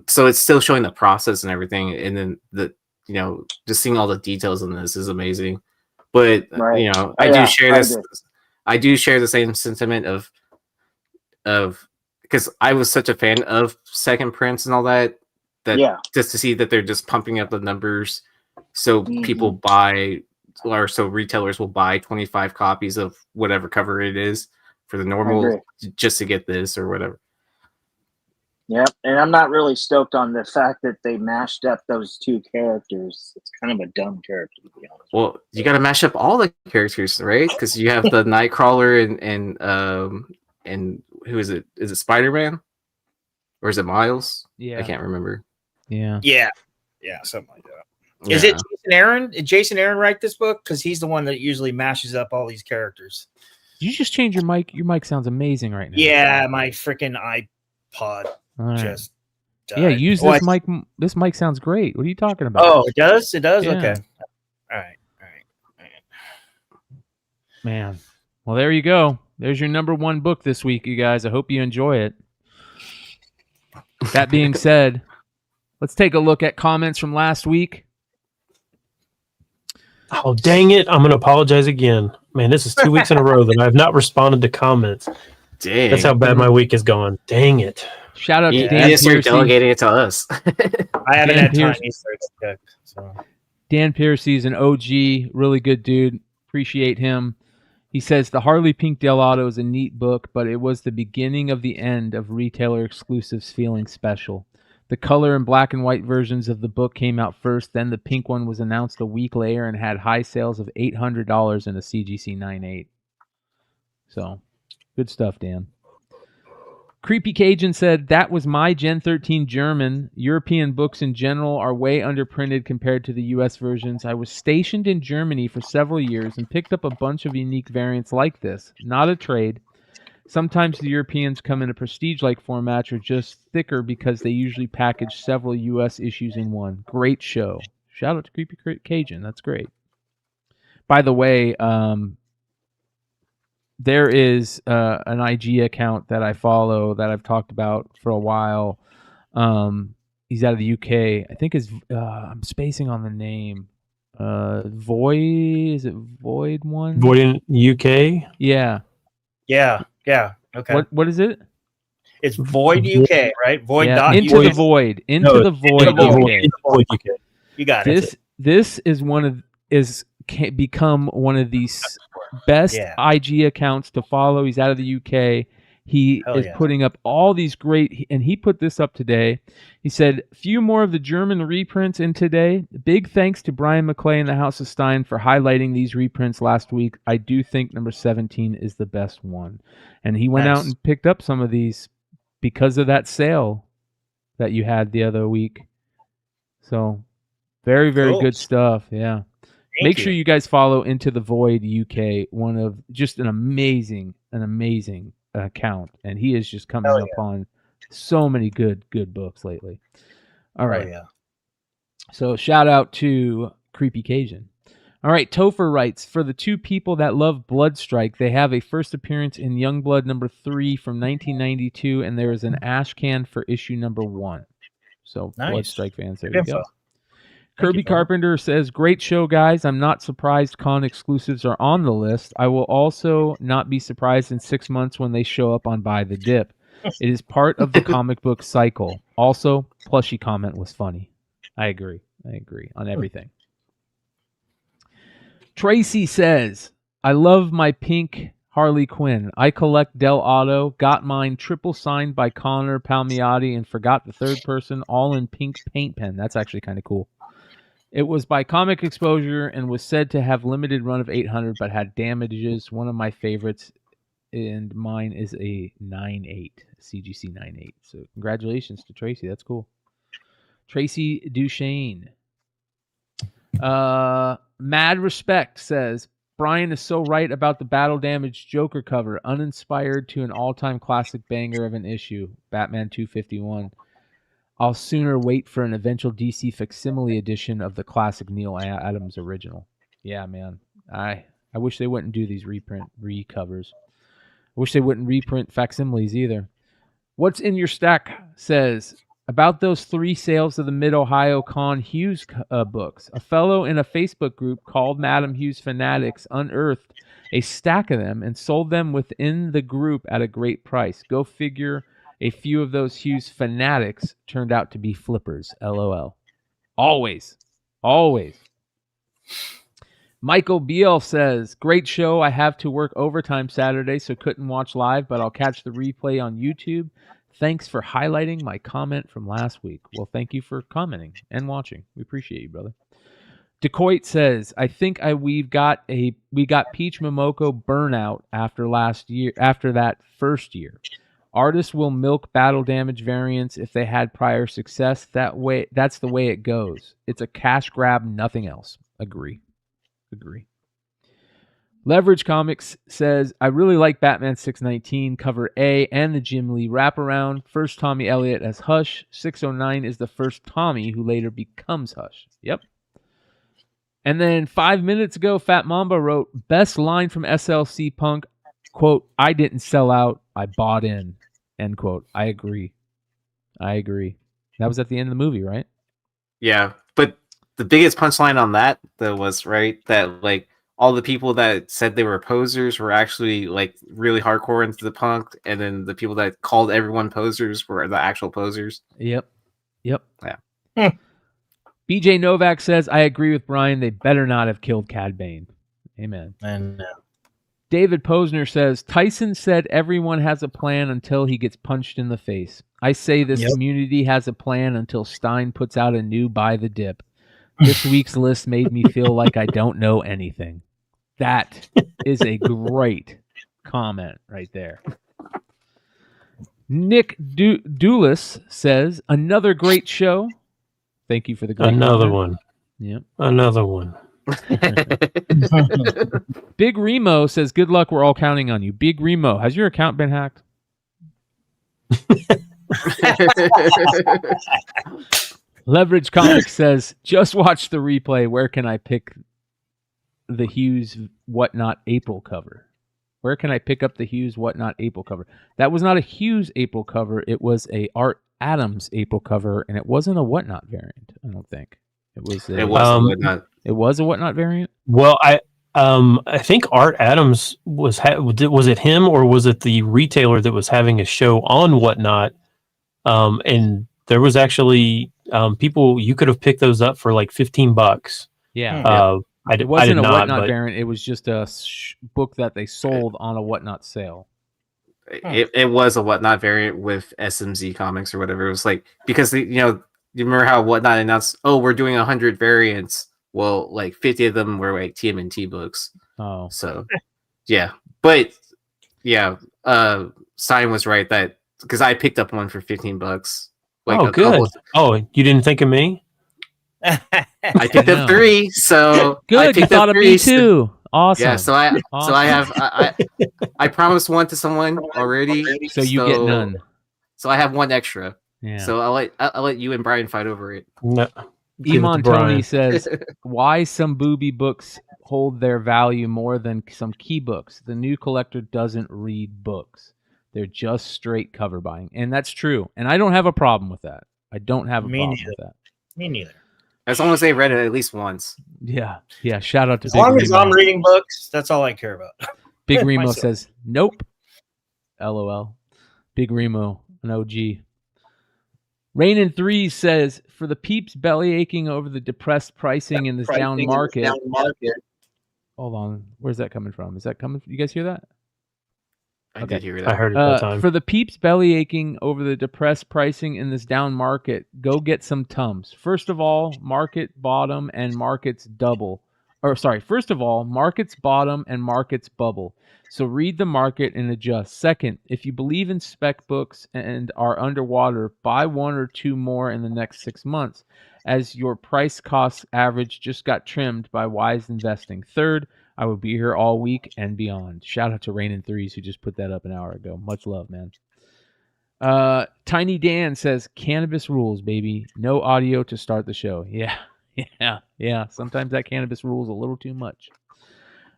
So it's still showing the process and everything, and then just seeing all the details in this is amazing. But I do share this. I do share the same sentiment of because I was such a fan of second prints and all that just to see that they're just pumping up the numbers so people buy, or so retailers will buy 25 copies of whatever cover it is for the normal just to get this or whatever. Yeah, and I'm not really stoked on the fact that they mashed up those two characters. It's kind of a dumb character, to be honest. Well, you got to mash up all the characters, right? Because you have the Nightcrawler and who is it? Is it Spider-Man or is it Miles? Yeah, I can't remember. Yeah, something like that. Is it Jason Aaron? Did Jason Aaron write this book? Because he's the one that usually mashes up all these characters. Did you just change your mic? Your mic sounds amazing right now. Yeah, my freaking iPod just died. Yeah, use this mic. This mic sounds great. What are you talking about? Oh, it does? It does? Yeah. Okay. All right. Man. Well, there you go. There's your number one book this week, you guys. I hope you enjoy it. That being said, let's take a look at comments from last week. Oh, dang it. I'm going to apologize again. Man, this is 2 weeks in a row that I have not responded to comments. Dang. That's how bad my week is going. Dang it. Shout out to Dan Piercy. You're delegating it to us. I haven't had time either. So. Dan Piercy's an OG, really good dude. Appreciate him. He says the Harley Pink Del Auto is a neat book, but it was the beginning of the end of retailer exclusives feeling special. The color and black and white versions of the book came out first, then the pink one was announced a week later and had high sales of $800 in a CGC 9.8. So, good stuff, Dan. Creepy Cajun said, that was my Gen 13 German. European books in general are way underprinted compared to the US versions. I was stationed in Germany for several years and picked up a bunch of unique variants like this. Not a trade. Sometimes the Europeans come in a prestige-like format or just thicker because they usually package several US issues in one. Great show. Shout out to Creepy Cajun. That's great. By the way, there is an IG account that I follow that I've talked about for a while. He's out of the UK. I think I'm spacing on the name. Void, is it Void one? Void in UK? Yeah. Yeah. Okay. What is it? It's Void UK, right? Void. Yeah, into the void. Into the void. UK. You got it. This is become one of the best IG accounts to follow. He's out of the UK. He is putting up all these great, and he put this up today. He said, few more of the German reprints in today. Big thanks to Bryan McClay and the House of Stein for highlighting these reprints last week. I do think number 17 is the best one. And he went out and picked up some of these because of that sale that you had the other week. So very, very good stuff. Yeah. Make sure you guys follow Into the Void UK, one of just an amazing account, and he is just coming up on so many good books lately. All right. So shout out to Creepy Cajun. All right, Topher writes, for the two people that love Bloodstrike, they have a first appearance in Youngblood number 3 from 1992, and there is an ash can for issue number 1. So Bloodstrike fans, there you go. Kirby Carpenter says, great show, guys. I'm not surprised con exclusives are on the list. I will also not be surprised in 6 months when they show up on Buy the Dip. It is part of the comic book cycle. Also, plushie comment was funny. I agree on everything. Tracy says, I love my pink Harley Quinn. I collect Del Auto, got mine triple signed by Connor Palmiotti, and forgot the third person, all in pink paint pen. That's actually kind of cool. It was by Comic Exposure and was said to have limited run of 800, but had damages. One of my favorites. and mine is a 9.8, CGC 9.8. So congratulations to Tracy. That's cool. Tracy Duchesne. Mad Respect says, Brian is so right about the battle damage Joker cover, uninspired to an all-time classic banger of an issue, Batman 251. I'll sooner wait for an eventual DC facsimile edition of the classic Neil Adams original. Yeah, man. I wish they wouldn't do these recovers. I wish they wouldn't reprint facsimiles either. What's in your stack says, about those 3 sales of the Mid-Ohio Con Hughes books, a fellow in a Facebook group called Madam Hughes Fanatics unearthed a stack of them and sold them within the group at a great price. Go figure, a few of those Hughes Fanatics turned out to be flippers. LOL. Always. Always. Michael Beal says, great show. I have to work overtime Saturday, so couldn't watch live, but I'll catch the replay on YouTube. Thanks for highlighting my comment from last week. Well, thank you for commenting and watching. We appreciate you, brother. Decoit says, I think we got Peach Momoko burnout after that first year. Artists will milk battle damage variants if they had prior success. That's the way it goes. It's a cash grab, nothing else. Agree. Leverage Comics says, I really like Batman 619 cover A and the Jim Lee wraparound. First Tommy Elliott as Hush. 609 is the first Tommy who later becomes Hush. Yep. And then 5 minutes ago, Fat Mamba wrote, best line from SLC Punk, quote, I didn't sell out, I bought in, end quote. I agree. That was at the end of the movie, right? Yeah, but the biggest punchline on that, though, was, right, that, like, all the people that said they were posers were actually, like, really hardcore into the punk, and then the people that called everyone posers were the actual posers. Yep. Yeah. BJ Novak says, I agree with Brian. They better not have killed Cad Bane. Amen. And David Posner says, Tyson said everyone has a plan until he gets punched in the face. I say this community has a plan until Stein puts out a new Buy the Dip. This week's list made me feel like I don't know anything. That is a great comment right there. Nick Doulis says, another great show. Thank you for the great Another comment. one. Yep. Another one. Big Remo says, good luck. We're all counting on you. Big Remo, has your account been hacked? Leverage Comics says, just watch the replay. Where can I pick the Hughes Whatnot April cover? Where can I pick up the Hughes Whatnot April cover? That was not a Hughes April cover. It was a Art Adams April cover, and it wasn't a Whatnot variant, I don't think. It was a Whatnot variant? Well, I think Art Adams was it him, or was it the retailer that was having a show on Whatnot? And there was actually people, you could have picked those up for like $15. Yeah. It wasn't a Whatnot variant. It was just a book that they sold on a Whatnot sale. It was a Whatnot variant with SMZ Comics or whatever. It was like, because you remember how Whatnot announced, we're doing 100 variants. Well, like 50 of them were like TMNT books. Oh, so yeah, but yeah, Stein was right that, because I picked up one for $15. Like, good. You didn't think of me? I picked up 3, so good. I picked you thought up of 3, me too. Awesome. Yeah, so I have I promised one to someone already. So you get none. So I have one extra. Yeah. So I'll let you and Brian fight over it. No. Iman Tony says, why some booby books hold their value more than some key books? The new collector doesn't read books. They're just straight cover buying. And that's true. And I don't have a problem with that. I don't have a problem with that. Me neither. As long as they read it at least once. Yeah. Yeah. Shout out to As long as I'm reading books, that's all I care about. Big Remo says, nope. LOL. Big Remo, an OG. Rain in 3 says, for the peeps belly aching over the depressed pricing in this down market. Hold on. Where's that coming from? Is that coming? You guys hear that? I did hear that. I heard it that time. For the peeps belly aching over the depressed pricing in this down market, go get some Tums. First of all, market bottom and markets double. First of all, markets bottom and markets bubble. So read the market and adjust. Second, if you believe in spec books and are underwater, buy 1 or 2 more in the next 6 months, as your price cost average just got trimmed by wise investing. Third, I will be here all week and beyond. Shout out to Rain and Threes who just put that up an hour ago. Much love, man. Tiny Dan says, cannabis rules, baby. No audio to start the show. Yeah. Sometimes that cannabis rules a little too much.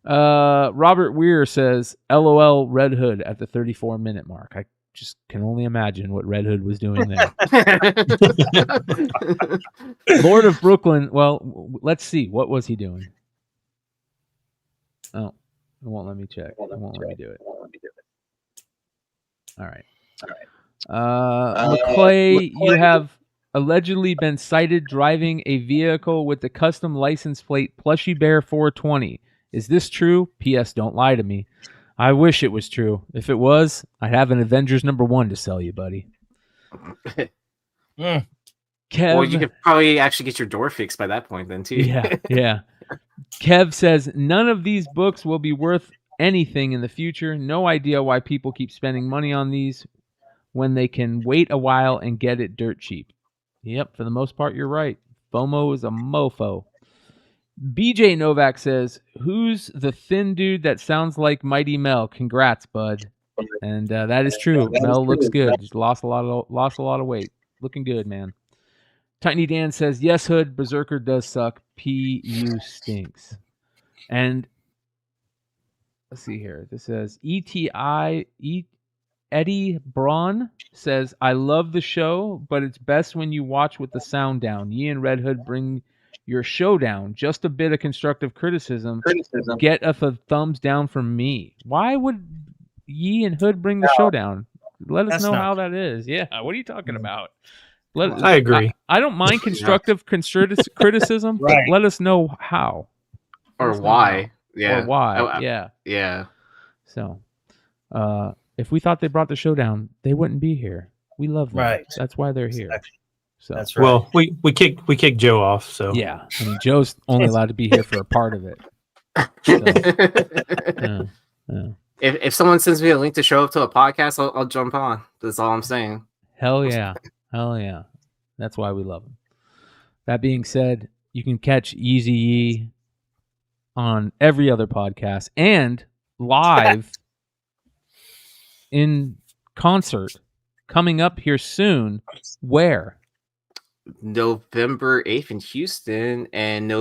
Robert Weir says, LOL Red Hood at the 34-minute mark. I just can only imagine what Red Hood was doing there. Lord of Brooklyn, well, let's see. What was he doing? Oh, it won't let me check. It won't let me do it. All right. McClay, you have allegedly been cited driving a vehicle with the custom license plate Plushy Bear 420. Is this true? P.S. Don't lie to me. I wish it was true. If it was, I'd have an Avengers #1 to sell you, buddy. Kev, well, you could probably actually get your door fixed by that point then, too. Yeah. Kev says, none of these books will be worth anything in the future. No idea why people keep spending money on these when they can wait a while and get it dirt cheap. Yep, for the most part, you're right. FOMO is a mofo. BJ Novak says, who's the thin dude that sounds like Mighty Mel? Congrats, bud. And that is true. Mel looks good. Just lost a lot of weight. Looking good, man. Tiny Dan says, yes, Hood, Berserker does suck. PU stinks. And let's see here. This says Eddie Braun says, I love the show, but it's best when you watch with the sound down. Yee and Red Hood bring your show down. Just a bit of constructive criticism. Get a thumbs down from me. Why would Yee and Hood bring the show down? Let us know how that is. Yeah, what are you talking about? I agree. I don't mind constructive criticism, but let us know how. Or why. Yeah. Or why. Yeah. So, if we thought they brought the show down, they wouldn't be here. We love them. Right. That's why they're here. So that's right. Well, we kicked Joe off. So yeah, I mean Joe's only allowed to be here for a part of it. So, If someone sends me a link to show up to a podcast, I'll jump on. That's all I'm saying. Hell yeah. That's why we love them. That being said, you can catch YeeZee Yee on every other podcast and live in concert coming up here soon. Where? November 8th in Houston and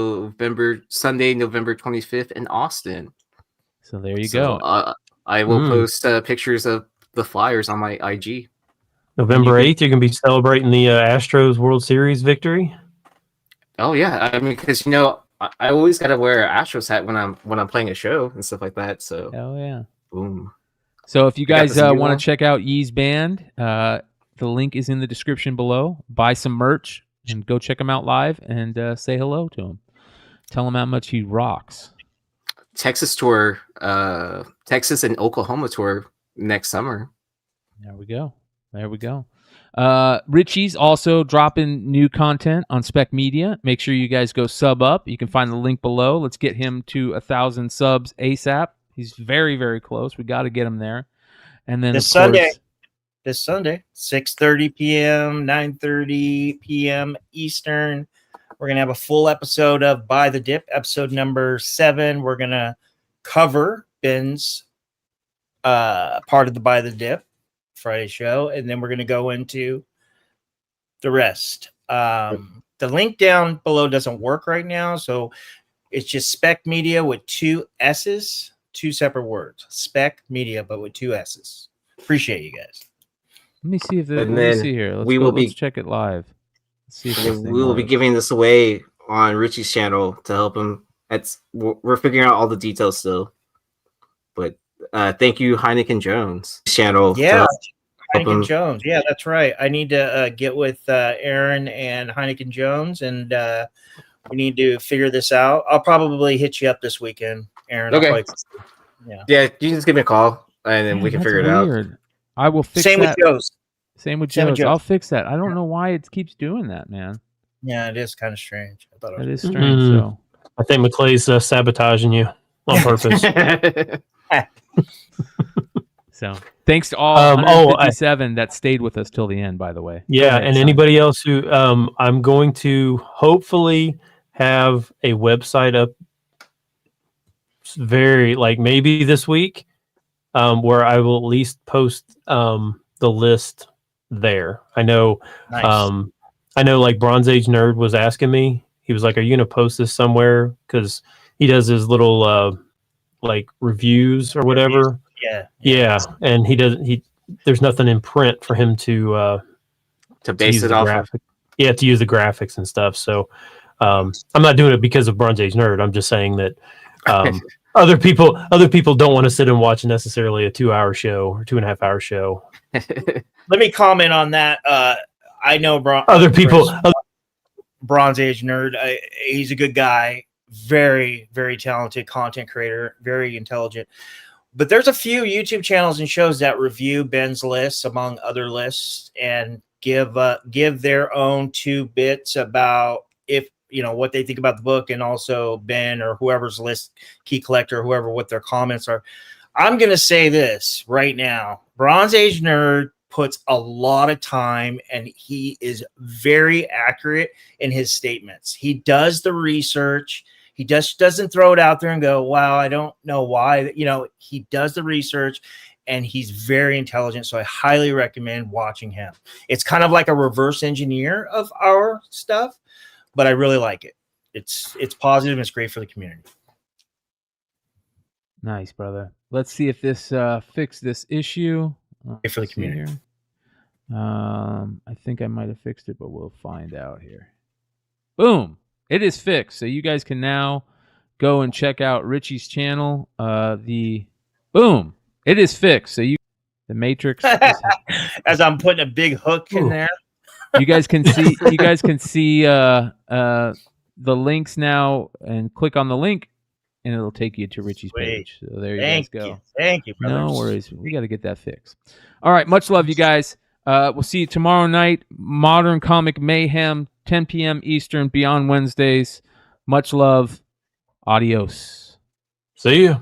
Sunday, November 25th in Austin. So there you go. I will post pictures of the flyers on my IG. November 8th, you're going to be celebrating the Astros World Series victory. Oh yeah, I mean, because I always got to wear an Astros hat when I'm playing a show and stuff like that. So yeah, boom. So if you guys want to check out Yee's band, the link is in the description below. Buy some merch and go check him out live and say hello to him. Tell him how much he rocks. Texas tour, Texas and Oklahoma tour next summer. There we go. Richie's also dropping new content on Spec Media. Make sure you guys go sub up. You can find the link below. Let's get him to 1,000 subs ASAP. He's very, very close. We got to get him there. And then this Sunday, 6:30 p.m., 9:30 p.m. Eastern, we're going to have a full episode of By the Dip, episode number 7. We're going to cover Ben's part of the By the Dip Friday show, and then we're going to go into the rest. The link down below doesn't work right now, so it's just Spec Media with 2 S's, 2 separate words. Spec Media, but with 2 S's. Appreciate you guys. Let me see if let me see here. Let's check it live. Let's see if we will be giving this away on Richie's channel to help him. We're figuring out all the details still, but thank you, Heineken Jones channel. Yeah, Heineken Jones. Yeah, that's right. I need to get with Aaron and Heineken Jones, and we need to figure this out. I'll probably hit you up this weekend, Aaron. Okay. Yeah, you can just give me a call, and then we can figure it out. I will fix Same that. with Joe's. Same with Joe's. I'll fix that. I don't know why it keeps doing that, man. Yeah, it is kind of strange. I thought it is strange. So I think McClay's sabotaging you on purpose. So thanks to all 157 that stayed with us till the end, by the way. Yeah, and anybody else who I'm going to hopefully have a website up maybe this week, where I will at least post the list there. I know like Bronze Age Nerd was asking me. He was like, "Are you going to post this somewhere?" Because he does his little like reviews or whatever. Yeah, and there's nothing in print for him to base it off of. Yeah, to use the graphics and stuff. So I'm not doing it because of Bronze Age Nerd. I'm just saying that other people don't want to sit and watch necessarily a 2-hour show or 2.5-hour show. Let me comment on that. I know Bronze Age Nerd. He's a good guy, very, very talented content creator, very intelligent. But there's a few YouTube channels and shows that review Ben's lists among other lists and give their own 2 bits about what they think about the book, and also Ben or whoever's list key collector, whoever, what their comments are. I'm going to say this right now. Bronze Age Nerd puts a lot of time and he is very accurate in his statements. He does the research. He just doesn't throw it out there and go, wow, I don't know why. He does the research and he's very intelligent. So I highly recommend watching him. It's kind of like a reverse engineer of our stuff, but I really like it. It's positive and it's great for the community. Nice, brother. Let's see if this fixed this issue. Great for the community. I think I might have fixed it, but we'll find out here. Boom. It is fixed. So you guys can now go and check out Richie's channel. Boom. It is fixed. So the Matrix. As I'm putting a big hook in there. You guys can see the links now, and click on the link and it'll take you to Richie's page. So there you guys go. Thank you, brothers. No worries. We got to get that fixed. All right. Much love, you guys. We'll see you tomorrow night. Modern Comic Mayhem, 10 p.m. Eastern, Beyond Wednesdays. Much love. Adios. See you.